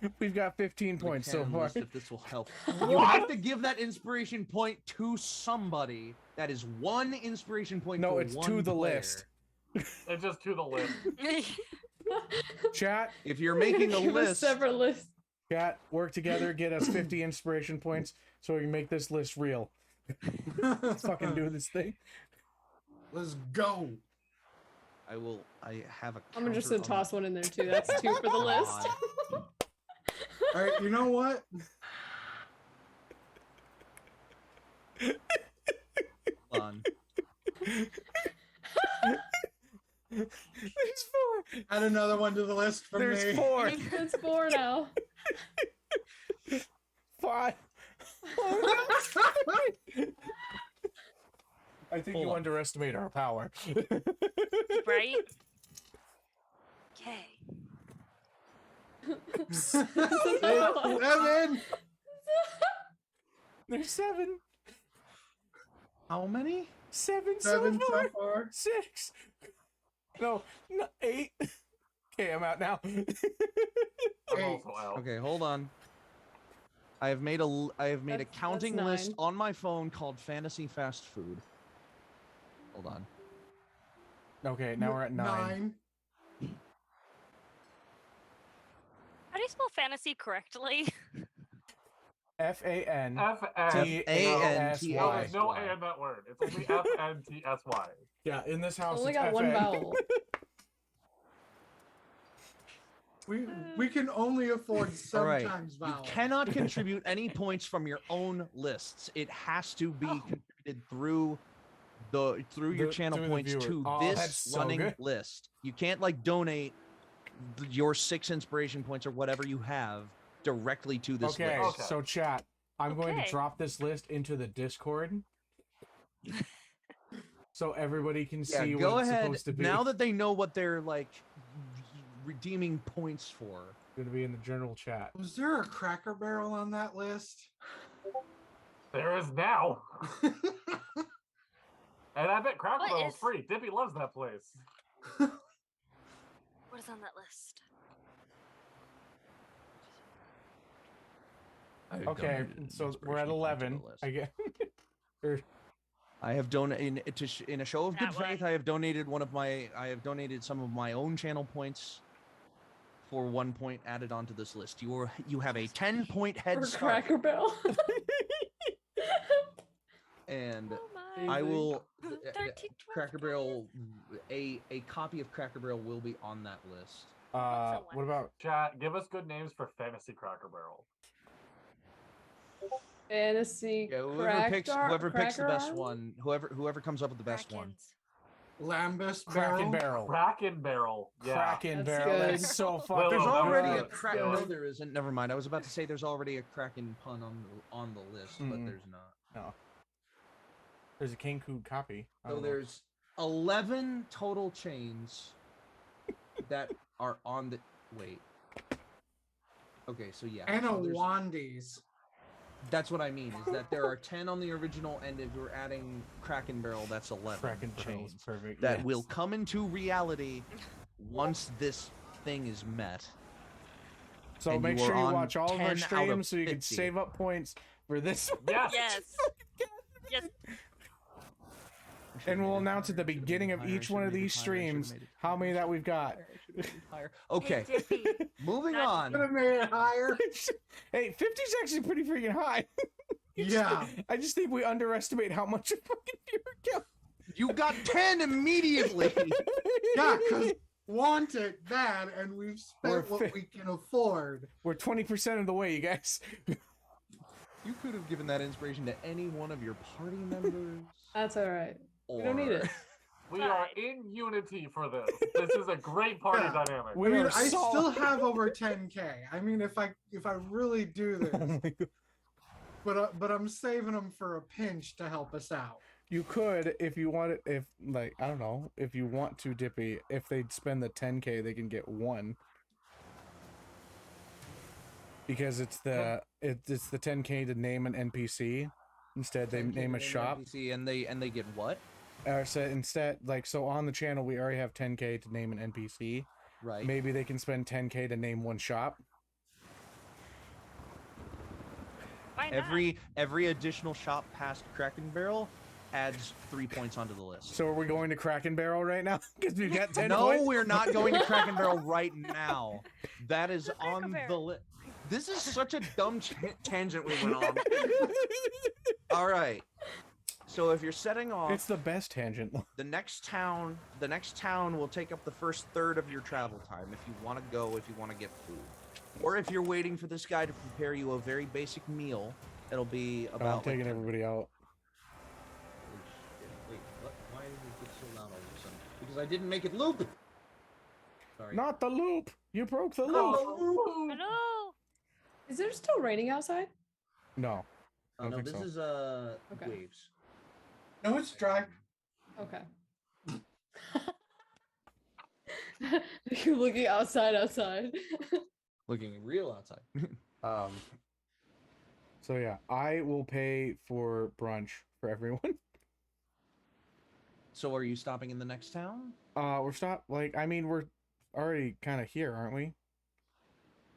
god! We've got 15 The points so canon far. list, if this will help. You have to give that inspiration point to somebody. That is one inspiration point. No, for it's one to the player. list. It's just to the list. Chat, If you're making a Give us list, separate lists. chat, work together, get us 50 inspiration points so we can make this list real. Let's fucking do this thing. Let's go. I have a. I'm just counter gonna on toss one in there too. That's 2 for the list. God. All right, you know what? Hold on. There's 4. Add another one to the list from There's me. 4. It's 4 now. 5. I think Hold you on. underestimate our power. Right? Okay. 7. There's 7. How many? 7 so 7 far. so far. 6. No, 8. Okay, I'm out now. I'm also out. Okay, hold on. I have made a That's counting list 9. on my phone called Fantasy Fast Food. Hold on. Okay, now we're at 9. How do you spell fantasy correctly? FAN. FNTSY. No, there's no A in that word. It's only FNTSY. Yeah, in this house, Only it's got one FN. vowel. We can only afford All right. sometimes You vowels. cannot contribute any points from your own lists. It has to be contributed through your channel through the points viewer. to Oh, this that's so running good. list. You can't like donate your 6 inspiration points or whatever you have directly to this Okay, list. so chat, I'm going to Okay. drop this list into the Discord. So everybody can Yeah, see go what it's ahead. supposed to be. Now that they know what they're like redeeming points for. Going to be in the general chat. Was there a Cracker Barrel on that list? There is now. And I bet Cracker What Barrel's is- free. Dippy loves that place. What is on that list? I've Okay, donated an so we're at inspiration point to the 11. list. I get. Or- I have donated in a show of good That way. faith. I have donated some of my own channel points for 1 point added onto this list. You have a 10-point head Or start, Cracker Barrel. and Oh my. I will 13, 12, Cracker Barrel. A copy of Cracker Barrel will be on that list. what about Chat, give us good names for Fantasy Cracker Barrel. Fantasy. Yeah, whoever Cracker picks the best Island? one, whoever comes up with the best one. Krakens. Lambus Kraken Barrel? Barrel? Kraken Barrel. Yeah. Kraken That's Barrel. good. That's so fucking Willow, There's that was already good. a Kraken. Yeah. No, there isn't. Never mind. I was about to say there's already a Kraken pun on the list, but Mm-mm. there's not. No. There's a Kenku copy. I So don't know. there's 11 total chains that are on the wait. Okay, so yeah. And a so there's- Wandies. That's what I mean. Is that there are 10 on the original, and if we're adding Kraken Barrel, that's 11 Kraken Barrel is chains perfect. that yes. will come into reality once this thing is met. So and make you sure are you on watch all of 10 our out of streams so you can 50. save up points for this. Yes. Yes. Yes. And we'll announce at the beginning of each one of these streams how many that we've got. Okay, Hey, Dippy. moving Not- Could have on. made it higher. Hey, 50's actually pretty freaking high. Yeah. I just think we underestimate how much a fucking viewer count. You got 10 immediately. Yeah, because want it bad, and we've We're spent what we can afford. We're 20% of the way, you guys. You could have given that inspiration to any one of your party members. That's all right. We don't need it. We are in unity for this. This is a great party Yeah. dynamic. We I mean, are I solid. still have over 10K. I mean, if I really do this, Oh my God. but I'm saving them for a pinch to help us out. You could, if you want it, if, like, I don't know, if you want to, Dippy, if they spend the 10K, they can get one. Because it's the 10K to name an NPC. Instead, they name a shop. NPC and they get what? So instead, like, so on the channel, we already have 10K to name an NPC. Right. Maybe they can spend 10K to name one shop. Why not? Every additional shop past Kraken Barrel adds 3 points onto the list. So are we going to Kraken Barrel right now? Because we've got 10 No, points? we're not going to Kraken Barrel right now. That is The Cracker on the Barrel. list. This is such a dumb tangent we went on. All right. So if you're setting off, It's the best tangent. the next town will take up the first third of your travel time if you want to go, if you want to get food. Or if you're waiting for this guy to prepare you a very basic meal, it'll be I'm about taking like 10 everybody out. Wait, what? Why did it get so loud all of a sudden? Because I didn't make it loop. Sorry. Not the loop! You broke the loop! Hello. Is there still raining outside? No. I Oh, don't no, think this so. is Okay. waves. No, it's dry. Okay. You're looking outside. Looking real outside. So yeah, I will pay for brunch for everyone. So are you stopping in the next town? We're already kind of here, aren't we?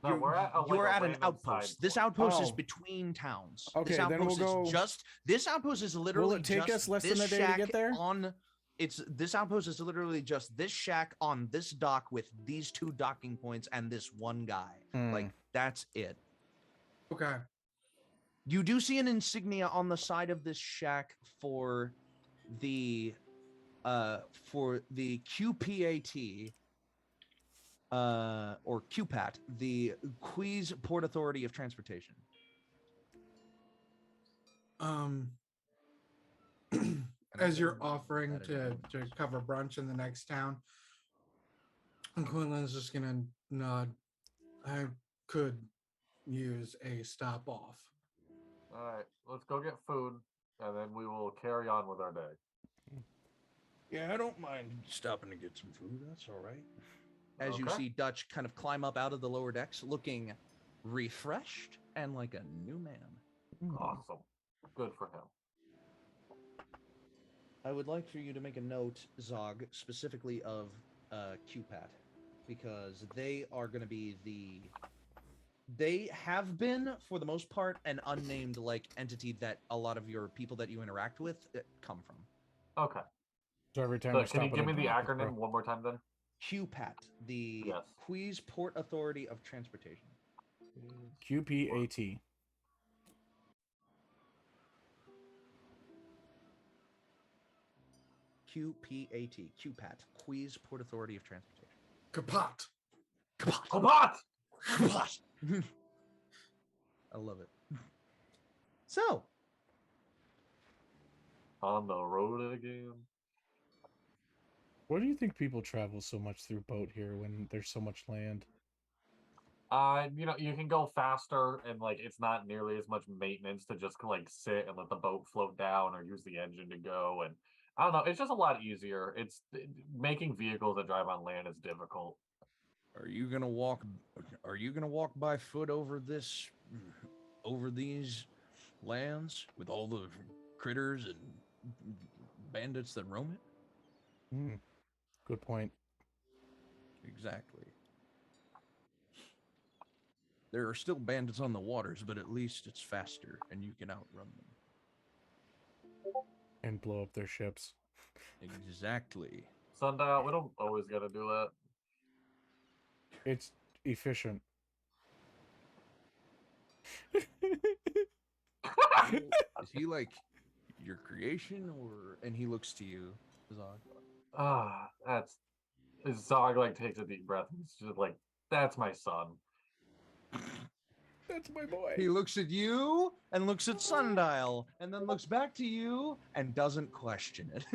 No, we're at a, You're like a at an random outpost. side This point. outpost is Oh. between towns. Okay, this then we'll outpost go- is just. This outpost is literally it take just us less than this a day to shack get there? On, this outpost is literally just this shack on this dock with these 2 docking points and this one guy. Hmm. Like that's it. Okay. You do see an insignia on the side of this shack for the QPAT or QPAT, the Queez Port Authority of Transportation. As you're offering to cover brunch in the next town, Quinlan's just gonna nod. I could use a stop off. All right, let's go get food, and then we will carry on with our day. Yeah, I don't mind stopping to get some food. That's all right. As you Okay. see Dutch kind of climb up out of the lower decks, looking refreshed and like a new man. Awesome. Good for him. I would like for you to make a note, Zog, specifically of QPAT, because they are going to be they have been, for the most part, an unnamed like entity that a lot of your people that you interact with come from. Okay. So every time. So can you give me the acronym one more time then? QPAT, the Queez Port Authority of Transportation. QPAT. QPAT, Queez Port Authority of Transportation. Kapot. Kapot! Kapot! I love it. So, on the road again. Why do you think people travel so much through boat here when there's so much land? You can go faster and like it's not nearly as much maintenance to just like sit and let the boat float down or use the engine to go. And I don't know, it's just a lot easier. It's making vehicles that drive on land is difficult. Are you gonna walk by foot over these lands with all the critters and bandits that roam it? Good point. Exactly. There are still bandits on the waters, but at least it's faster and you can outrun them. And blow up their ships. Exactly. Sundial, we don't always gotta do that. It's efficient. Is he like your creation, or? And he looks to you, Zog. Zog like takes a deep breath. He's just like, that's my son. That's my boy. He looks at you and looks at Sundial, and then looks back to you and doesn't question it.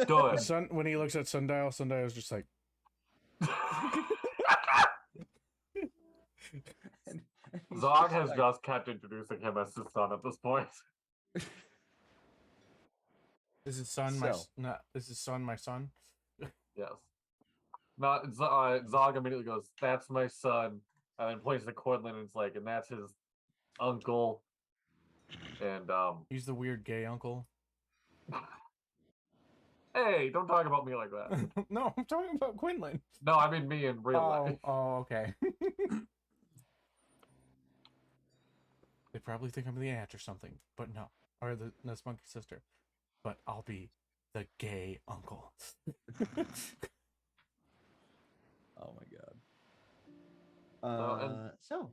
Good. When he looks at Sundial, Sundial's just like. Zog has just kept introducing him as his son at this point. Is his son my son? Yes. Zog immediately goes, that's my son, and then points to Quinlan and it's like, and that's his uncle. And he's the weird gay uncle. Hey, don't talk about me like that. No, I'm talking about Quinlan. No, I mean me in real life. Oh, okay. They probably think I'm the aunt or something, but no. Or the monkey sister. But I'll be the gay uncle. Oh my god. So,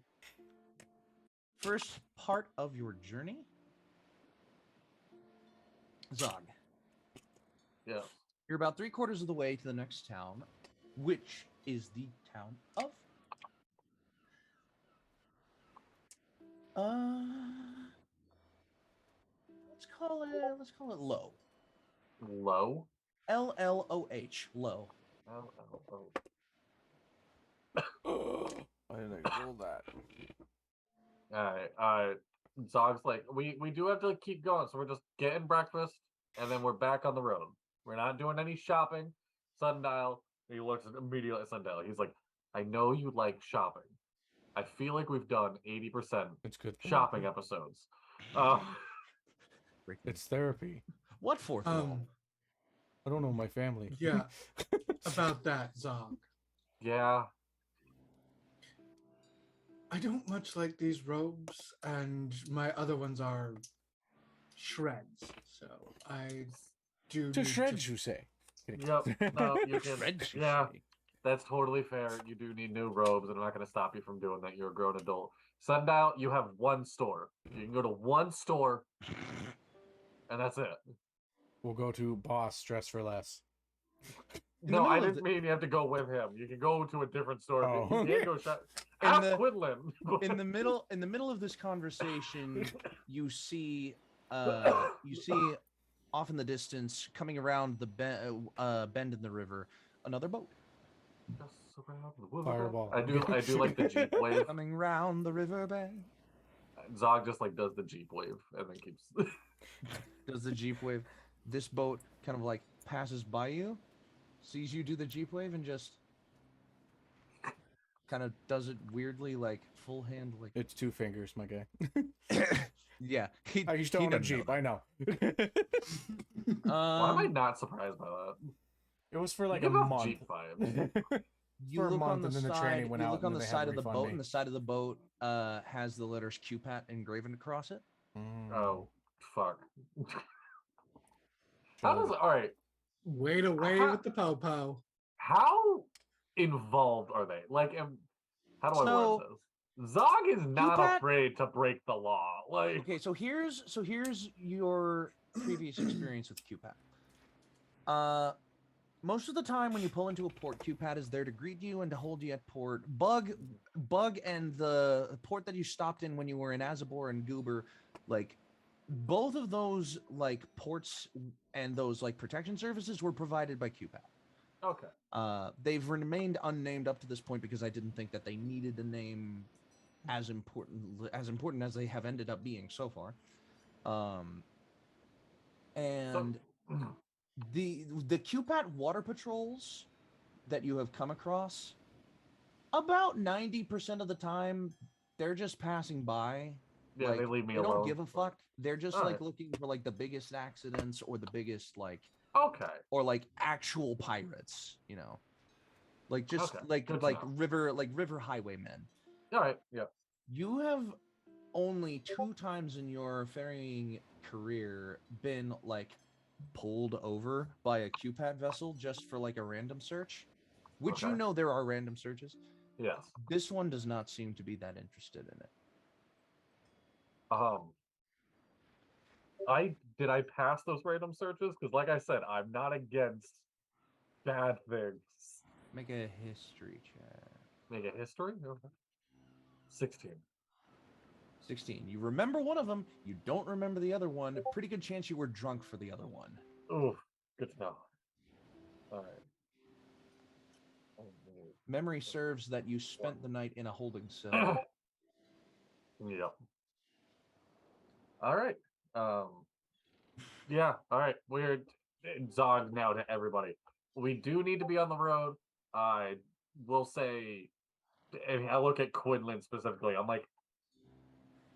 first part of your journey, Zog. Yeah. You're about 3/4 of the way to the next town, which is the town of. Let's call it Low. Low? LLOH. Low. L-L-O. I didn't roll that. Alright. Zog's like, we do have to keep going, so we're just getting breakfast, and then we're back on the road. We're not doing any shopping. Sundial, he looks immediately at Sundial. He's like, I know you like shopping. I feel like we've done 80% It's good shopping episodes. It's therapy. What fourth wall? I don't know my family. Yeah. About that, Zog. Yeah. I don't much like these robes, and my other ones are shreds. So I do. To shreds, you say? Yep. No, you can. Shreds, you Yeah. say. That's totally fair. You do need new robes, and I'm not going to stop you from doing that. You're a grown adult. Sundial, you have one store. You can go to one store, and that's it. We'll go to boss, dress for less. No, I didn't mean you have to go with him. You can go to a different store. Oh. You can't go shop. Ask Quinlan. In the middle of this conversation, you see off in the distance, coming around the bend in the river, another boat. Fireball. I do like the Jeep wave. Coming round the river bend. Zog just like does the Jeep wave and then keeps does the Jeep wave. This boat kind of like passes by you, sees you do the Jeep wave, and just kind of does it weirdly, like full hand, like it's 2 fingers, my guy. Yeah, I used to own a Jeep. I know. Why am I not surprised by that? It was for like You a give off month. Jeep vibes. You For a look month, on the and then the side. training went You out, look and on the then they had side to of the refund boat, me. and the side of the boat has the letters QPAT engraven across it. Oh, fuck. How does all right? Wait away with the po-po. How involved are they? Like, how do I word this? Zog is not QPAT afraid to break the law. Like, okay, so here's your previous experience with QPAT. Most of the time when you pull into a port, QPAT is there to greet you and to hold you at port. Bug and the port that you stopped in when you were in Azabor and Goober, like both of those like ports and those like protection services were provided by QPAT. okay. They've remained unnamed up to this point because I didn't think that they needed a name as important as they have ended up being so far. And the QPAT water patrols that you have come across, about 90% of the time, they're just passing by. Yeah, like, they leave me they alone. don't give a fuck. They're just All like right. looking for like the biggest accidents or the biggest like Okay. or like actual pirates, you know, like just Okay, like good to know. river highwaymen. All right. Yeah. You have only 2 times in your ferrying career been like pulled over by a QPAT vessel just for like a random search, which Okay. you know there are random searches. Yes. This one does not seem to be that interested in it. Did I pass those random searches? Because like I said, I'm not against bad things. Make a history check. Make a history? Okay. 16. 16. You remember one of them. You don't remember the other one. Pretty good chance you were drunk for the other one. Ooh, good to know. All right. Memory serves that you spent the night in a holding cell. Yep. All right. Yeah. All right. We're Zog now to everybody. We do need to be on the road. I will say, and I look at Quinlan specifically. I'm like,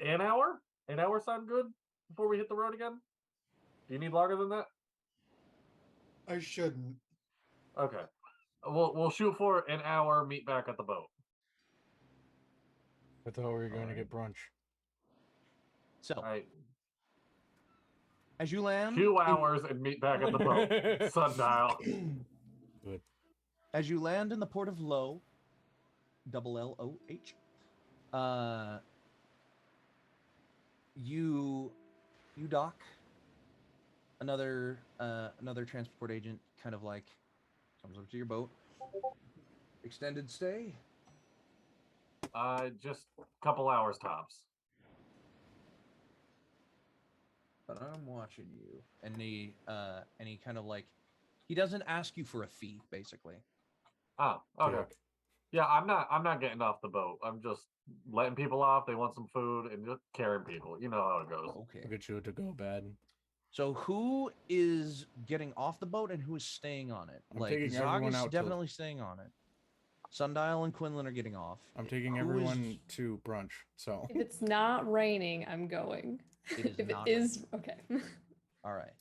an hour? An hour sound good before we hit the road again? Do you need longer than that? I shouldn't. Okay. We'll shoot for an hour. Meet back at the boat. I thought we were going to get brunch. So, All right. as you land, 2 hours and meet back at the boat. Sundial. Good. As you land in the port of Low, LLOH, you dock. Another transport agent kind of like comes up to your boat. Extended stay. Just a couple hours tops. But I'm watching you. And he kind of like, he doesn't ask you for a fee, basically. Oh, okay. Dick. Yeah, I'm not getting off the boat. I'm just letting people off. They want some food and just carrying people. You know how it goes. Okay. I'll get you to go bad. So who is getting off the boat and who is staying on it? I'm like taking Zog everyone is out to- definitely staying on it. Sundial and Quinlan are getting off. I'm taking Who everyone to brunch. So If it's not raining, I'm going. It is If not it is, okay. All right.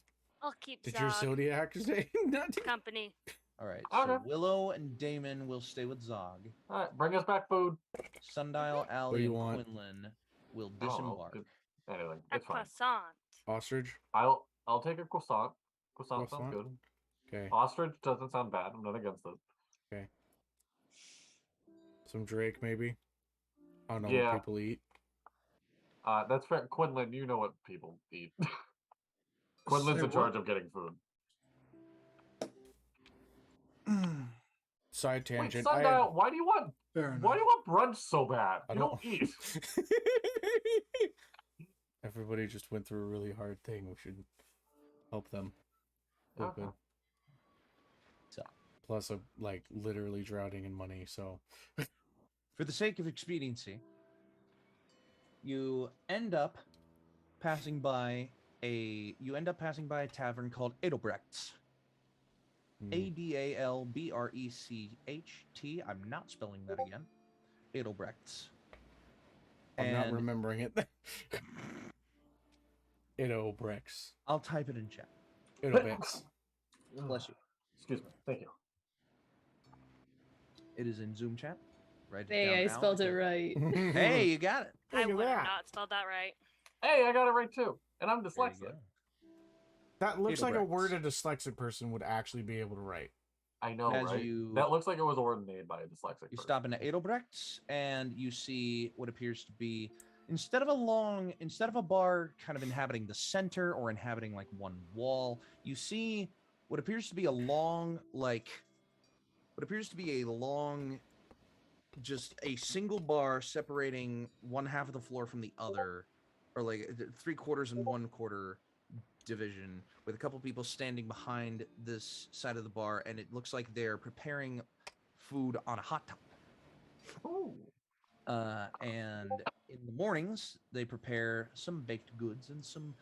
I'll keep did your Zog zodiac say not to? company. All right. So Okay. Willow and Damon will stay with Zog. All right, bring us back food. Sundial, do Allie, you and want? Quinlan will Oh, disembark. good. Anything, A it's fine. croissant. Ostrich. I'll take a croissant. Croissant sounds Croissant? good. Okay. Ostrich doesn't sound bad. I'm not against it. Some Drake, maybe. I don't know Yeah. what people eat. That's fair. Quinlan, you know what people eat. Quinlan's Say in charge what? of getting food. Side Wait, tangent. Sundial, why do you want Fair enough. why do you want brunch so bad? I You don't eat. Everybody just went through a really hard thing. We should help them. Feel Okay. good. So, Plus, like literally drowning in money. So, for the sake of expediency, you end up passing by a tavern called Adelbrecht's. Adalbrecht. I'm not spelling that again. Adelbrecht's. I'm not And remembering it. Adelbrecht's. I'll type it in chat. Adelbrecht's. Bless you. Excuse me. Thank you. It is in Zoom chat. Write it Hey, down I now spelled it because- right. Hey, you got it. I Look at would have that. not spelled that right. Hey, I got it right too. And I'm There you dyslexic. go. That looks like a Adelbrecht's. word a dyslexic person would actually be able to write. I know, As right? you- That looks like it was a word made by a dyslexic You person. stop into Adelbrecht's and you see what appears to be instead of a bar kind of inhabiting the center or inhabiting like one wall, you see what appears to be a long just a single bar separating one half of the floor from the other, or like 3/4 and 1/4 division, with a couple people standing behind this side of the bar, and it looks like they're preparing food on a hot top. Ooh. And in the mornings, they prepare some baked goods and some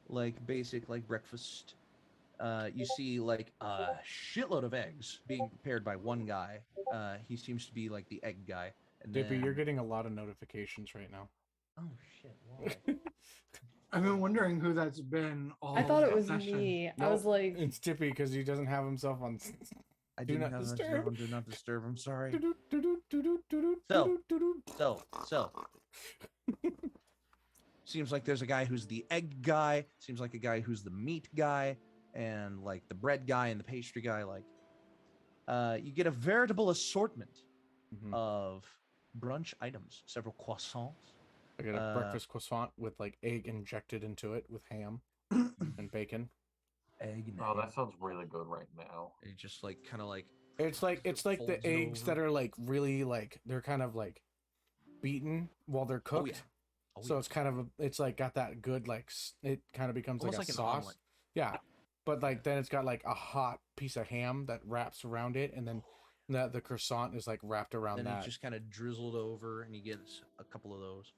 like basic like breakfast. You see like a shitload of eggs being prepared by one guy. He seems to be like the egg guy. And Dippy, you're then- getting a lot of notifications right now. Oh shit! Why? I've been wondering who that's been all I thought it was session. me. I Nope. was like, It's Dippy because he doesn't have himself on. I Do didn't not have that disturb. on Do Not Disturb. I'm sorry. So. So. Seems like there's a guy who's the egg guy. Seems like a guy who's the meat guy, and like the bread guy and the pastry guy. Like, you get a veritable assortment of brunch items. Several croissants. I got a breakfast croissant with like egg injected into it with ham and bacon. Egg and Oh, ham. that sounds really good right now. It just like kind of like It's like the folds it eggs over. that are like really like they're kind of like beaten while they're Oh, cooked. yeah. Oh, So yeah. it's kind of it's like got that good like it kind of becomes Almost like a like an sauce. omelet. Yeah, but like then it's got like a hot piece of ham that wraps around it, and then the croissant is like wrapped around Then that. it's just kind of drizzled over, and you get a couple of those.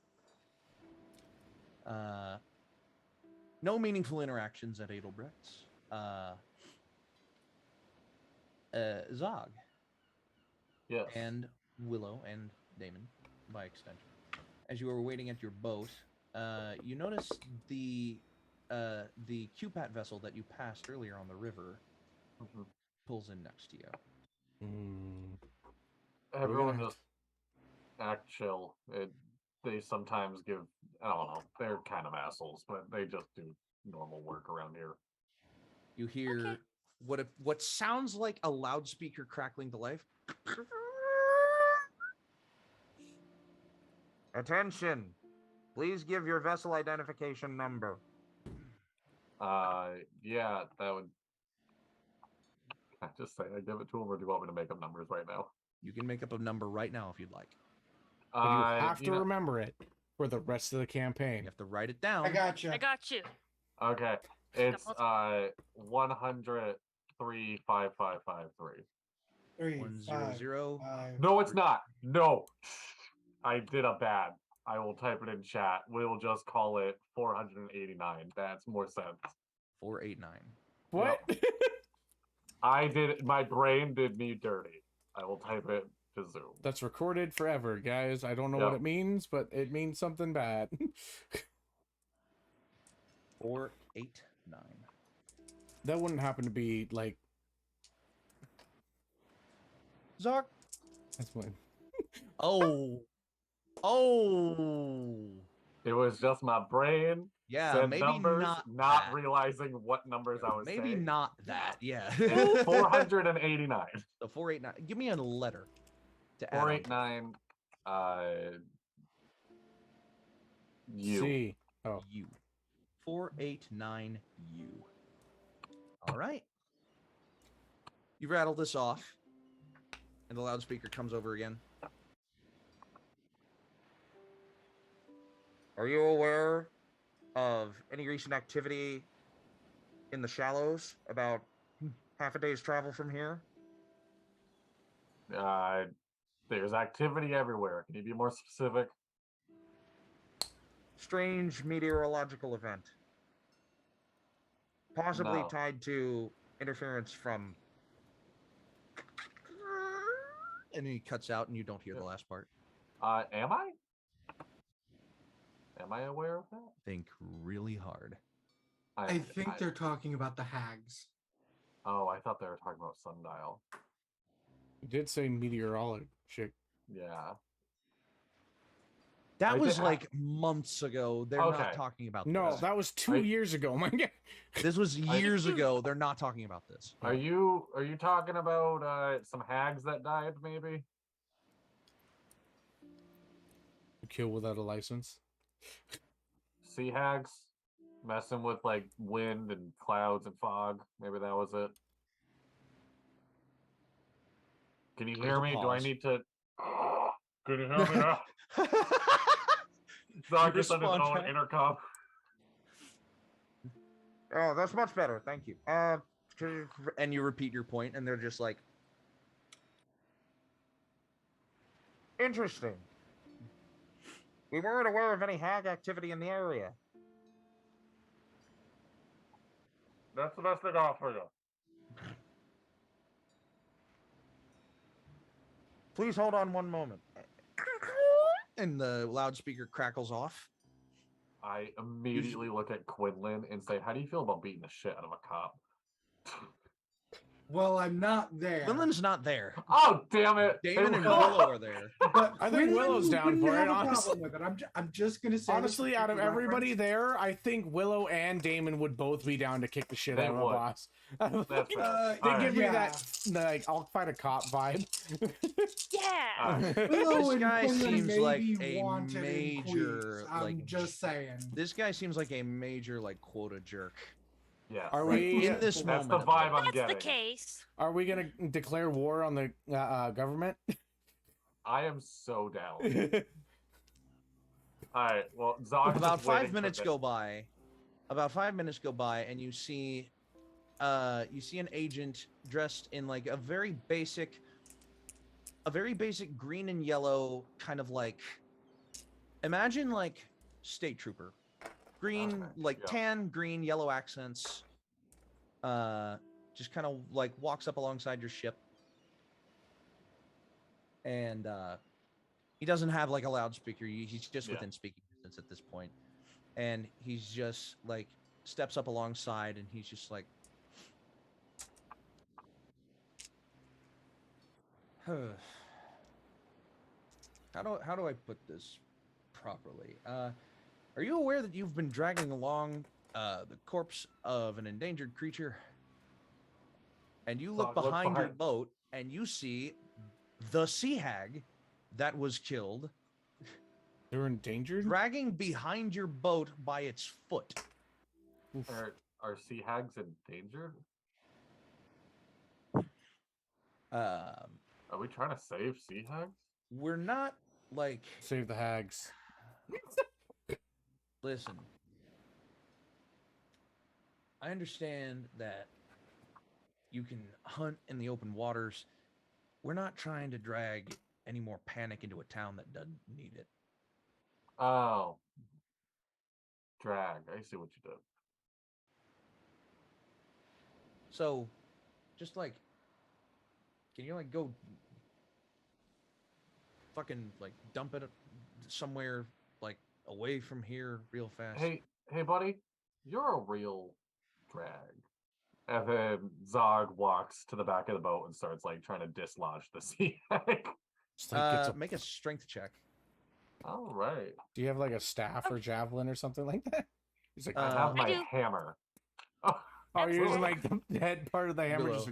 No meaningful interactions at Adelbrecht's. Zog Yes. and Willow and Damon, by extension. As you were waiting at your boat, you noticed the Q-Pat vessel that you passed earlier on the river Mhm. pulls in next to you. Everyone gonna- just act chill. They sometimes give, I don't know, they're kind of assholes, but they just do normal work around here. You hear what sounds like a loudspeaker crackling to life. Attention! Please give your vessel identification number. Yeah, that would. Can I just say I give it to him, or do you want me to make up numbers right now? You can make up a number right now if you'd like. But you have you to know- remember it for the rest of the You campaign. have to write it down. I got you. I got you. Okay, it's 103,55553. 3, 100. 5. No, it's not. No, I did a bad. I will type it in chat. We'll just call it 489. That's more sense. 489. What? I did. My brain did me dirty. I will type it to Zoom. That's recorded forever, guys. I don't know what Yep. it means, but it means something bad. 489. That wouldn't happen to be like Zog. that's one. Oh. Oh. It was just my brain. Yeah, said maybe numbers, not not that. realizing what numbers I was Maybe saying. not that. Yeah. It's 489. So 489. Give me a letter. to add on. 489. You. C. Oh. U. 489 U. All right. You rattle this off, and the loudspeaker comes over again. Are you aware of any recent activity in the shallows about half a day's travel from here? There's activity everywhere. Can you be more specific? Strange meteorological event. Possibly No. tied to interference from... And he cuts out and you don't hear the last part. Am I? Am I aware of that? Think really hard. I think they're talking about the hags. Oh, I thought they were talking about sundial. You did say meteorology. Yeah. That I was did like months ago. They're Okay. not talking about No, this. that was 2 years ago. My God. This was years ago. They're not talking about this. Are you talking about some hags that died, maybe? Kill without a license. Sea hags? Messing with like wind and clouds and fog. Maybe that was it. Can you hear me? Do I pause. need to... Can you hear me now? Zog gets on his respond own back. intercom. Oh, that's much better. Thank you. And you repeat your point, and they're just like, interesting. We weren't aware of any hag activity in the area. That's the best I got for you. Please hold on one moment. And the loudspeaker crackles off. I immediately look at Quinlan and say, how do you feel about beating the shit out of a cop? Well, I'm not there. Quinlan's not there. Oh, damn it. Damon and Willow are there. But I think Willow's down wouldn't for have it, a honestly. problem with it. I'm just gonna say. Honestly, out of everybody there, I think Willow and Damon would both be down to kick the shit They out of a would. boss. That's fair. They All give right. me Yeah. that like I'll fight a cop vibe. Yeah. Willow This and guy Quinlan seems may like be a wanted in major, Quy'zz. I'm like, just saying. This guy seems like a major, like, quota jerk. Yeah. Are Right we? in this That's moment. the vibe I'm That's getting. the case. Are we gonna declare war on the government? I am so down. All right. Well, Zog is About just waiting 5 for minutes this. go by. About 5 minutes go by, and you see an agent dressed in like a very basic green and yellow kind of like. Imagine like state trooper, green, Okay, like yeah. tan, green, yellow accents. Just kind of like walks up alongside your ship, and he doesn't have like a loudspeaker. He's just Yeah. within speaking distance at this point, and he's just like steps up alongside, and he's just like, how do I put this properly? Are you aware that you've been dragging along the corpse of an endangered creature? And you look Look behind your behind. boat, and you see the sea hag that was killed They're endangered. dragging behind your boat by its foot. Oof. Are sea hags endangered? Are we trying to save sea hags? We're not like, Save the hags. listen. I understand that you can hunt in the open waters. We're not trying to drag any more panic into a town that doesn't need it. Oh. Drag. I see what you did. So, just like, can you like go fucking like dump it somewhere like away from here real fast? Hey, buddy. You're a real drag. And then Zog walks to the back of the boat and starts like trying to dislodge the sea hag. Just like gets a- Make a strength check. All right. Do you have like a staff or javelin or something like that? He's like, I have I my do. hammer. oh, you're using Absolutely. like the head part of the hammer. Willow. Just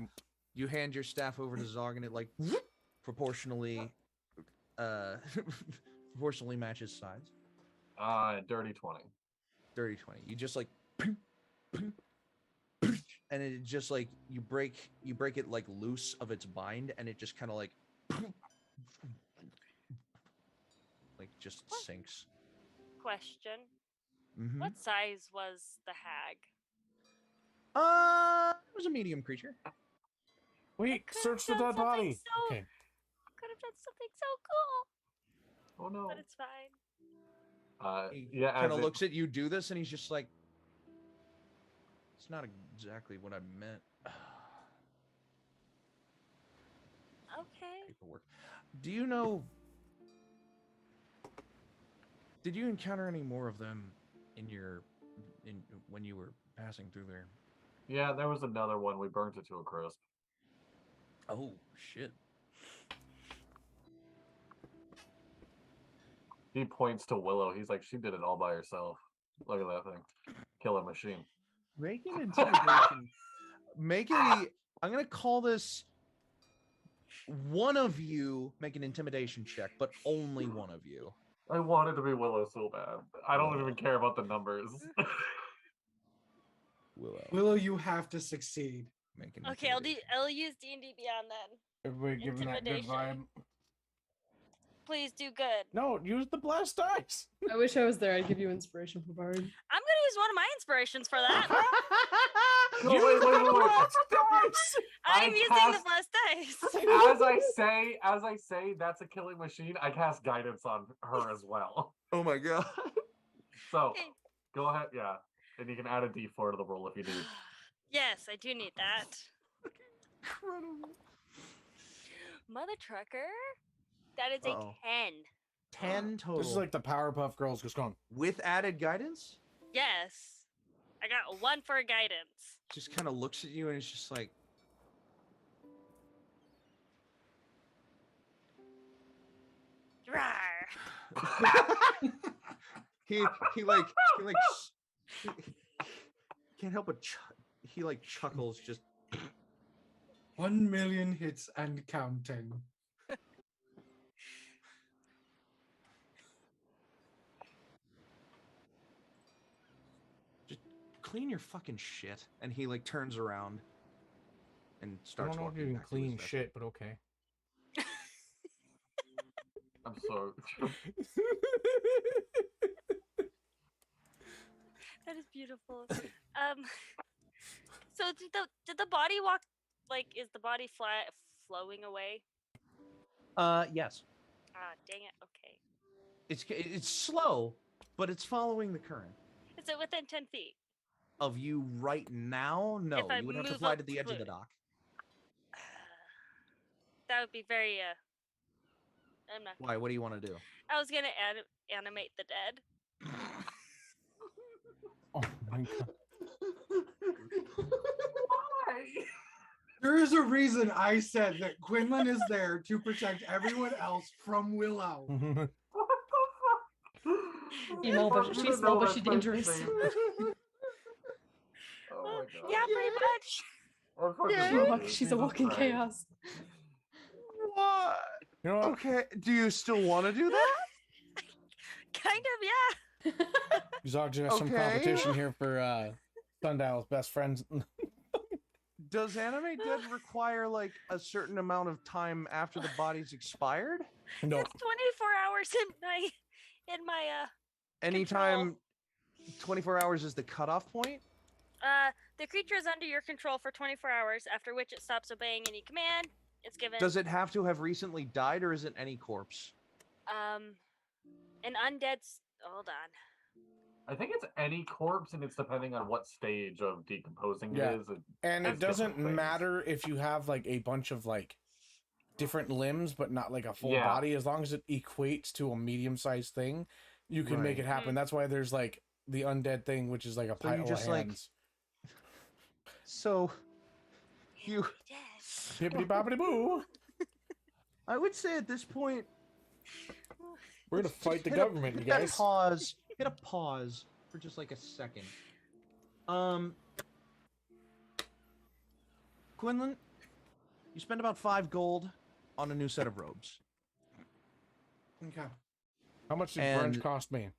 You hand your staff over to Zog, and it like proportionally proportionally matches size. Dirty 20. Dirty 20. You just like, and it just like you break it like loose of its bind, and it just kind of like just sinks. Question. Mm-hmm. What size was the hag? It was a medium creature. Wait, search the dead body. Okay. Could have done something so cool. Oh no. But it's fine. He Yeah, kind of as looks at you do this, and he's just like, "It's not exactly what I meant." Okay. Paperwork. Do you know? Did you encounter any more of them in when you were passing through there? Yeah, there was another one. We burnt it to a crisp. Oh shit! He points to Willow. He's like, she did it all by herself. Look at that thing. Killer machine. Make an intimidation. I'm gonna call this. One of you make an intimidation check, but only one of you. I wanted to be Willow so bad. I don't even care about the numbers. Willow, you have to succeed. Make an Okay, I'll use D&D Beyond then. Everybody giving that good vibe. Please do good. No, use the blast dice. I wish I was there. I'd give you inspiration for Bard. I'm gonna use one of my inspirations for that. No, wait. I'm using the blessed dice. As I say, that's a killing machine. I cast guidance on her as well. Oh my god. So go ahead, yeah, and you can add a D4 to the roll if you need. Yes, I do need that. Incredible. Mother trucker. That is a 10. 10 total. This is like the Powerpuff Girls just going. With added guidance? Yes. I got a 1 for guidance. Just kind of looks at you and it's just like. Rawr. he can't help but he like chuckles just. 1 million hits and counting. Clean your fucking shit. And he like turns around and I starts don't know if walking you can back to his clean desk. shit, but okay. I'm sorry. That is beautiful. So did the body walk, like, is the body flowing away? Yes. Ah, dang it. Okay. It's slow, but it's following the current. Is it within 10 feet? Of you right now? No, If I you would have to move fly up to the edge of the close. dock. That would be very I'm not. Why? What do you want to do? I was gonna animate the dead. Oh my god. Why? There is a reason I said that Quinlan is there to protect everyone else from Willow. What the fuck? She's small, but she's small, but she's dangerous. Oh my god. Yeah, pretty much. She's a walking chaos. What? You know what? Okay, do you still want to do that? Kind of, yeah. Zog has some Okay. competition here for Sundial's best friends. Does Animate Dead require like a certain amount of time after the body's expired? No. It's 24 hours in my Anytime 24 hours is the cutoff point? the creature is under your control for 24 hours, after which it stops obeying any command. It's given Does it have to have recently died, or is it any corpse? an undead hold on. I think it's any corpse, and it's depending on what stage of decomposing Yeah. it is. And it has doesn't different things. matter if you have like a bunch of like different limbs, but not like a full Yeah. body. As long as it equates to a medium-sized thing, you can make Right. it happen. That's why there's like the undead thing, which is like a So you pile just, of like, hands. So, you... Yes. Hippity boppity boo. I would say at this point... We're gonna just fight the hit government, you hit a guys. pause. Hit a pause for just like a second. Quinlan, you spend about 5 gold on a new set of robes. Okay. How much did And- brunch cost me?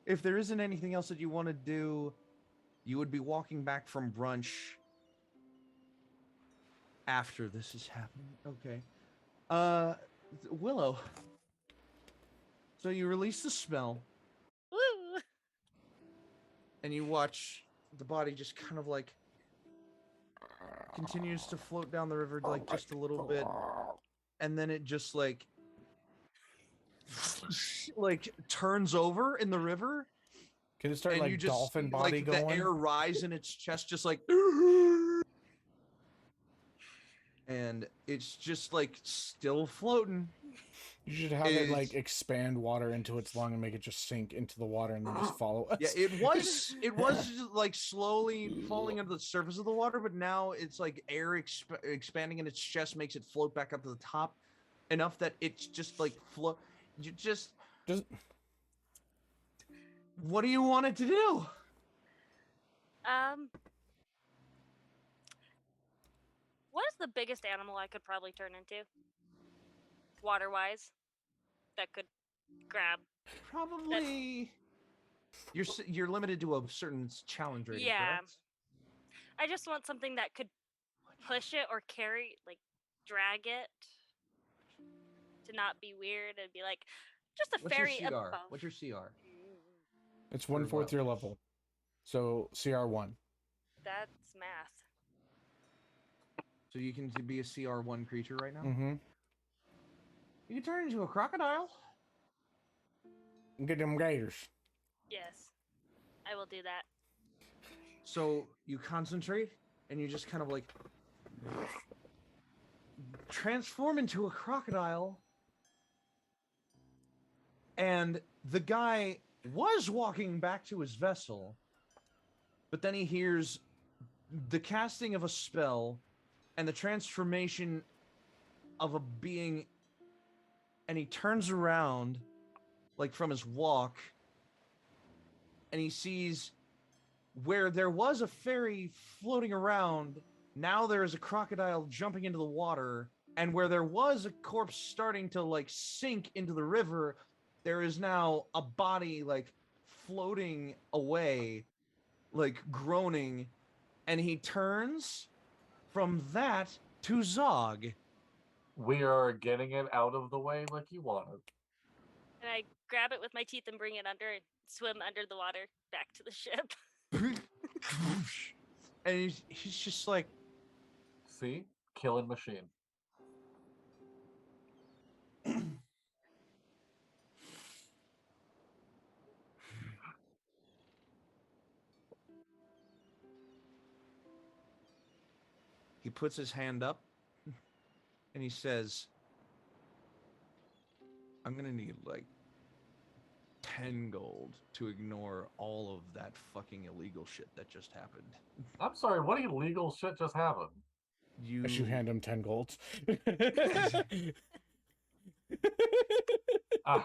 If there isn't anything else that you want to do, you would be walking back from brunch after this is happening. Okay. Willow. So you release the spell, Woo! and you watch the body just kind of like continues to float down the river like just a little bit, and then it just like turns over in the river. Can it start And like you just dolphin see, body like, going? the air rise in its chest, just like, and it's just like still floating. You should have it like expand water into its lung and make it just sink into the water and then just follow us. Yeah, it was just, like slowly falling under the surface of the water, but now it's like air expanding in its chest makes it float back up to the top enough that it's just like float. You just. What do you want it to do? What is the biggest animal I could probably turn into? Water-wise, that could grab. Probably. You're limited to a certain challenge rating. Yeah. Correct? I just want something that could push it or carry, like, drag it, to not be weird and be like, just a What's fairy your CR? above. What's your CR? It's 1/4 your level. So CR1. That's math. So you can be a CR1 creature right now? Mm-hmm. You can turn into a crocodile. Get them gators. Yes, I will do that. So you concentrate and you just kind of like transform into a crocodile. And the guy was walking back to his vessel, but then he hears the casting of a spell and the transformation of a being, and he turns around like from his walk, and he sees where there was a fairy floating around, now there is a crocodile jumping into the water, and where there was a corpse starting to like sink into the river, there is now a body like floating away, like groaning, and he turns from that to Zog. We are getting it out of the way like you wanted. And I grab it with my teeth and bring it under and swim under the water back to the ship. And he's just like, see? Killing machine. he puts his hand up and he says, I'm gonna need like 10 gold to ignore all of that fucking illegal shit that just happened. I'm sorry, what illegal shit just happened? I should hand him 10 golds. Oh.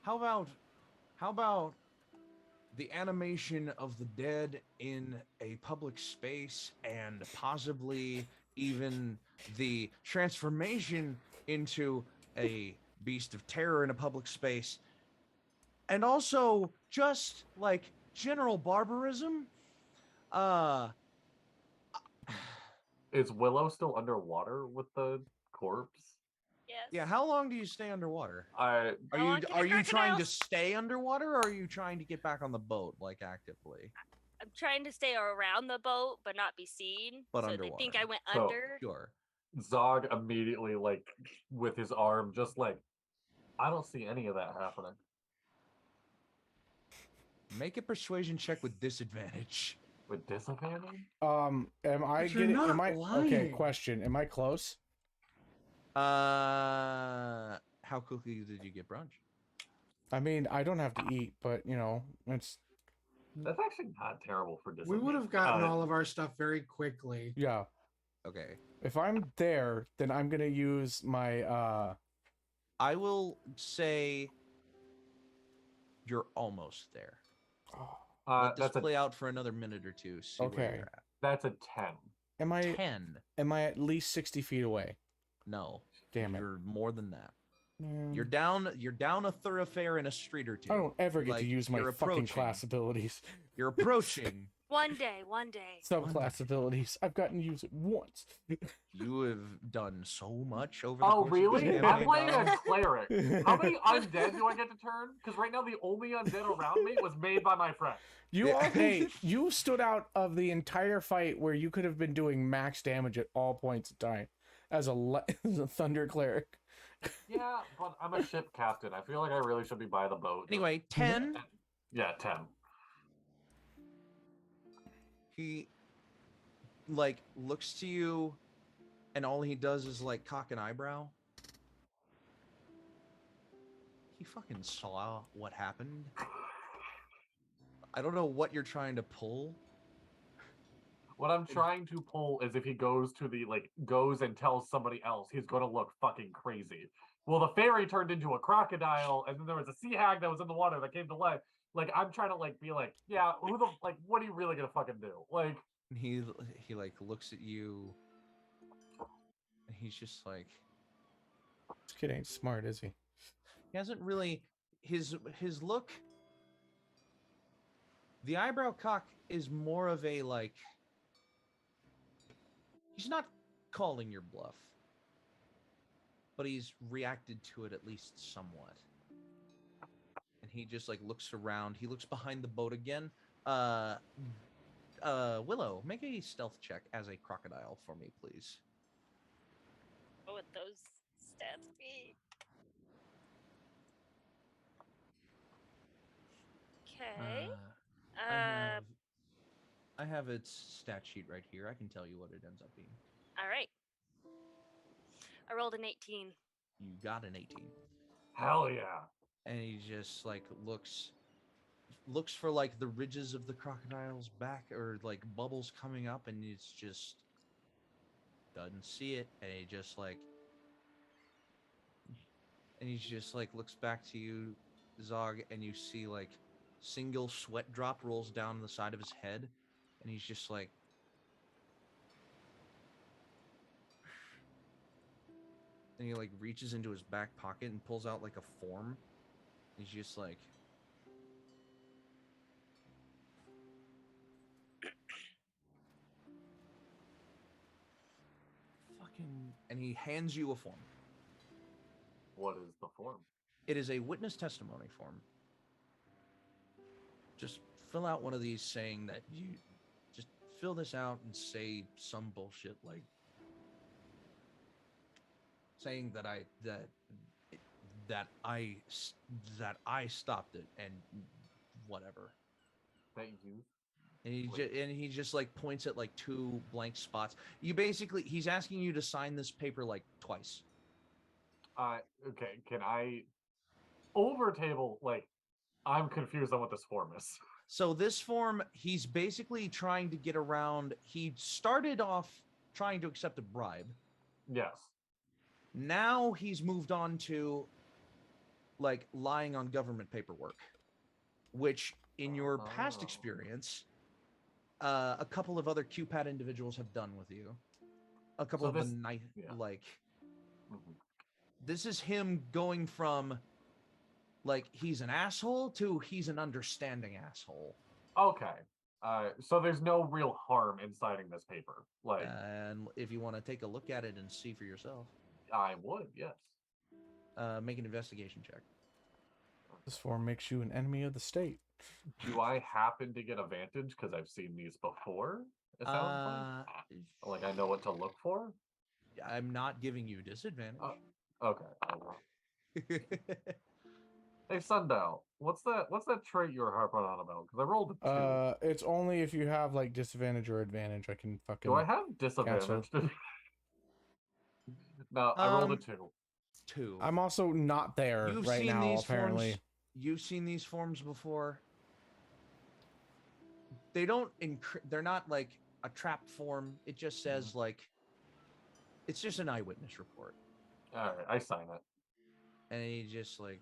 How about the animation of the dead in a public space, and possibly even the transformation into a beast of terror in a public space, and also just like general barbarism? Is Willow still underwater with the corpse? Yes. Yeah, how long do you stay underwater? I Are How long you can are the you trying to crocodiles- stay underwater, or are you trying to get back on the boat like actively? I'm trying to stay around the boat but not be seen. But so underwater. they think I went So- under. Sure. Zog immediately, like, with his arm, just like, I don't see any of that happening. Make a persuasion check with disadvantage. With disadvantage? Am I But you're getting? not Am I okay? lying. Question: Am I close? How quickly did you get brunch? I mean, I don't have to eat, but you know, it's That's actually not terrible for We disadvantage. would have gotten all of our stuff very quickly. yeah. Okay. If I'm there, then I'm gonna use my I will say you're almost there. Let this that's play out for another minute or two. See where Okay. you're at. That's a 10. Am I 10. am I at least 60 feet away? No. Damn it. You're more than that. Man. You're down a thoroughfare in a street or two. I don't ever get to Like, use my you're fucking approaching. class abilities. You're approaching. One day. Subclass abilities. I've gotten to use it once. You have done so much over the Oh, course really? of this I'm campaign, playing Dom. a cleric. How many undead do I get to turn? Because right now the only undead around me was made by my friend. You Yeah. all, hey, you stood out of the entire fight where you could have been doing max damage at all points in time as as a thunder cleric. Yeah, but I'm a ship captain. I feel like I really should be by the boat. Anyway, 10. Yeah, 10. He like looks to you, and all he does is like cock an eyebrow. He fucking saw what happened. I don't know what you're trying to pull. What I'm trying to pull is if he goes to the goes and tells somebody else, he's gonna look fucking crazy. Well, the fairy turned into a crocodile, and then there was a sea hag that was in the water that came to life. Like, I'm trying to be like, yeah, what are you really gonna fucking do? Like, He like looks at you, and he's just like, This kid ain't smart, is he? he hasn't really his look. The eyebrow cock is more of a like. He's not calling your bluff, but he's reacted to it at least somewhat. And he just like looks around. He looks behind the boat again. Willow, make a stealth check as a crocodile for me, please. What would those stats be? Okay. I have its stat sheet right here. I can tell you what it ends up being. All right. I rolled an 18. You got an 18. hell yeah. And he just like looks for like the ridges of the crocodile's back or like bubbles coming up, and it's just doesn't see it, and he just like looks back to you, Zog, and you see like single sweat drop rolls down the side of his head, and he's just like, and he like reaches into his back pocket and pulls out like a form. He's just like, fucking, and he hands you a form. What is the form? It is a witness testimony form. Just fill out one of these saying that you just fill this out and say some bullshit like saying that I stopped it and whatever. That you? And he just like points at like 2 blank spots. He's asking you to sign this paper like twice. Okay, can I over table, I'm confused on what this form is. So this form, he's basically trying to get around. He started off trying to accept a bribe. Yes. Now he's moved on to like lying on government paperwork, which in your past experience, a couple of other QPAT individuals have done with you. A couple of the night, like, this is him going from like he's an asshole to he's an understanding asshole. Okay. So there's no real harm in signing this paper. And if you want to take a look at it and see for yourself, I would, yes. Make an investigation check. This form makes you an enemy of the state. Do I happen to get advantage because I've seen these before? It sounds like I know what to look for. I'm not giving you disadvantage. Okay. I will. Hey, Sundial, what's that trait you were harping on about? Because I rolled a 2. It's only if you have like disadvantage or advantage. I can fucking. Do I have disadvantage? No, I rolled a 2. 2. I'm also not there right now. Apparently, forms, you've seen these forms before. They don't. They're not like a trap form. It just says like. It's just an eyewitness report. All right, I sign it. And he just like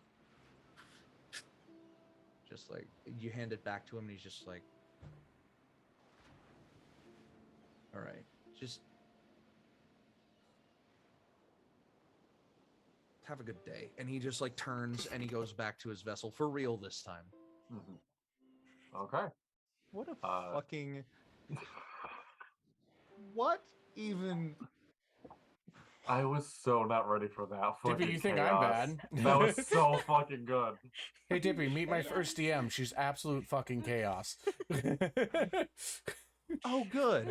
just like you hand it back to him, and he's just like, "All right, just have a good day." And he just like turns and he goes back to his vessel for real this time. Okay. What a fucking. What even? I was so not ready for that. Dippy, you think chaos. I'm bad? That was so fucking good. Hey, Dippy, meet my first DM. She's absolute fucking chaos. Oh, good.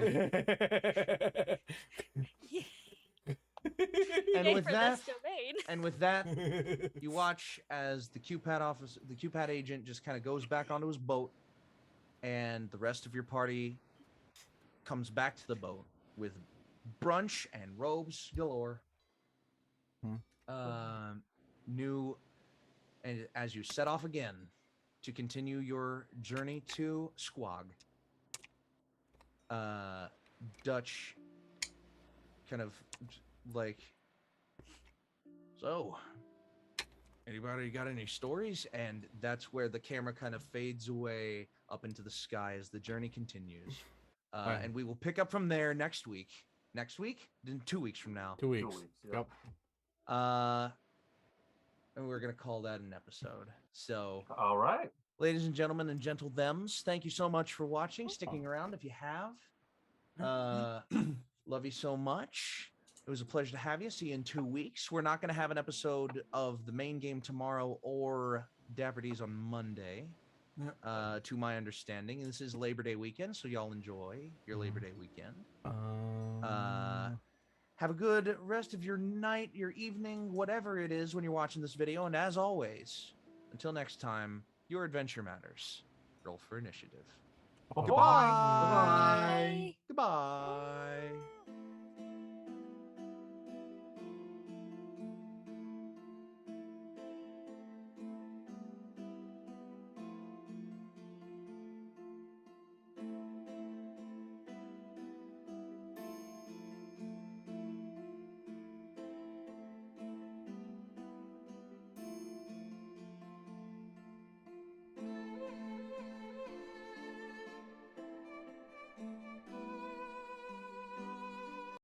And Yay with for that, this domain. and with that, you watch as the QPAD agent just kind of goes back onto his boat, and the rest of your party comes back to the boat with brunch and robes galore. New, and as you set off again to continue your journey to Squog, Dutch kind of like, so anybody got any stories? And that's where the camera kind of fades away up into the sky as the journey continues. And we will pick up from there next week. Next week? In 2 weeks from now. 2 weeks. Yep. And we're gonna call that an episode. So, all right, ladies and gentlemen and gentle thems, thank you so much for watching, sticking around if you have. Love you so much. It was a pleasure to have you. See you in 2 weeks. We're not gonna have an episode of the main game tomorrow or Dapper D's on Monday. To my understanding, and this is Labor Day weekend, so y'all enjoy your Labor Day weekend. Have a good rest of your night, your evening, whatever it is when you're watching this video. And as always, until next time, your adventure matters. Roll for initiative. Bye-bye. Goodbye. Bye. Goodbye.